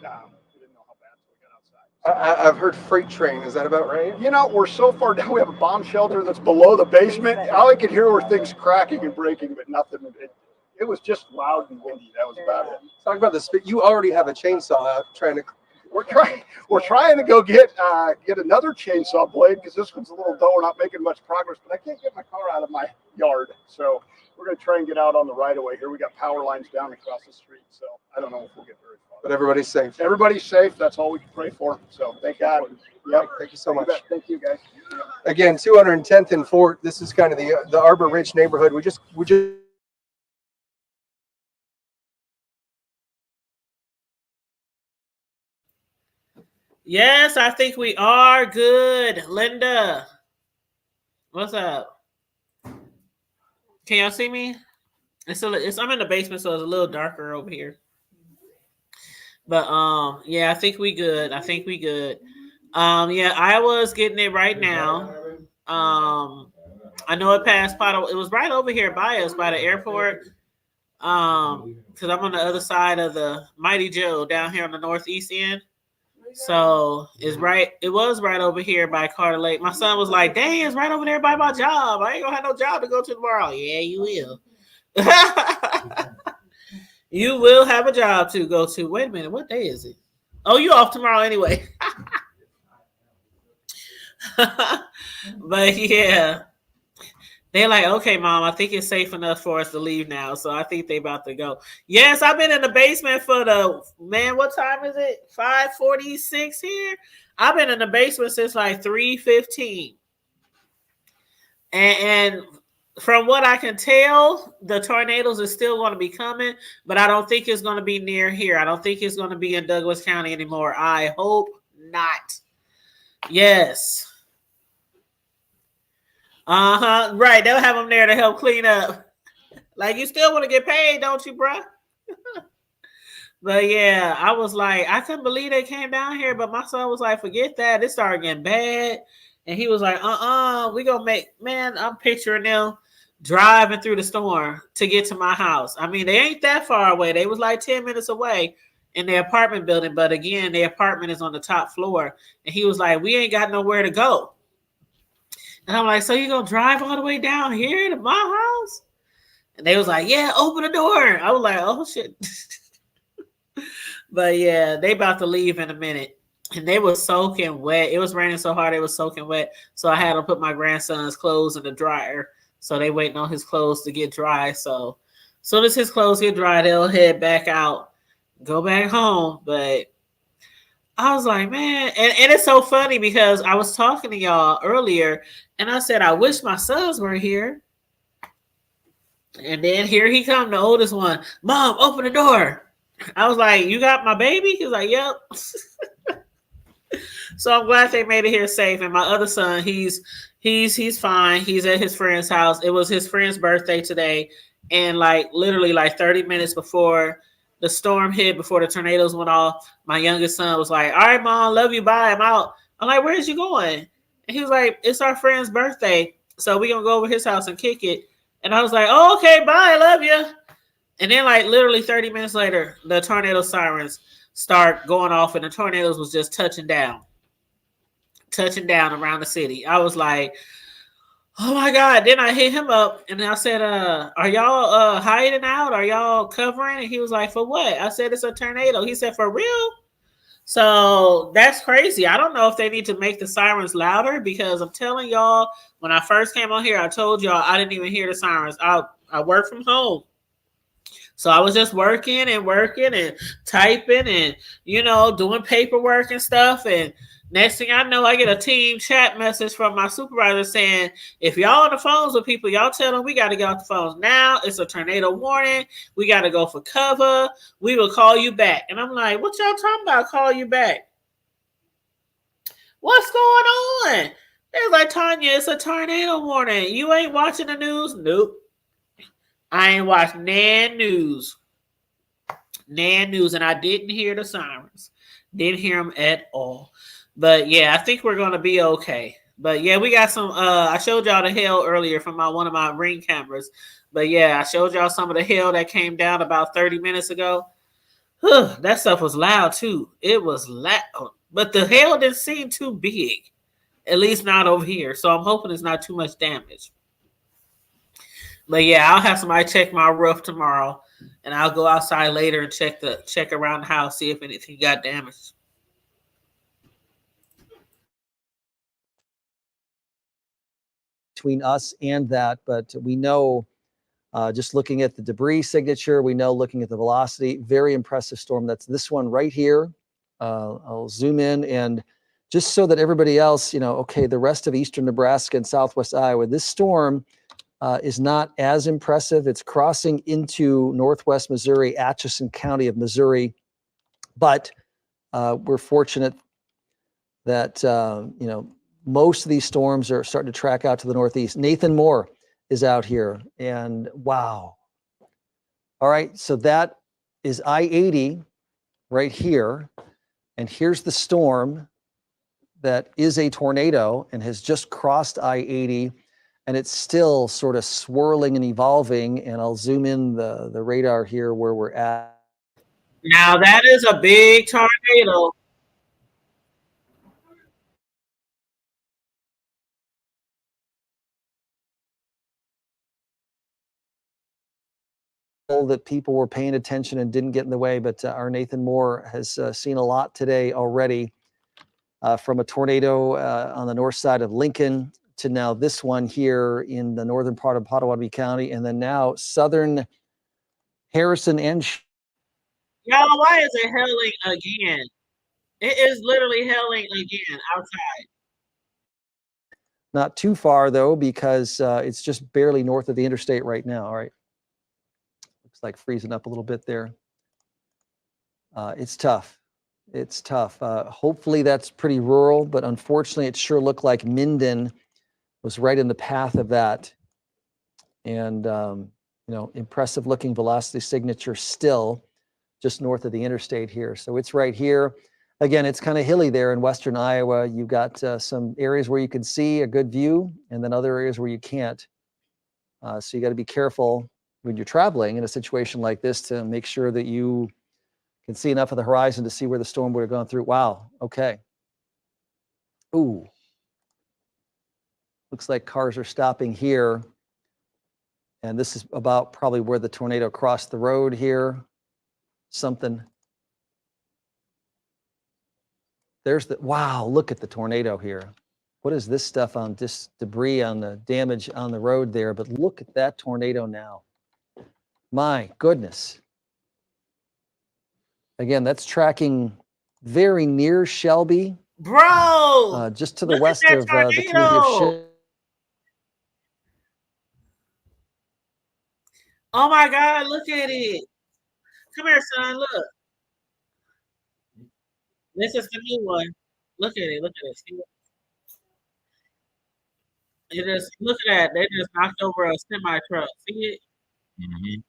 didn't know how bad until we got outside. I've heard freight train. Is that about right? We're so far down. We have a bomb shelter that's below the basement. All I could hear were things cracking and breaking, but nothing. It was just loud and windy. That was about it. Talk about this. You already have a chainsaw out trying to. We're trying to go get another chainsaw blade because this one's a little dull. We're not making much progress, but I can't get my car out of my yard. So we're going to try and get out on the right of way here. We got power lines down across the street. So I don't know if we'll get very far. But everybody's safe. Everybody's safe. That's all we can pray for. So thank God. Yep. Thank you so much. Thank you, guys. Again, 210th and Fort. This is kind of the Arbor Ridge neighborhood. We just. Yes, I think we are good. Linda, what's up? Can y'all see me? I'm in the basement, so it's a little darker over here. But yeah, I think we good. Yeah, Iowa's getting it right now. I know it passed Pottle. It was right over here by us, by the airport. Because I'm on the other side of the Mighty Joe down here on the northeast end. So it was right over here by Carter Lake. My son was like, dang, it's right over there by my job. I ain't gonna have no job to go to tomorrow. Yeah, you will. You will have a job to go to. Wait a minute, what day is it? Oh, you off tomorrow anyway. But yeah. They're like, okay, Mom, I think it's safe enough for us to leave now. So I think they about to go. Yes, I've been in the basement for what time is it? 5:46 here. I've been in the basement since like 3:15. And from what I can tell, the tornadoes are still going to be coming, but I don't think it's going to be near here. I don't think it's going to be in Douglas County anymore. I hope not. Yes. Right. They'll have them there to help clean up. Like, you still want to get paid, don't you, bruh? But yeah, I was like, I couldn't believe they came down here. But my son was like, forget that. It started getting bad. And he was like, we gonna I'm picturing them driving through the storm to get to my house. I mean, they ain't that far away. They was like 10 minutes away in the apartment building. But again, the apartment is on the top floor. And he was like, we ain't got nowhere to go. And I'm like, so you gonna drive all the way down here to my house? And they was like, yeah, open the door. I was like, oh shit. But yeah, they about to leave in a minute. And they were soaking wet. It was raining so hard, they were soaking wet. So I had to put my grandson's clothes in the dryer. So they waiting on his clothes to get dry. So as soon as his clothes get dry, they'll head back out, go back home. But I was like, man, and it's so funny because I was talking to y'all earlier and I said, I wish my sons were here. And then here he come, the oldest one. Mom, open the door. I was like, you got my baby? He was like, yep. So I'm glad they made it here safe. And my other son, he's fine. He's at his friend's house. It was his friend's birthday today. And like literally like 30 minutes before the storm hit, before the tornadoes went off, my youngest son was like, all right, Mom, love you, bye, I'm out. I'm like, where's you going? And he was like, it's our friend's birthday. So we're going to go over his house and kick it. And I was like, oh, okay, bye, I love you. And then like literally 30 minutes later, the tornado sirens start going off and the tornadoes was just touching down around the city. I was like, oh my God. Then I hit him up and I said, are y'all hiding out? Are y'all covering? And he was like, for what? I said, it's a tornado. He said, for real? So that's crazy. I don't know if they need to make the sirens louder, because I'm telling y'all, when I first came on here, I told y'all I didn't even hear the sirens. I work from home. So I was just working and typing and, doing paperwork and stuff. And next thing I know, I get a team chat message from my supervisor saying, if y'all on the phones with people, y'all tell them we got to get off the phones now. It's a tornado warning. We got to go for cover. We will call you back. And I'm like, what y'all talking about? Call you back? What's going on? They're like, Tanya, it's a tornado warning. You ain't watching the news? Nope. I ain't watched Nan news, and I didn't hear the sirens. Didn't hear them at all. But yeah, I think we're gonna be okay. But yeah, we got some. I showed y'all the hail earlier from one of my Ring cameras. But yeah, I showed y'all some of the hail that came down about 30 minutes ago. That stuff was loud too. It was loud, but the hail didn't seem too big, at least not over here. So I'm hoping it's not too much damage. But yeah, I'll have somebody check my roof tomorrow, and I'll go outside later and check around the house, see if anything got damaged. Between us and that, but we know, just looking at the debris signature, we know looking at the velocity, very impressive storm. That's this one right here. I'll zoom in, and just so that everybody else, okay, the rest of eastern Nebraska and southwest Iowa, this storm is not as impressive. It's crossing into northwest Missouri, Atchison County of Missouri, but we're fortunate that most of these storms are starting to track out to the northeast. Nathan Moore is out here, and wow. All right, so that is I-80 right here, and here's the storm that is a tornado and has just crossed I-80. And it's still sort of swirling and evolving. And I'll zoom in the radar here where we're at. Now that is a big tornado. That people were paying attention and didn't get in the way, but our Nathan Moore has seen a lot today already, from a tornado on the north side of Lincoln to now this one here in the northern part of Pottawatomie County, and then now southern Harrison and Y'all, why is it hailing again? It is literally hailing again outside. Not too far though, because it's just barely north of the interstate right now. All right. Looks like freezing up a little bit there. It's tough. It's tough. Hopefully that's pretty rural, but unfortunately it sure looked like Minden was right in the path of that. And, impressive looking velocity signature still just north of the interstate here. So it's right here. Again, it's kind of hilly there in western Iowa. You've got some areas where you can see a good view, and then other areas where you can't. So you got to be careful when you're traveling in a situation like this to make sure that you can see enough of the horizon to see where the storm would have gone through. Wow. Okay. Ooh. Looks like cars are stopping here. And this is about probably where the tornado crossed the road here. Something. There's the, wow, look at the tornado here. What is this stuff on this debris on the damage on the road there? But look at that tornado now. My goodness. Again, that's tracking very near Shelby. Bro! Just to the west of the community of Shelby. Oh my God, look at it. Come here, son. Look. This is the new one. Look at it. Look at it. See it? It just look at that. They just knocked over a semi truck. See it? Mhm.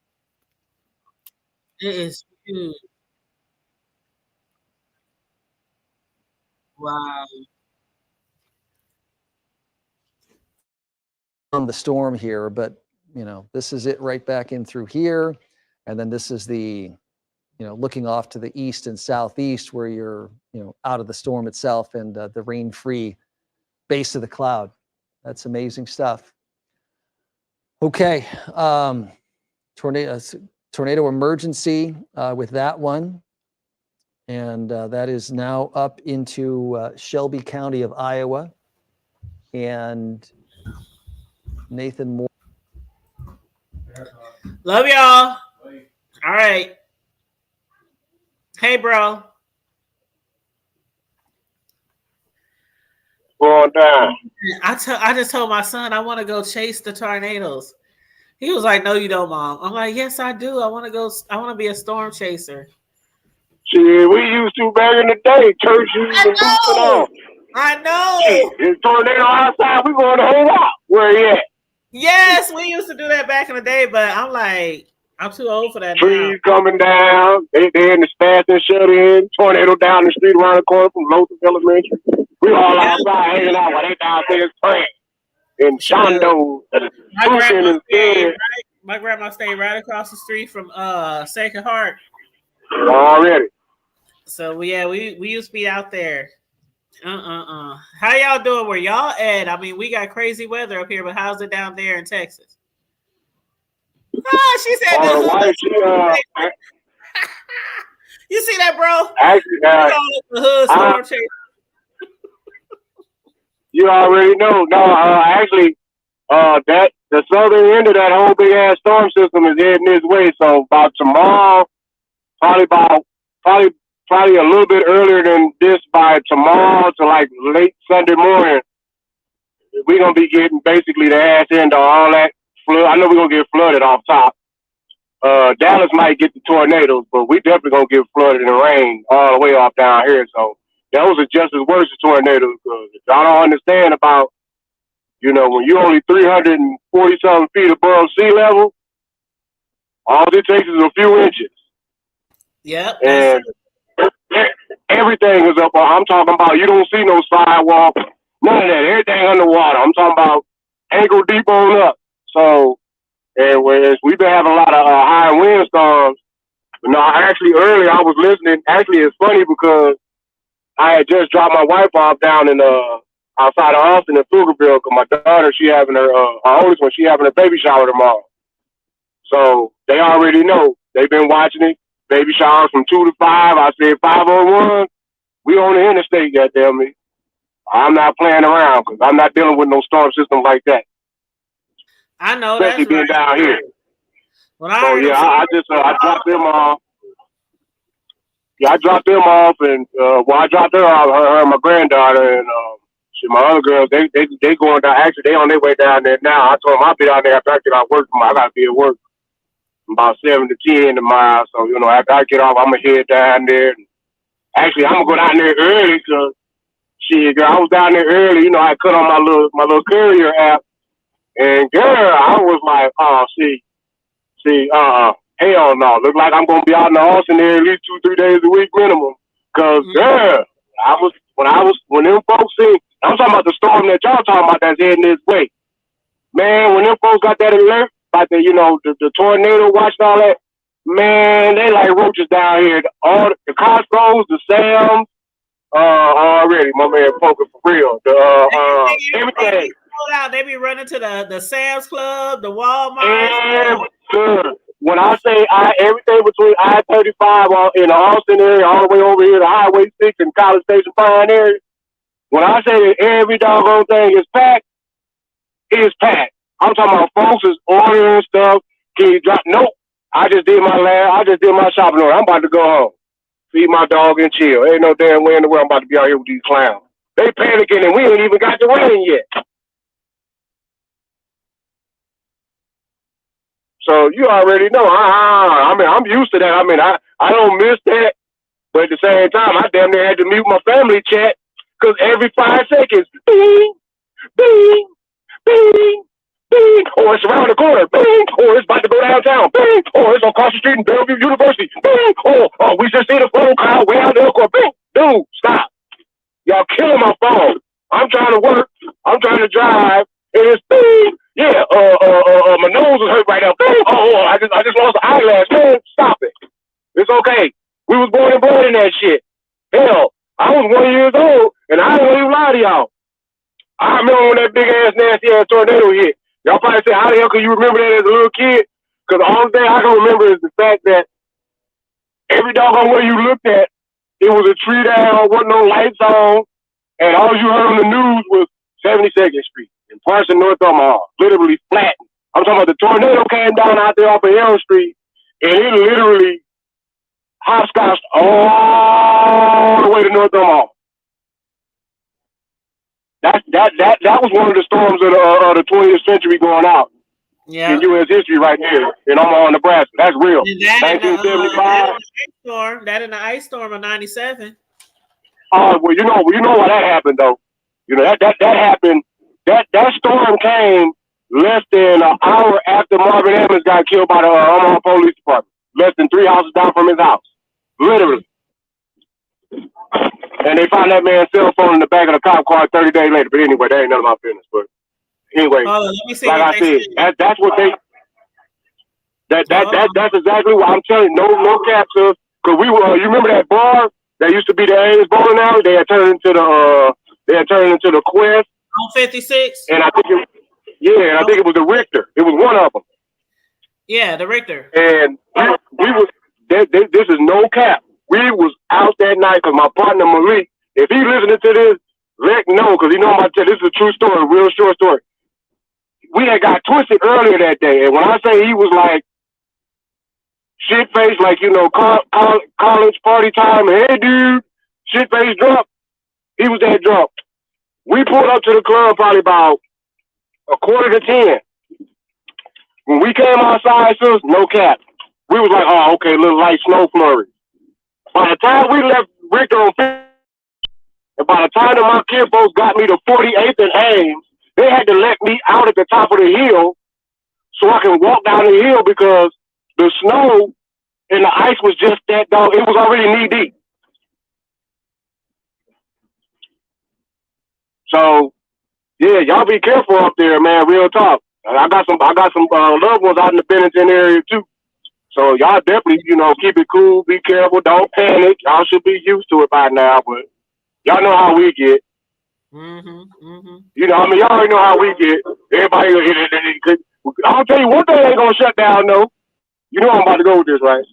It is huge. Wow. On the storm here, but this is it right back in through here. And then this is the, looking off to the east and southeast where you're, out of the storm itself and the rain-free base of the cloud. That's amazing stuff. Okay. Tornado emergency with that one. And that is now up into Shelby County of Iowa. And Nathan Moore. Love y'all. All right. Hey, bro. Going down. I just told my son I want to go chase the tornadoes. He was like, "No, you don't, Mom." I'm like, "Yes, I do. I want to go. I want to be a storm chaser." See, we used to back in the day, church used to boot on. I know. Shit, it's tornado outside. We going to hang out. Where you at? Yes, we used to do that back in the day, but I'm like, I'm too old for that Trees now. coming down. They in the spats and shut in. Tornado down the street around the corner from Lothan Elementary. We all outside hanging out while they downstairs praying. And Shondo My grandma stayed right across the street from Sacred Heart. Already. So yeah, we used to be out there. How y'all doing? Where y'all at? I mean, we got crazy weather up here, but how's it down there in Texas? She said you see that, bro? Actually, the hood storm chaser. You already know. No, actually, that the southern end of that whole big ass storm system is heading this way. So about tomorrow, probably a little bit earlier than this by tomorrow to like late Sunday morning, we're gonna be getting basically the ass end of all that flood. I know we're gonna get flooded off top. Dallas might get the tornadoes, but we definitely gonna get flooded in the rain all the way off down here. So those are just as worse as tornadoes. Because y'all don't understand about, when you're only 340-something feet above sea level, all it takes is a few inches. Yep. And everything is up. I'm talking about you don't see no sidewalk, none of that. Everything underwater. I'm talking about ankle deep on up. So, and whereas we've been having a lot of high windstorms. No, actually earlier I was listening. Actually, it's funny because I had just dropped my wife off down in outside of Austin in Pflugerville because my daughter, she having her oldest one, she having her baby shower tomorrow. So they already know. They've been watching it. Baby showers from 2 to 5. I said 5:01. We on the interstate, goddamn me. I'm not playing around because I'm not dealing with no storm system like that. I know, especially that's being right. down here. When I dropped them off. Yeah, I dropped them off, and I dropped her off. Her and my granddaughter, and my other girls. They going down. Actually, they on their way down there now. I told them I'll be down there after I get off work tomorrow. I gotta be at work about 7 to 10 tomorrow. So after I get off, I'm gonna head down there. Actually, I'm gonna go down there early because I was down there early. I cut on my little courier app, and girl, I was like, oh, hell no. Look like I'm gonna be out in the Austin area at least 2-3 days a week minimum. Cause girl, when them folks see, I'm talking about the storm that y'all talking about that's heading this way. Man, when them folks got that alert, like the tornado watch and all that, man, they like roaches down here. All the Costco's, the Sam's, already, my man poking for real. Everything. They be running to the Sam's Club, the Walmart. When I say everything between I-35 in the Austin area, all the way over here to Highway 6 and College Station Pine area, when I say that every doggone thing is packed, it's packed. I'm talking about folks is ordering stuff. Can you drop? Nope. I just did my shopping order. I'm about to go home, feed my dog and chill. Ain't no damn way in the world I'm about to be out here with these clowns. They panicking and we ain't even got the rain yet. So you already know. I mean, I'm used to that. I mean, I don't miss that. But at the same time, I damn near had to mute my family chat because every 5 seconds, bing, bing, bing, bing, or it's around the corner, bing, or it's about to go downtown, bing, or it's across the street in Bellevue University, bing, or we just see the phone call way out there, bing. Dude, stop. Y'all killing my phone. I'm trying to work. I'm trying to drive. And it's bing. Yeah, my nose is hurt right now. Bing. I just lost an eyelash. Man, stop it. It's okay. We was born and bred in that shit. Hell, I was 1 year old, and I don't even lie to y'all. I remember when that big ass nasty ass tornado hit. Y'all probably say, how the hell can you remember that as a little kid? Because the only thing I can remember is the fact that every doggone way you looked at, it was a tree down, wasn't no lights on, and all you heard on the news was 72nd Street in Parson, North Omaha, literally flattened. I'm talking about the tornado came down out there off of Elm Street, and it literally hopscotched all the way to North Omaha. That was one of the storms of the 20th century going out. Yeah. In U.S. history right here in Omaha, Nebraska. That's real. 1975. That in the ice storm of 97. Oh, well, you know why that happened though. You know that happened. That storm came less than an hour after Marvin Evans got killed by the Omaha Police Department. Less than 3 houses down from his house, literally. And they found that man's cell phone in the back of the cop car 30 days later. But anyway, that ain't none of my business. But anyway, let me see like I said, that's what they. That's exactly what I'm telling you. No captures. Cause we were. You remember that bar that used to be the A's bowling alley? They had turned into the Quest. On 56. And I think it was the Richter. It was one of them. Yeah, the Richter. And we was. This is no cap. We was out that night because my partner Malik, if he listening to this, let know because he know I'm about to tell. This is a true story, real short story. We had got twisted earlier that day, and when I say he was like shit faced, like college party time, hey dude, shit faced drunk. He was that drunk. We pulled up to the club probably about 9:45. When we came outside, sis, no cap. We was like, oh, okay, little light snow flurry. By the time we left Richter on 5th, and by the time that my kid folks got me to 48th and Ames, they had to let me out at the top of the hill so I can walk down the hill because the snow and the ice was just that dog. It was already knee deep. So, yeah, y'all be careful up there, man. Real talk. I got some loved ones out in the Bennington area too. So y'all definitely, keep it cool, be careful, don't panic. Y'all should be used to it by now, but y'all know how we get. Y'all already know how we get. Everybody, I'll tell you one thing ain't gonna shut down though. You know I'm about to go with this, right?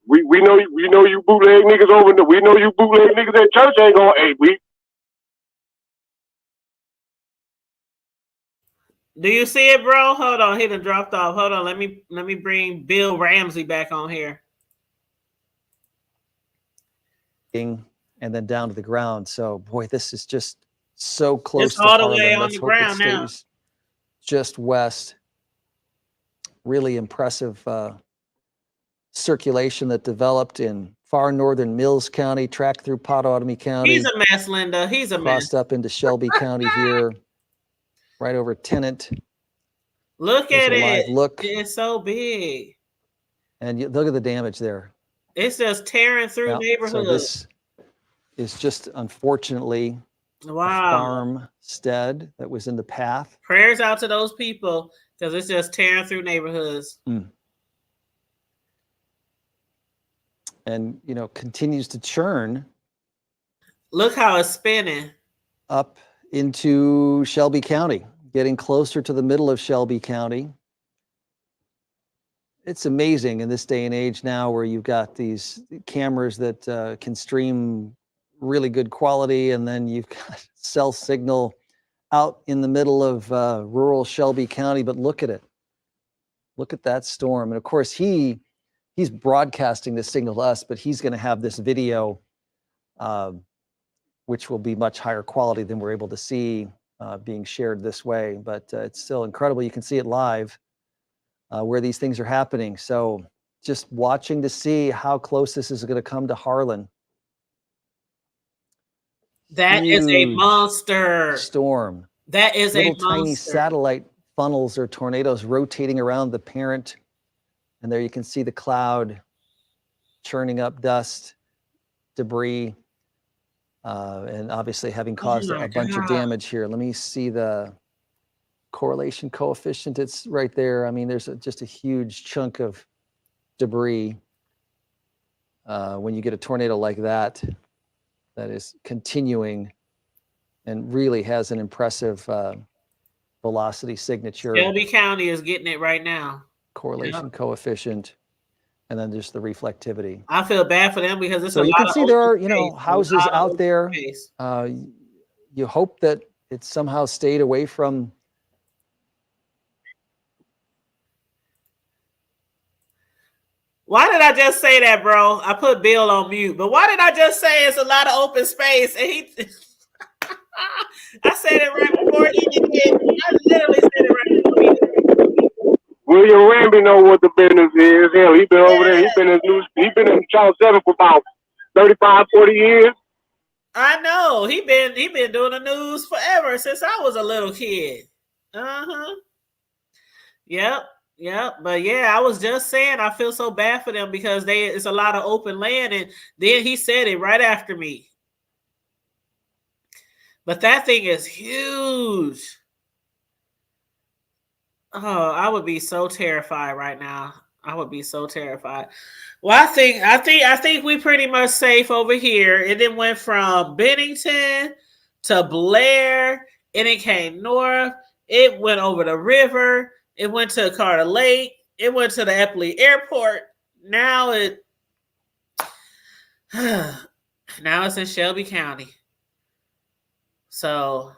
We know you bootleg niggas over there. We know you bootleg niggas at church ain't gonna. Hey, Do you see it, bro? Hold on, he done dropped off. Hold on, let me bring Bill Ramsey back on here. And then down to the ground. So, boy, this is just so close It's to all the Harlan. way on Let's the hope it ground now. stays just west. Really impressive circulation that developed in far northern Mills County, tracked through Pottawatomie County. He's a mess, Linda. He's a mess. Crossed up into Shelby County here, right over Tennant. Look at it. Look. It's so big. And look at the damage there. It's just tearing through neighborhoods. So this is just unfortunately a farmstead that was in the path. Prayers out to those people because it's just tearing through neighborhoods. And, continues to churn. Look how it's spinning. Up into Shelby County, getting closer to the middle of Shelby County. It's amazing in this day and age now where you've got these cameras that can stream really good quality, and then you've got cell signal out in the middle of rural Shelby County. But look at it. Look at that storm. And of course, he's broadcasting this signal to us, but he's going to have this video, which will be much higher quality than we're able to see being shared this way, but it's still incredible. You can see it live where these things are happening. So just watching to see how close this is going to come to Harlan. That is a Huge monster storm. That is Little a tiny monster. satellite funnels or tornadoes rotating around the parent. And there you can see the cloud churning up dust, debris, and obviously having caused a bunch of damage here. Let me see the correlation coefficient. It's right there. I mean, there's just a huge chunk of debris when you get a tornado like that, that is continuing and really has an impressive velocity signature. Shelby County is getting it right now. Correlation coefficient, and then just the reflectivity. I feel bad for them because it's so a you lot can of see there are, space, houses out there. You hope that it somehow stayed away from. Why did I just say that, bro? I put Bill on mute, but why did I just say it's a lot of open space? And he, I said it right before he did. I literally said it right before he did. William Ramby know what the business is. Hell, he been over there. He been in Channel 7 for about 35, 40 years. I know. He been doing the news forever since I was a little kid. Yep. But yeah, I was just saying I feel so bad for them because it's a lot of open land, and then he said it right after me. But that thing is huge. Oh, I would be so terrified right now. I would be so terrified. Well, I think we pretty much safe over here. It then went from Bennington to Blair, and it came north. It went over the river. It went to Carter Lake. It went to the Eppley Airport. Now it's in Shelby County. So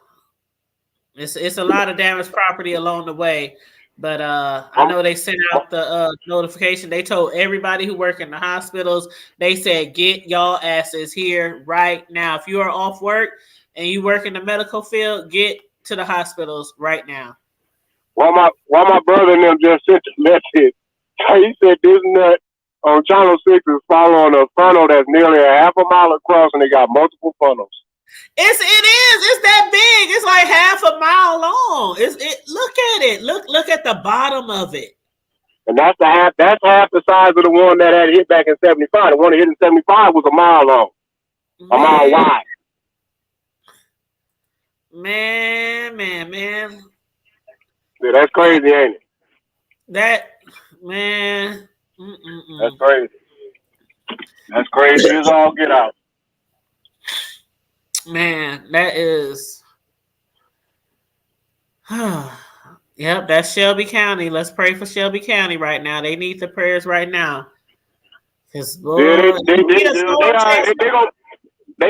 it's a lot of damaged property along the way. But I know they sent out the notification. They told everybody who work in the hospitals, they said, get y'all asses here right now. If you are off work and you work in the medical field, get to the hospitals right now. While my brother and them just sent a message, he said this nut on Channel 6 is following a funnel that's nearly a half a mile across, and they got multiple funnels. It is. It's that big. It's like half a mile long. Look at it. Look at the bottom of it. And that's half the size of the one that had hit back in 75. The one that hit in 75 was a mile long. A mile wide. Man. Yeah, that's crazy, ain't it? Man. That's crazy. That's crazy as all get out. Man, that is. Yep, that's Shelby County. Let's pray for Shelby County right now. They need the prayers right now. Because they're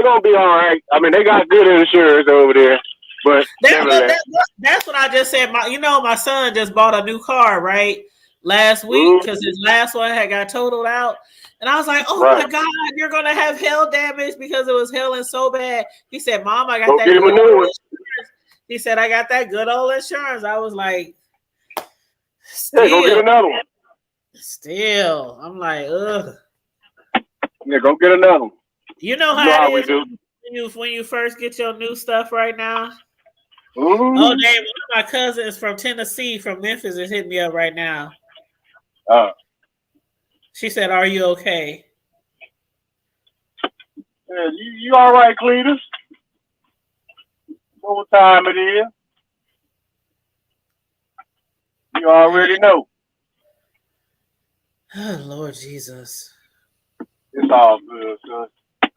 gonna be all right. I mean, they got good insurance over there. But that's what I just said. My son just bought a new car last week because his last one had got totaled out, and I was like, "Oh my God, you're gonna have hail damage because it was hailing so bad." He said, "Mom, I got that good old insurance." He said, "I got that good old insurance." I was like, "Still, go get another one." Still, I'm like, ugh. Yeah, go get another one. You know how it is when you first get your new stuff right now. Oh, dang, one of my cousins from Tennessee, from Memphis, is hitting me up right now. She said, "Are you okay?" Yeah, you all right, Cletus? Know what time it is? You already know. Oh, Lord Jesus. It's all good, son.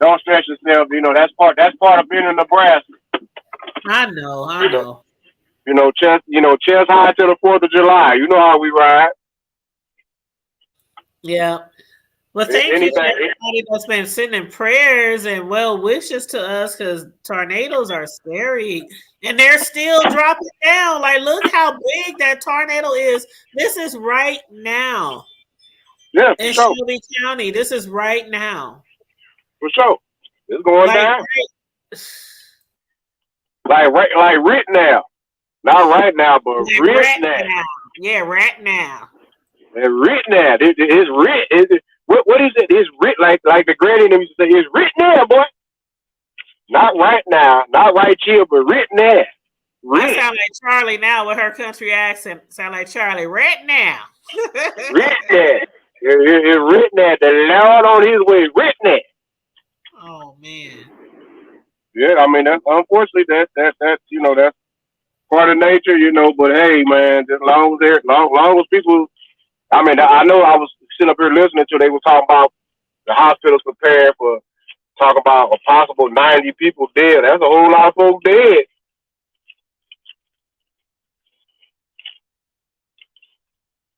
Don't stress yourself. That's part of being in Nebraska. I know. Chest high till the 4th of July. You know how we ride. Yeah. Well, thank you to everybody that's been sending prayers and well wishes to us, because tornadoes are scary and they're still dropping down. Like, look how big that tornado is. This is right now. Yeah, in Shelby County. This is right now. For sure. It's going down. like right now. Not right now, but right now. Yeah, right now. Right now. It's writ. What is it? It's writ like the granny them used to say. It's writ now, boy. Not right now. Not right here, but writ now. I sound like Charlie now with her country accent. Sound like Charlie right now. Writ now. It's writ now. The Lord on His way. Writ now. Oh man. Yeah, I mean that's unfortunately that's that's part of nature, But hey, man, as long as people, I mean, I know I was sitting up here listening to they were talking about the hospitals preparing for talking about a possible 90 people dead. That's a whole lot of folks dead.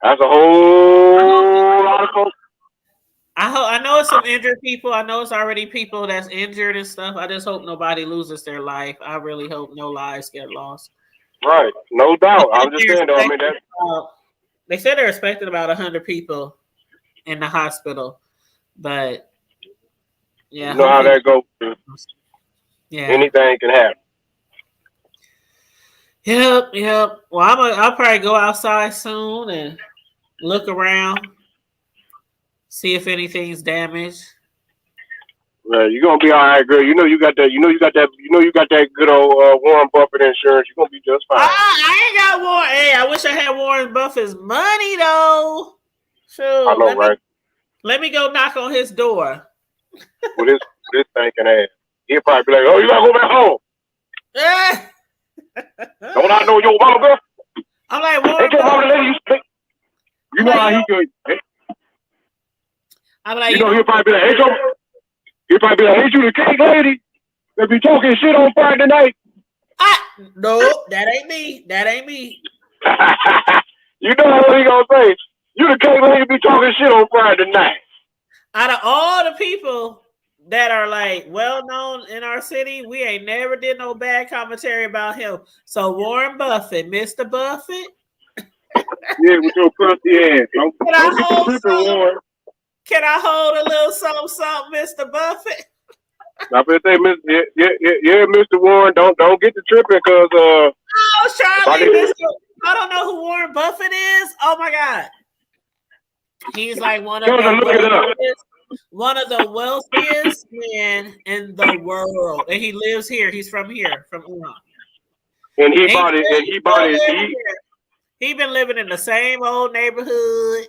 That's a whole lot of folks. I know it's some injured people. I know it's already people that's injured and stuff. I just hope nobody loses their life. I really hope no lives get lost. Right, no doubt. I'm just saying though. I mean, they said they're expecting about 100 people in the hospital, but yeah, you know how that goes. Yeah, anything can happen. Yep. Well, I'll probably go outside soon and look around, see if anything's damaged. Right, you're gonna be all right, girl. You got that. You got that good old Warren Buffett insurance. You're gonna be just fine. I ain't got Warren. Hey, I wish I had Warren Buffett's money though. Sure. I know, right? Let me go knock on his door. With this thinking ass, he'll probably be like, "Oh, you gotta go back home." Don't I know your mama? I'm like, Warren Buffett. You know how he goes. I'm like, he'll probably be like, "Hey, ain't you the cake lady that be talking shit on Friday night?" No, that ain't me. That ain't me. You know what he gonna say? You the cake lady be talking shit on Friday night. Out of all the people that are like well known in our city, we ain't never did no bad commentary about him. So Warren Buffett, Mr. Buffett. Yeah, with your crusty ass. Can I hold a little something, Mr. Buffett? I better say, Mr. Warren, don't get to tripping, cause Charlie, I don't know who Warren Buffett is. Oh my God, he's like one of the wealthiest men in the world, and he lives here. He's from here, from Iran. And he been living in the same old neighborhood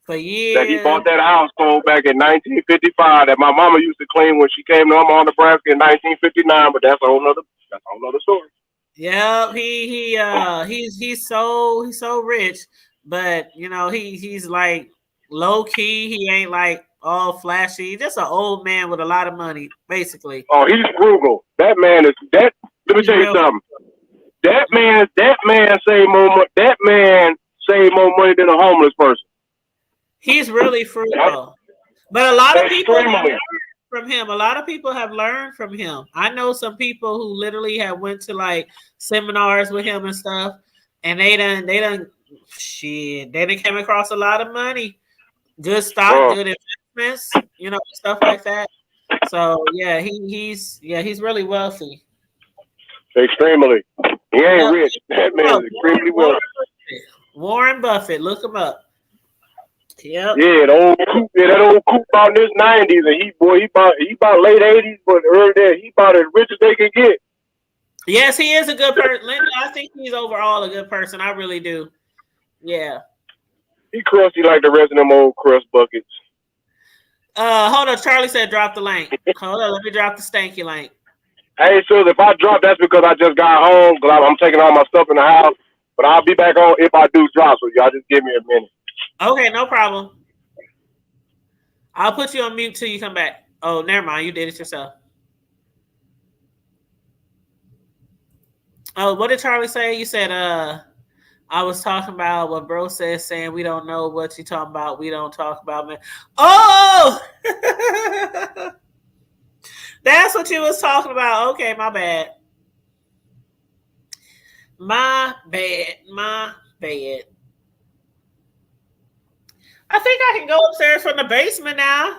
for years. That he bought that house back in 1955 that my mama used to clean when she came to Omaha, Nebraska in 1959. But that's a whole nother story. Yeah, he's so rich, but he's like low key. He ain't like all flashy. Just an old man with a lot of money, basically. Oh, he's frugal. That man is that. Let me tell you something. That man saved more money. That man saved more money than a homeless person. He's really frugal, but a lot of people have learned from him. A lot of people have learned from him. I know some people who literally have went to like seminars with him and stuff, and they done came across a lot of money, good stock, good investments, stuff like that. So yeah, he's really wealthy. Extremely. He ain't rich. That man is extremely wealthy. Warren Buffett, look him up. Yep. Yeah, that old coupe about in his 90s, and he about late 80s, but early there he about as rich as they can get. Yes, he is a good person. I think he's overall a good person. I really do. Yeah. He crusty like the rest of them old crust buckets. Hold on. Charlie said drop the link. Hold on, let me drop the stanky link. Hey, so if I drop, that's because I just got home, because I'm taking all my stuff in the house. But I'll be back on if I do drop, so y'all just give me a minute. Okay, no problem. I'll put you on mute till you come back. Oh, never mind. You did it yourself. Oh, what did Charlie say? You said, I was talking about what bro says, saying we don't know what you talking about. We don't talk about man. Oh, that's what you was talking about. Okay, my bad. My bad. I think I can go upstairs from the basement now.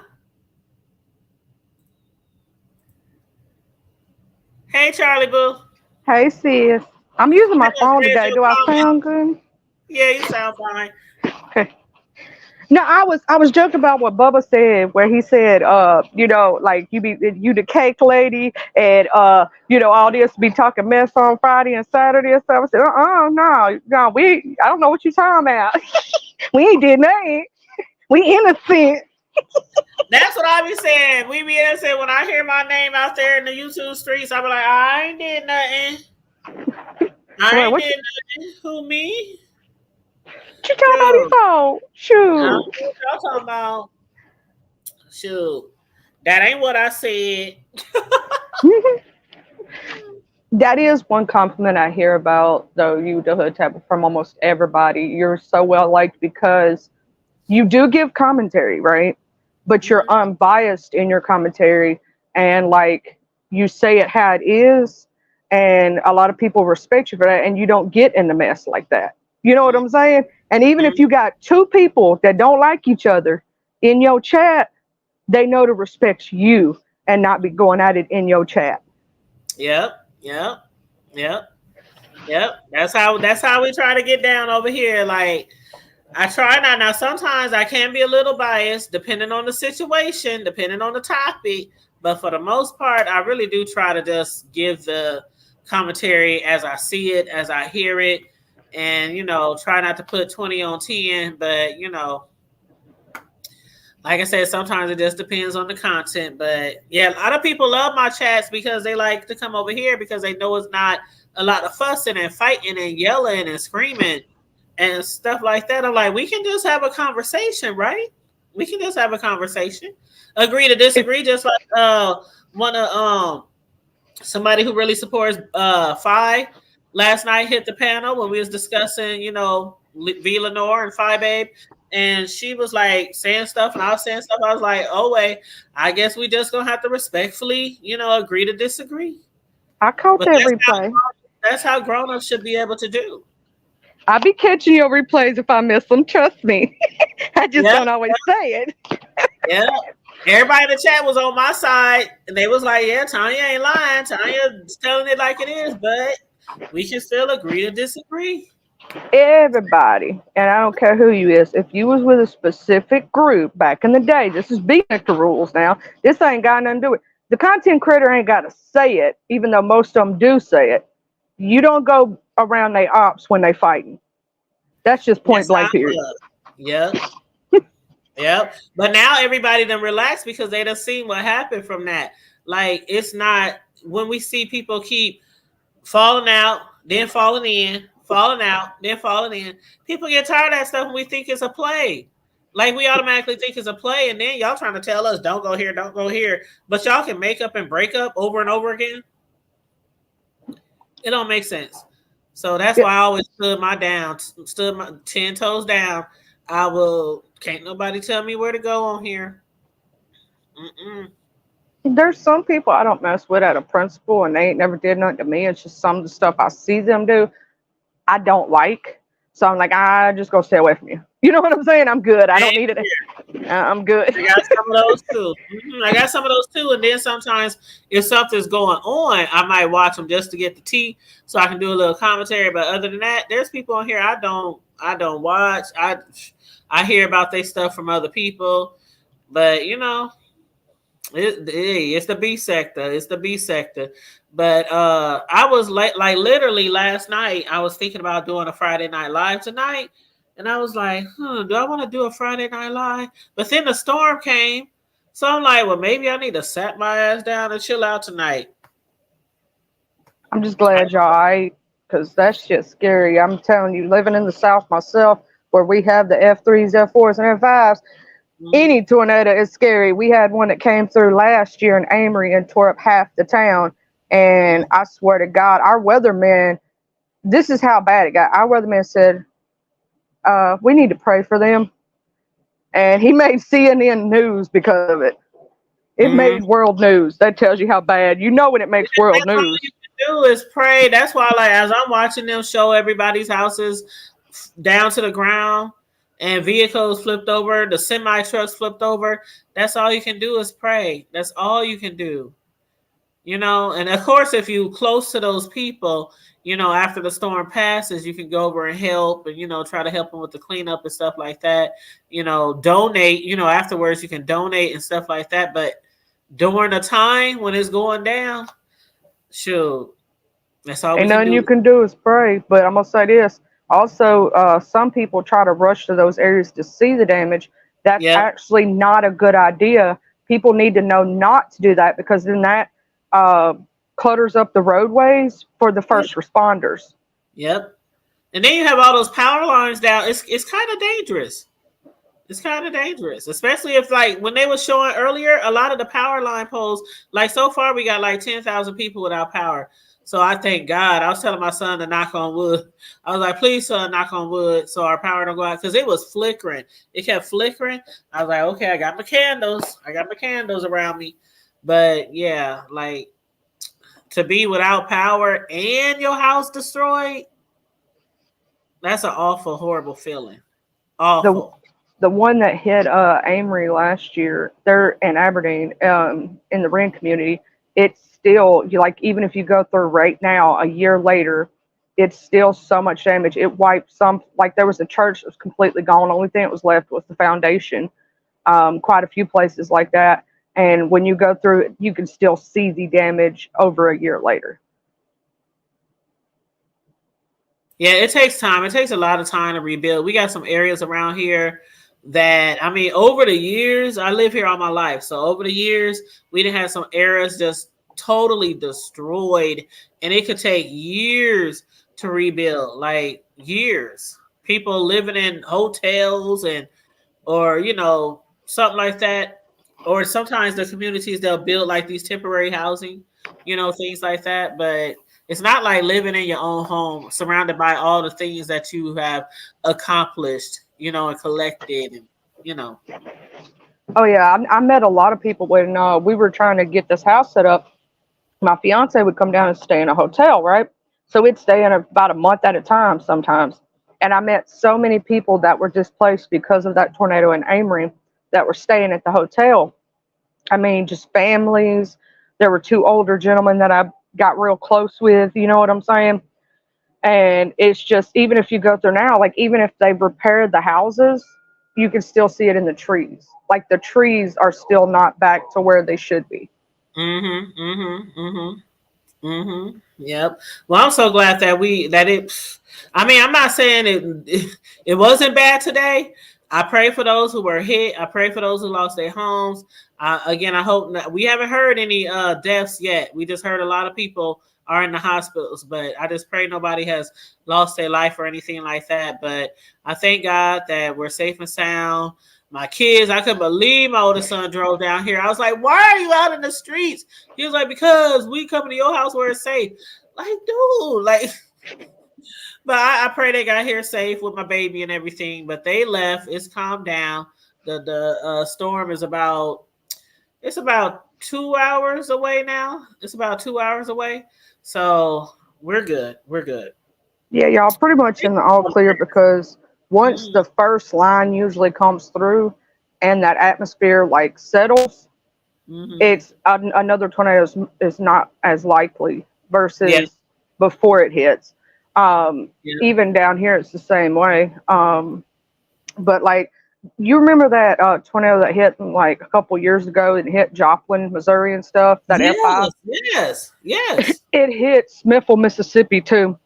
Hey, Charlie Boo. Hey, sis. I'm using my phone Read today. your Do I comment. sound good? Yeah, you sound fine. Okay. No, I was joking about what Bubba said, where he said, like you the cake lady, and all this be talking mess on Friday and Saturday and stuff. I said, no, I don't know what you talking about. We ain't did nothing. We innocent. That's what I be saying. We be innocent. When I hear my name out there in the YouTube streets, I be like, I ain't did nothing. I Well, ain't what did nothing. Who, me? you talking about Shoot. these folks? I don't know Shoot. what y'all talking about. Shoot. That ain't what I said. That is one compliment I hear about, though, you, the hood type, from almost everybody. You're so well liked because you do give commentary, right? But you're unbiased in your commentary, and like you say it how it is, and a lot of people respect you for that, and you don't get in the mess like that. You know what I'm saying? And even if you got two people that don't like each other in your chat, they know to respect you and not be going at it in your chat. Yep. That's how we try to get down over here. Like, I try not. Now, sometimes I can be a little biased, depending on the situation, depending on the topic. But for the most part, I really do try to just give the commentary as I see it, as I hear it, and try not to put 20 on 10. But like I said, sometimes it just depends on the content. But yeah, a lot of people love my chats because they like to come over here because they know it's not a lot of fussing and fighting and yelling and screaming and stuff like that. I'm like, we can just have a conversation, right? We can just have a conversation. Agree to disagree, just like one of somebody who really supports Phi last night hit the panel when we was discussing, V Lenore and Phi Babe. And she was like saying stuff and I was saying stuff. I was like, oh wait, I guess we just gonna have to respectfully, agree to disagree. I caught But that replay. that's how grown-ups should be able to do. I be catching your replays if I miss them. Trust me. I just don't always say it. Yeah. Everybody in the chat was on my side, and they was like, "Yeah, Tanya ain't lying. Tanya's telling it like it is, but we can still agree to disagree." Everybody, and I don't care who you is, if you was with a specific group back in the day, this is being the rules now. This ain't got nothing to do with the content creator. Ain't got to say it, even though most of them do say it. You don't go around they ops when they fighting. That's just point blank period. Yeah. Yep. But now everybody done relaxed because they done seen what happened from that. Like, it's not when we see people keep falling out, then falling in, falling out, then falling in. People get tired of that stuff when we think it's a play. Like, we automatically think it's a play, and then y'all trying to tell us, don't go here, don't go here. But y'all can make up and break up over and over again. It don't make sense. So that's why I always stood my 10 toes down. Can't nobody tell me where to go on here. There's some people I don't mess with out of principle, and they ain't never did nothing to me. It's just some of the stuff I see them do, I don't like. So I'm like, I just go stay away from you. You know what I'm saying? I'm good. I don't need it. I'm good. I got some of those too. I got some of those too. And then sometimes if something's going on, I might watch them just to get the tea so I can do a little commentary. But other than that, there's people on here I don't watch. I hear about their stuff from other people. But it's the B sector. It's the B sector. But I was like literally last night, I was thinking about doing a Friday Night Live tonight. And I was like, do I want to do a Friday Night Live? But then the storm came. So I'm like, well, maybe I need to sat my ass down and chill out tonight. I'm just glad y'all because that's just scary. I'm telling you, living in the South myself, where we have the F3s, F4s, and F5s, any tornado is scary. We had one that came through last year in Amory and tore up half the town. And I swear to God, our weatherman, this is how bad it got. Our weatherman said, we need to pray for them. And he made CNN news because of it. It made world news. That tells you how bad. You know when it makes world news. All you can do is pray. That's why, like, as I'm watching them show everybody's houses down to the ground and vehicles flipped over, the semi trucks flipped over, that's all you can do is pray. That's all you can do. you know. And of course, if you close to those people, you know, after the storm passes, you can go over and help and, you know, try to help them with the cleanup and stuff like that. You know, donate, you know, afterwards you can donate and stuff like that. But during the time when it's going down, shoot, that's all we Ain't can nothing you do. can do is pray. But I'm gonna say this. Also, some people try to rush to those areas to see the damage. That's Yep. actually not a good idea. People need to know not to do that because then that uh, clutters up the roadways for the first responders. Yep. And then you have all those power lines down. It's kind of dangerous. It's kind of dangerous, especially if, like, when they were showing earlier, a lot of the power line poles, like, so far we got like 10,000 people without power. So I thank God. I was telling my son to knock on wood. I was like, please, son, knock on wood so our power don't go out, because it was flickering. It kept flickering. I was like, okay, I got my candles. I got my candles around me. But yeah, like, to be without power and your house destroyed, that's an awful, horrible feeling. The Awful. the one that hit Amory last year, they're in Aberdeen, in the Wren community. It's still, you like, even if you go through right now, a year later, it's still so much damage. It wiped some, like there was a church that was completely gone. The only thing that was left was the foundation. Quite a few places like that. And when you go through it, you can still see the damage over a year later. Yeah, it takes time. It takes a lot of time to rebuild. We got some areas around here that, I mean, over the years, I live here all my life. So over the years, we done had some areas just totally destroyed, and it could take years to rebuild, like years. People living in hotels and, or, you know, something like that. Or sometimes the communities, they'll build like these temporary housing, you know, things like that. But it's not like living in your own home, surrounded by all the things that you have accomplished, you know, and collected, and, you know. Oh yeah, I met a lot of people when we were trying to get this house set up. My fiance would come down and stay in a hotel, right? So we'd stay in about a month at a time sometimes. And I met so many people that were displaced because of that tornado in Amory that were staying at the hotel. I mean, just families. There were two older gentlemen that I got real close with, you know what I'm saying? And it's just, even if you go through now, like even if they've repaired the houses, you can still see it in the trees. Like the trees are still not back to where they should be. Mm-hmm. Mm-hmm. Mm-hmm. Mm-hmm. Yep. Well, I'm so glad that I mean, I'm not saying it wasn't bad today. I pray for those who were hit. I pray for those who lost their homes. Again, I hope we haven't heard any deaths yet. We just heard a lot of people are in the hospitals, but I just pray nobody has lost their life or anything like that. But I thank God that we're safe and sound. My kids, I couldn't believe my oldest son drove down here. I was like, why are you out in the streets? He was like, because we come to your house where it's safe. Like, dude, like, but I pray they got here safe with my baby and everything. But they left. It's calmed down. The storm is it's about 2 hours away now. It's about 2 hours away. So we're good. We're good. Yeah, y'all pretty much in the all clear because once the first line usually comes through and that atmosphere like settles, it's another tornado is not as likely versus before it hits. Even down here, it's the same way. But like, you remember that tornado that hit like a couple years ago and hit Joplin, Missouri and stuff, that F5? Yes. It hit Smithville, Mississippi too.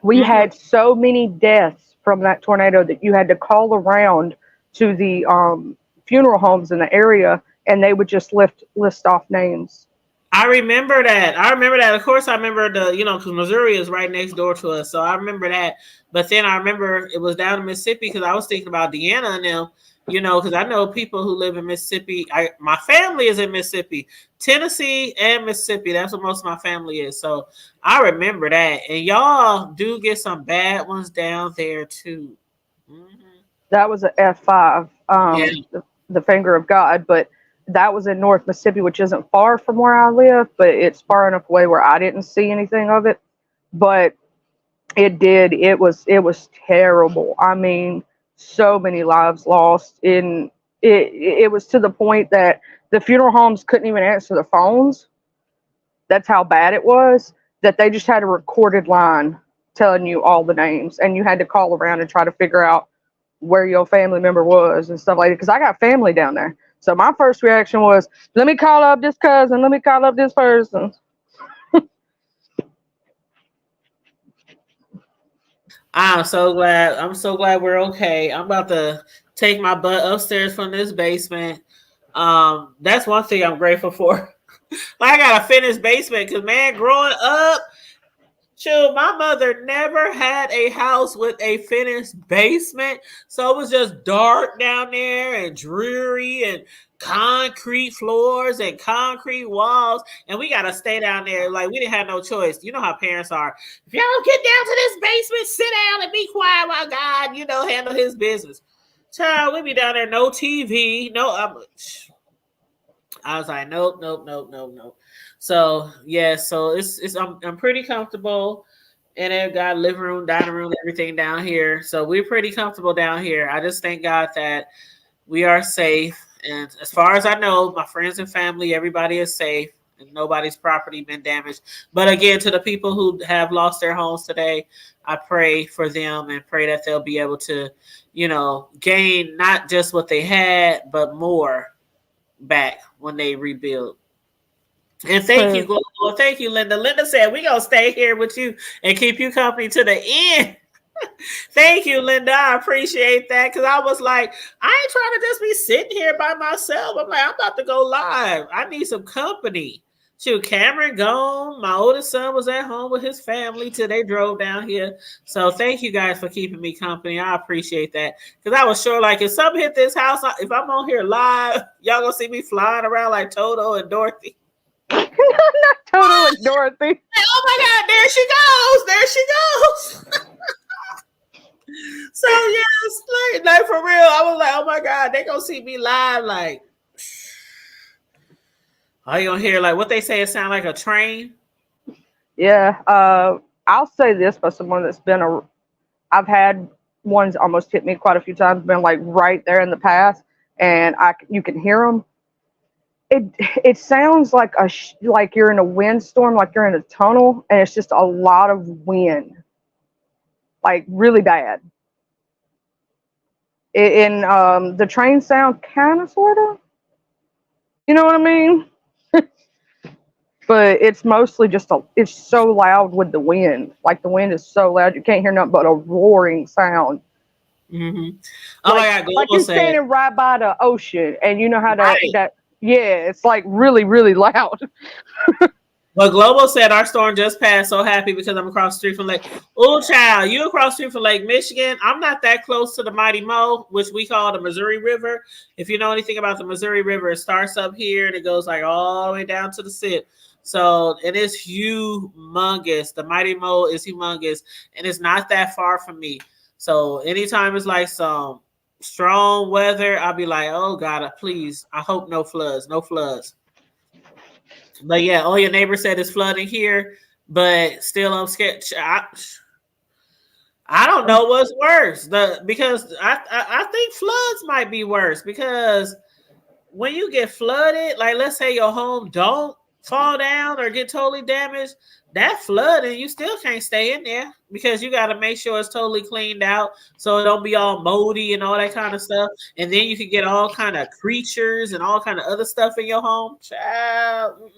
We had so many deaths from that tornado that you had to call around to the funeral homes in the area, and they would just list off names. I remember that. Of course, I remember because Missouri is right next door to us. So I remember that. But then I remember it was down in Mississippi because I was thinking about Deanna and them, because I know people who live in Mississippi. My family is in Mississippi, Tennessee, and Mississippi. That's what most of my family is. So I remember that. And y'all do get some bad ones down there too. That was a F5, the finger of God, but that was in North Mississippi, which isn't far from where I live, but it's far enough away where I didn't see anything of it. But it was terrible. I mean, so many lives lost. It was to the point that the funeral homes couldn't even answer the phones. That's how bad it was, that they just had a recorded line telling you all the names, and you had to call around and try to figure out where your family member was and stuff like that. Because I got family down there. So my first reaction was, let me call up this cousin, let me call up this person. I'm so glad. I'm so glad we're okay. I'm about to take my butt upstairs from this basement. That's one thing I'm grateful for. I got a finished basement because, man, growing up, shoot, my mother never had a house with a finished basement. So it was just dark down there and dreary and concrete floors and concrete walls. And we got to stay down there. Like, we didn't have no choice. You know how parents are. If y'all get down to this basement, sit down and be quiet while God, handle his business. Child, we be down there, no TV, I was like, nope, nope, nope, nope, nope. So yeah, so it's I'm pretty comfortable, and it got living room, dining room, everything down here. So we're pretty comfortable down here. I just thank God that we are safe, and as far as I know, my friends and family, everybody is safe, and nobody's property been damaged. But again, to the people who have lost their homes today, I pray for them and pray that they'll be able to, gain not just what they had, but more back when they rebuild. And thank you, Global. Thank you, Linda. Linda said we're gonna stay here with you and keep you company to the end. Thank you, Linda. I appreciate that, because I was like, I ain't trying to just be sitting here by myself. I'm like, I'm about to go live. I need some company. Shoot, Cameron gone. My oldest son was at home with his family till they drove down here. So thank you guys for keeping me company. I appreciate that, because I was sure, like, if something hit this house, if I'm on here live, y'all gonna see me flying around like Toto and Dorothy. Not Toto and Dorothy. Oh my God, there she goes. There she goes. So yes, like for real, I was like, oh my God, they gonna see me live. Like, are you gonna hear like what they say? It sound like a train. Yeah. I'll say this for someone that's I've had ones almost hit me quite a few times, been like right there in the path, and you can hear them. It sounds like like you're in a windstorm, like you're in a tunnel, and it's just a lot of wind, like really bad. The train sound kind of, sort of, you know what I mean? But it's mostly it's so loud with the wind. Like the wind is so loud, you can't hear nothing but a roaring sound. Mm-hmm. Oh my God, like you're standing right by the ocean, and you know how it's like really, really loud. But Global said our storm just passed. So happy because I'm across the street from Lake. Oh, child, you across the street from Lake Michigan. I'm not that close to the Mighty Mo, which we call the Missouri River. If you know anything about the Missouri River, it starts up here and it goes like all the way down to the SIP. So it is humongous. The Mighty Mo is humongous, and it's not that far from me. So anytime it's like some strong weather, I'll be like, oh God, please, I hope no floods, no floods. But yeah, all your neighbors said it's flooding here, but still I'm scared. I don't know what's worse. Because I think floods might be worse, because when you get flooded, like let's say your home don't fall down or get totally damaged, that flooding, you still can't stay in there, because you got to make sure it's totally cleaned out so it don't be all moldy and all that kind of stuff. And then you can get all kind of creatures and all kind of other stuff in your home. Child.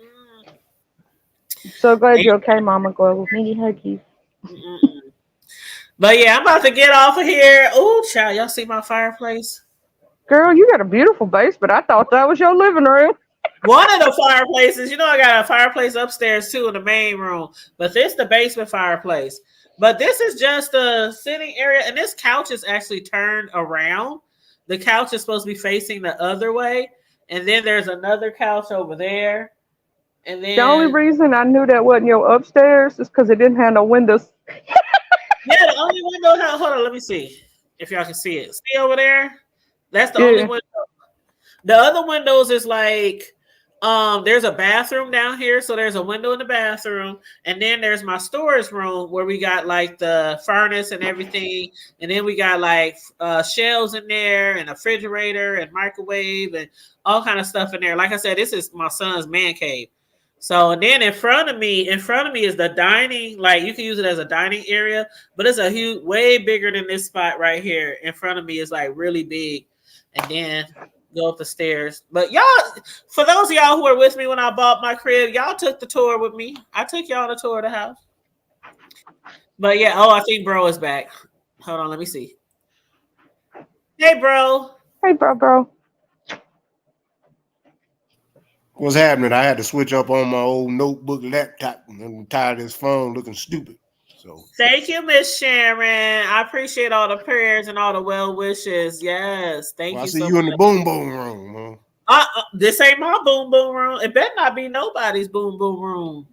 So glad you're okay, Mama Global. Mini huggies. But yeah, I'm about to get off of here. Oh, child, y'all see my fireplace? Girl, you got a beautiful basement. I thought that was your living room. One of the fireplaces, I got a fireplace upstairs too in the main room, but this the basement fireplace. But this is just a sitting area, and this couch is actually turned around. The couch is supposed to be facing the other way, and then there's another couch over there. And then The only reason I knew that wasn't your upstairs is because it didn't have no windows. Yeah, the only window. Hold on, let me see if y'all can see it. See over there? That's the only window. The other windows is like, there's a bathroom down here, so there's a window in the bathroom, and then there's my storage room where we got like the furnace and everything, and then we got like shelves in there and a refrigerator and microwave and all kind of stuff in there. Like I said, this is my son's man cave. So and then in front of me is the dining. Like you can use it as a dining area, but it's a huge, way bigger than this spot right here. In front of me is like really big, and then go up the stairs. But y'all, for those of y'all who were with me when I bought my crib, y'all took the tour with me. I took y'all on a tour of the house. But yeah, I think bro is back. Hold on, let me see. Hey, bro. Hey, bro. What's happening? I had to switch up on my old notebook laptop. I'm tired of this phone looking stupid. So thank you, Miss Sharon. I appreciate all the prayers and all the well wishes. Yes, thank you I see so you much. in the boom room, huh? This ain't my boom room. It better not be nobody's boom room.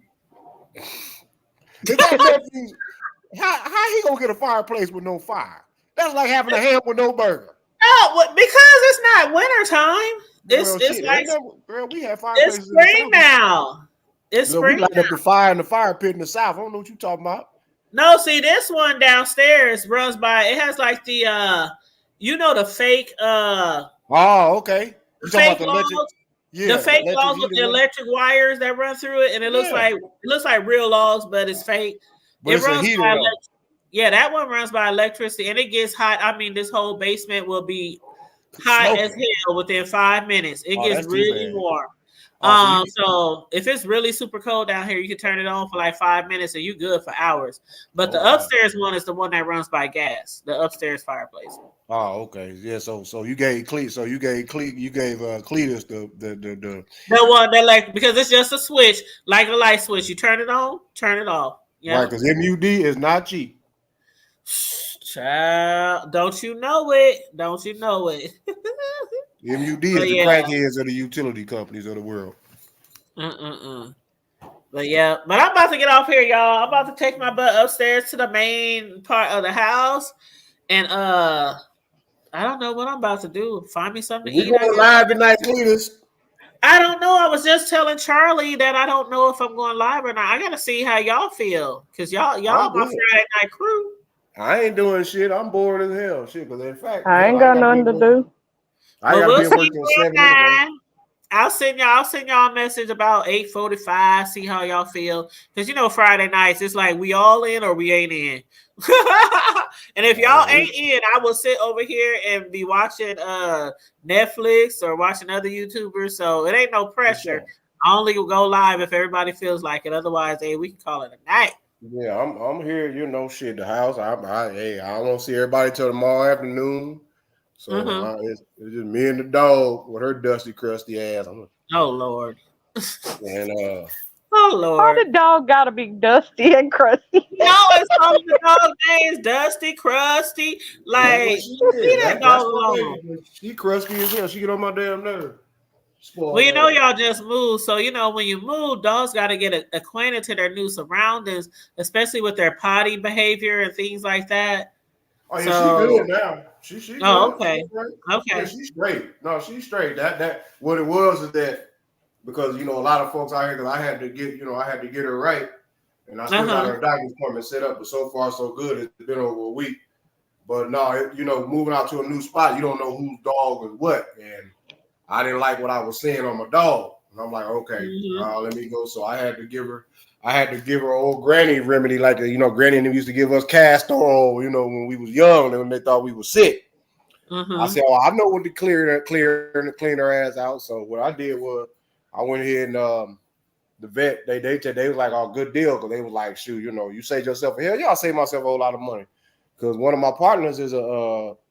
How he gonna get a fireplace with no fire? That's like having a ham with no burger. Oh, because it's not wintertime. It's like girl, we have fireplaces. It's spring now. It's spring. We light up the fire in the fire pit in the south. I don't know what you're talking about. No, see, this one downstairs runs by. It has like the the fake Oh, okay. You talking about the electric? Yeah, the fake logs with the electric wires that run through it, and it looks like real logs, but it's fake. But it runs by electricity. Yeah, that one runs by electricity, and it gets hot. I mean, this whole basement will be hot as hell within 5 minutes. It gets really warm. So if it's really super cold down here, you can turn it on for like 5 minutes and you good for hours. But the upstairs one is the one that runs by gas, the upstairs fireplace. Oh, okay. Yeah, so you gave Cletus the one that like, because it's just a switch, like a light switch. You turn it on, turn it off. Yeah. Right, because MUD is not cheap. Child, don't you know it? Don't you know it? MUD is the crackheads of the utility companies of the world. But yeah, but I'm about to get off here, y'all. I'm about to take my butt upstairs to the main part of the house, and I don't know what I'm about to do. Find me something to eat. We going live tonight, Cletus. I don't know. I was just telling Charlie that I don't know if I'm going live or not. I gotta see how y'all feel, because y'all my Friday night crew. I ain't doing shit. I'm bored as hell. Shit, because in fact, I ain't got nothing to do. I gotta be working 7 anyway. I'll send y'all a message about 8:45. See how y'all feel, because Friday nights it's like we all in or we ain't in. And if y'all ain't in, I will sit over here and be watching Netflix or watching other YouTubers. So it ain't no pressure. I only go live if everybody feels like it. Otherwise, we can call it a night. Yeah, I'm here. Shit. The house. I don't want to see everybody till tomorrow afternoon. So it's just me and the dog with her dusty, crusty ass. Oh Lord. And oh Lord. How the dog gotta be dusty and crusty? No, it's all the dog names Dusty, Crusty. Like leave that dog alone. She crusty as hell. She get on my damn nerve. Well, y'all just moved. So, when you move, dogs got to get acquainted to their new surroundings, especially with their potty behavior and things like that. Oh, yeah, she good now. She good. Okay. Okay. Yeah, she's straight. No, she's straight. That what it was is that because, a lot of folks out here, because I had to get her right. And I still got her doctor's appointment set up, but so far so good. It's been over a week. But no, moving out to a new spot, you don't know whose dog is what. And I didn't like what I was seeing on my dog. And I'm like, okay, let me go. So I had to give her old granny remedy, like granny used to give us castor oil, when we was young, and when they thought we were sick. I said, I know what to clean her ass out. So what I did was I went ahead and the vet, they was like, oh, good deal, because they was like, shoot, you saved yourself hell. Yeah, I saved myself a whole lot of money. Because one of my partners is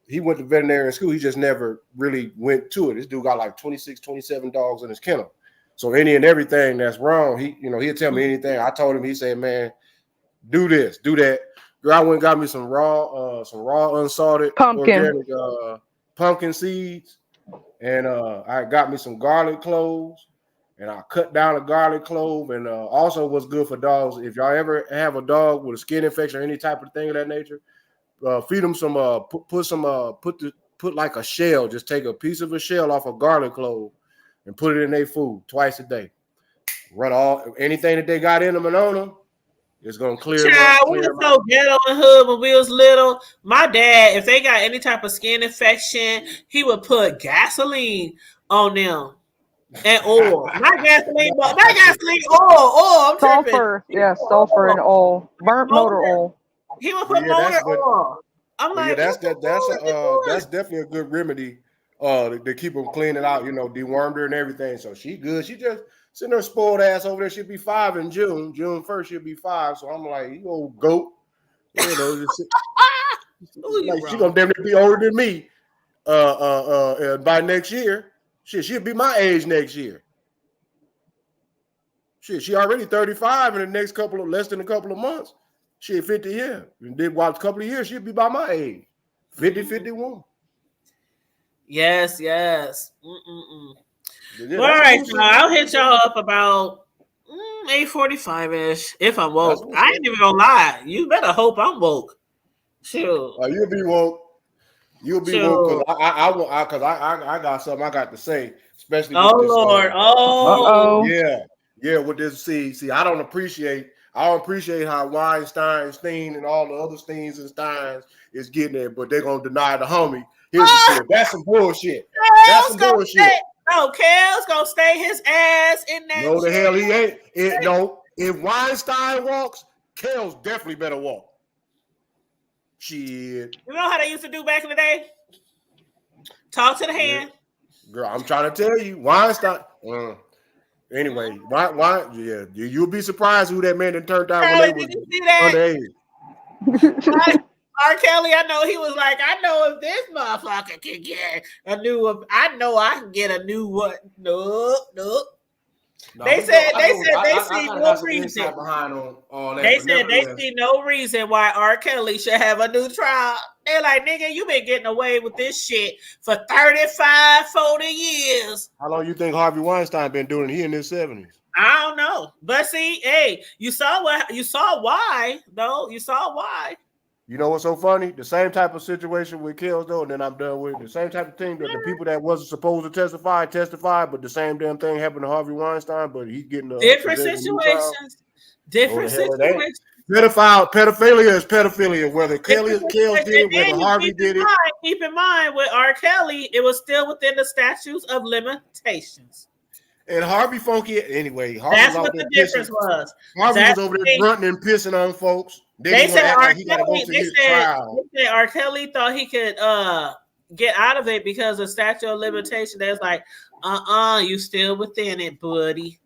he went to veterinary school. He just never really went to it. This dude got like 26, 27 dogs in his kennel. So any and everything that's wrong, he'll tell me anything. I told him, he said, man, do this, do that. Girl, I went and got me some raw unsalted organic pumpkin seeds. And I got me some garlic cloves. And I cut down a garlic clove. And also what's good for dogs, if y'all ever have a dog with a skin infection or any type of thing of that nature, feed them some put like a shell. Just take a piece of a shell off a garlic clove and put it in their food twice a day. Run anything that they got in them and on them. It's gonna clear. Child, we were so ghetto and hood when we was little. My dad, if they got any type of skin infection, he would put gasoline on them. And oil, not gasoline, but not gasoline, oil. I'm tripping. Sulfur, yeah, sulfur and oil, burnt motor oil. He would But put yeah, motor oil. I'm but yeah, like, that's what the that's fuck is he doing? that's definitely a good remedy. To keep them cleaning out, dewormed her and everything. So she good. She just sitting there spoiled ass over there. She'll be 5 in June. June 1st, she'll be 5. So I'm like, you old goat. Like she gonna damn near be older than me. By next year. She'll be my age next year. She already 35 in the next less than a couple of months. She 50 years. And then watch a couple of years, she'll be by my age. 50, 51. Yes. Yeah, All right, y'all. I'll hit y'all up about 8:45-ish if I'm woke. I ain't even gonna lie. You better hope I'm woke. Sure. You'll be woke. You'll be woke because I got something I got to say, especially with this. Lord. Yeah. With this, see, I don't appreciate how Weinstein, Steen, and all the other Steens and Steins is getting it, but they're gonna deny the homie. Here's the shit. That's some bullshit. That's some bullshit. No, Kel's gonna stay his ass in that. No, the hell he ain't. If Weinstein walks, Kel's definitely better walk. Shit. You know how they used to do back in the day? Talk to the hand. Girl, I'm trying to tell you, Weinstein. Anyway, why? Yeah, you'll be surprised who that man that turned out when they was underage. R. Kelly, I know he was like, I know if this motherfucker can get a new one, I know I can get a new one. Nope. No, They said they see no reason. They said they see no reason why R. Kelly should have a new trial. They're like, nigga, you been getting away with this shit for 35, 40 years. How long you think Harvey Weinstein been doing it? He in his 70s. I don't know. But see, hey, you saw why, though. You saw why. You know what's so funny? The same type of situation with Kells, though, and then I'm done with it. The same type of thing that the people that wasn't supposed to testified, but the same damn thing happened to Harvey Weinstein, but he's getting different situations. Different situations. Pedophilia is pedophilia, whether Kells did it, whether Harvey did it. Keep in mind, with R. Kelly, it was still within the statutes of limitations. And Harvey funky anyway. That's what the difference was. Harvey was over there grunting and pissing on folks. They said R. Kelly thought he could get out of it because of statute of limitation. They was like, you still within it, buddy.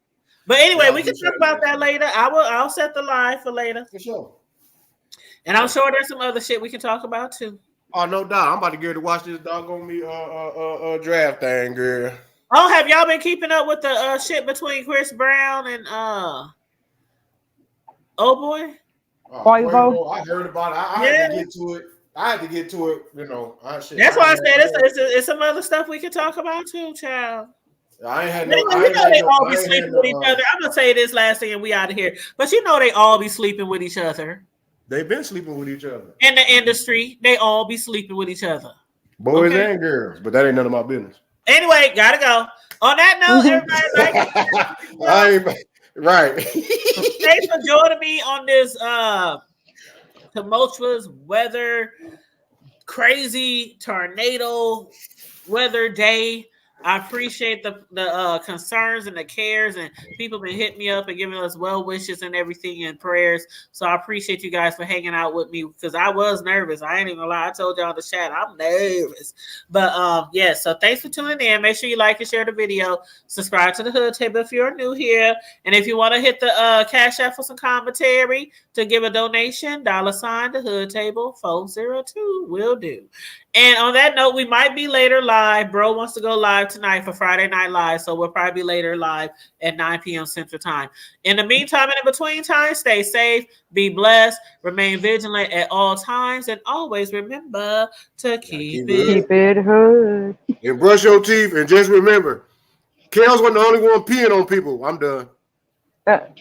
But anyway, we can talk about that later. I'll set the line for later. For sure. And I'm sure there's some other shit we can talk about too. Oh, no doubt. I'm about to get to watch this doggone me draft thing, girl. Oh, have y'all been keeping up with the shit between Chris Brown and oh boy? I heard about it. I had to get to it. That's why I said it's some other stuff we can talk about too, child. They all be sleeping with each other. I'm gonna say this last thing and we out of here. But you know they all be sleeping with each other. They've been sleeping with each other. In the industry, they all be sleeping with each other. Boys and girls, but that ain't none of my business. Anyway, gotta go. On that note, everybody, right. Thanks for joining me on this tumultuous weather, crazy tornado weather day. I appreciate the concerns and the cares, and people been hitting me up and giving us well wishes and everything and prayers. So I appreciate you guys for hanging out with me because I was nervous. I ain't even gonna lie. I told y'all in the chat I'm nervous, but yeah. So thanks for tuning in. Make sure you like and share the video. Subscribe to the Hood Table if you're new here, and if you want to hit the Cash App for some commentary to give a donation, $ the Hood Table 402 will do. And on that note, we might be later live. Bro wants to go live tonight for Friday Night Live, so we'll probably be later live at 9 p.m. Central Time. In the meantime and in between time, stay safe, be blessed, remain vigilant at all times, and always remember to keep it hood. And brush your teeth, and just remember, Kells wasn't the only one peeing on people. I'm done.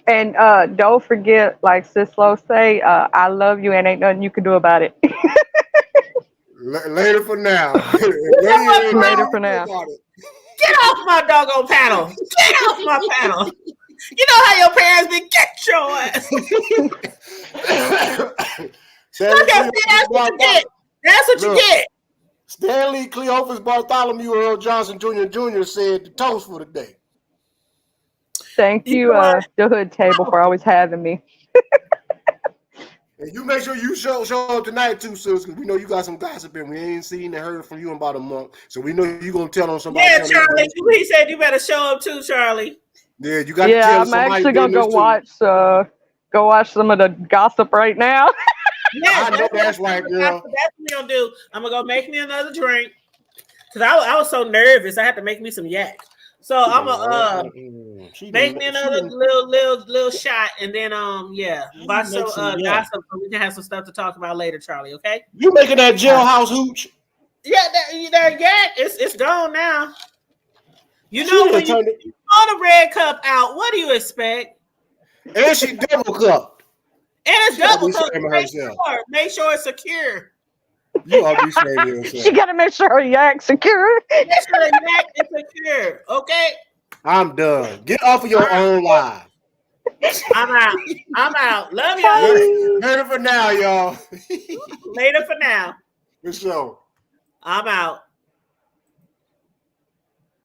And don't forget, like Sis Lo say, I love you and ain't nothing you can do about it. Later for now. Later for now. Get off my doggone panel. Get off my panel. You know how your parents be, get your ass. That's what you get. That's what you get. Stanley Cleophas Bartholomew Earl Johnson Jr. said the toast for the day. Thank you, the Hood Table, for always having me. And you make sure you show up tonight too, sis, because we know you got some gossip and we ain't seen and heard from you in about a month. So we know you're gonna tell on somebody. Yeah, Charlie. He said you better show up too, Charlie. Yeah, you got to tell I'm somebody. actually gonna go watch some of the gossip right now. Yeah, I know that's right, girl. That's what we gonna do. I'm gonna go make me another drink because I was so nervous. I had to make me some yak. So I'm gonna make me another little shot, and then watch some gossip so we can have some stuff to talk about later, Charlie. Okay? You making that jailhouse hooch? Yeah, that yak it's gone now. You know when you pull the red cup out, what do you expect? And she double cup. And it's double cup. Make sure it's secure. You ought to be shaming yourself. She gotta make sure her yak's secure. Make sure the yak is secure. Okay. I'm done. Get off of your own live. I'm out. Love y'all. Later for now, y'all. Later for now. For sure. I'm out.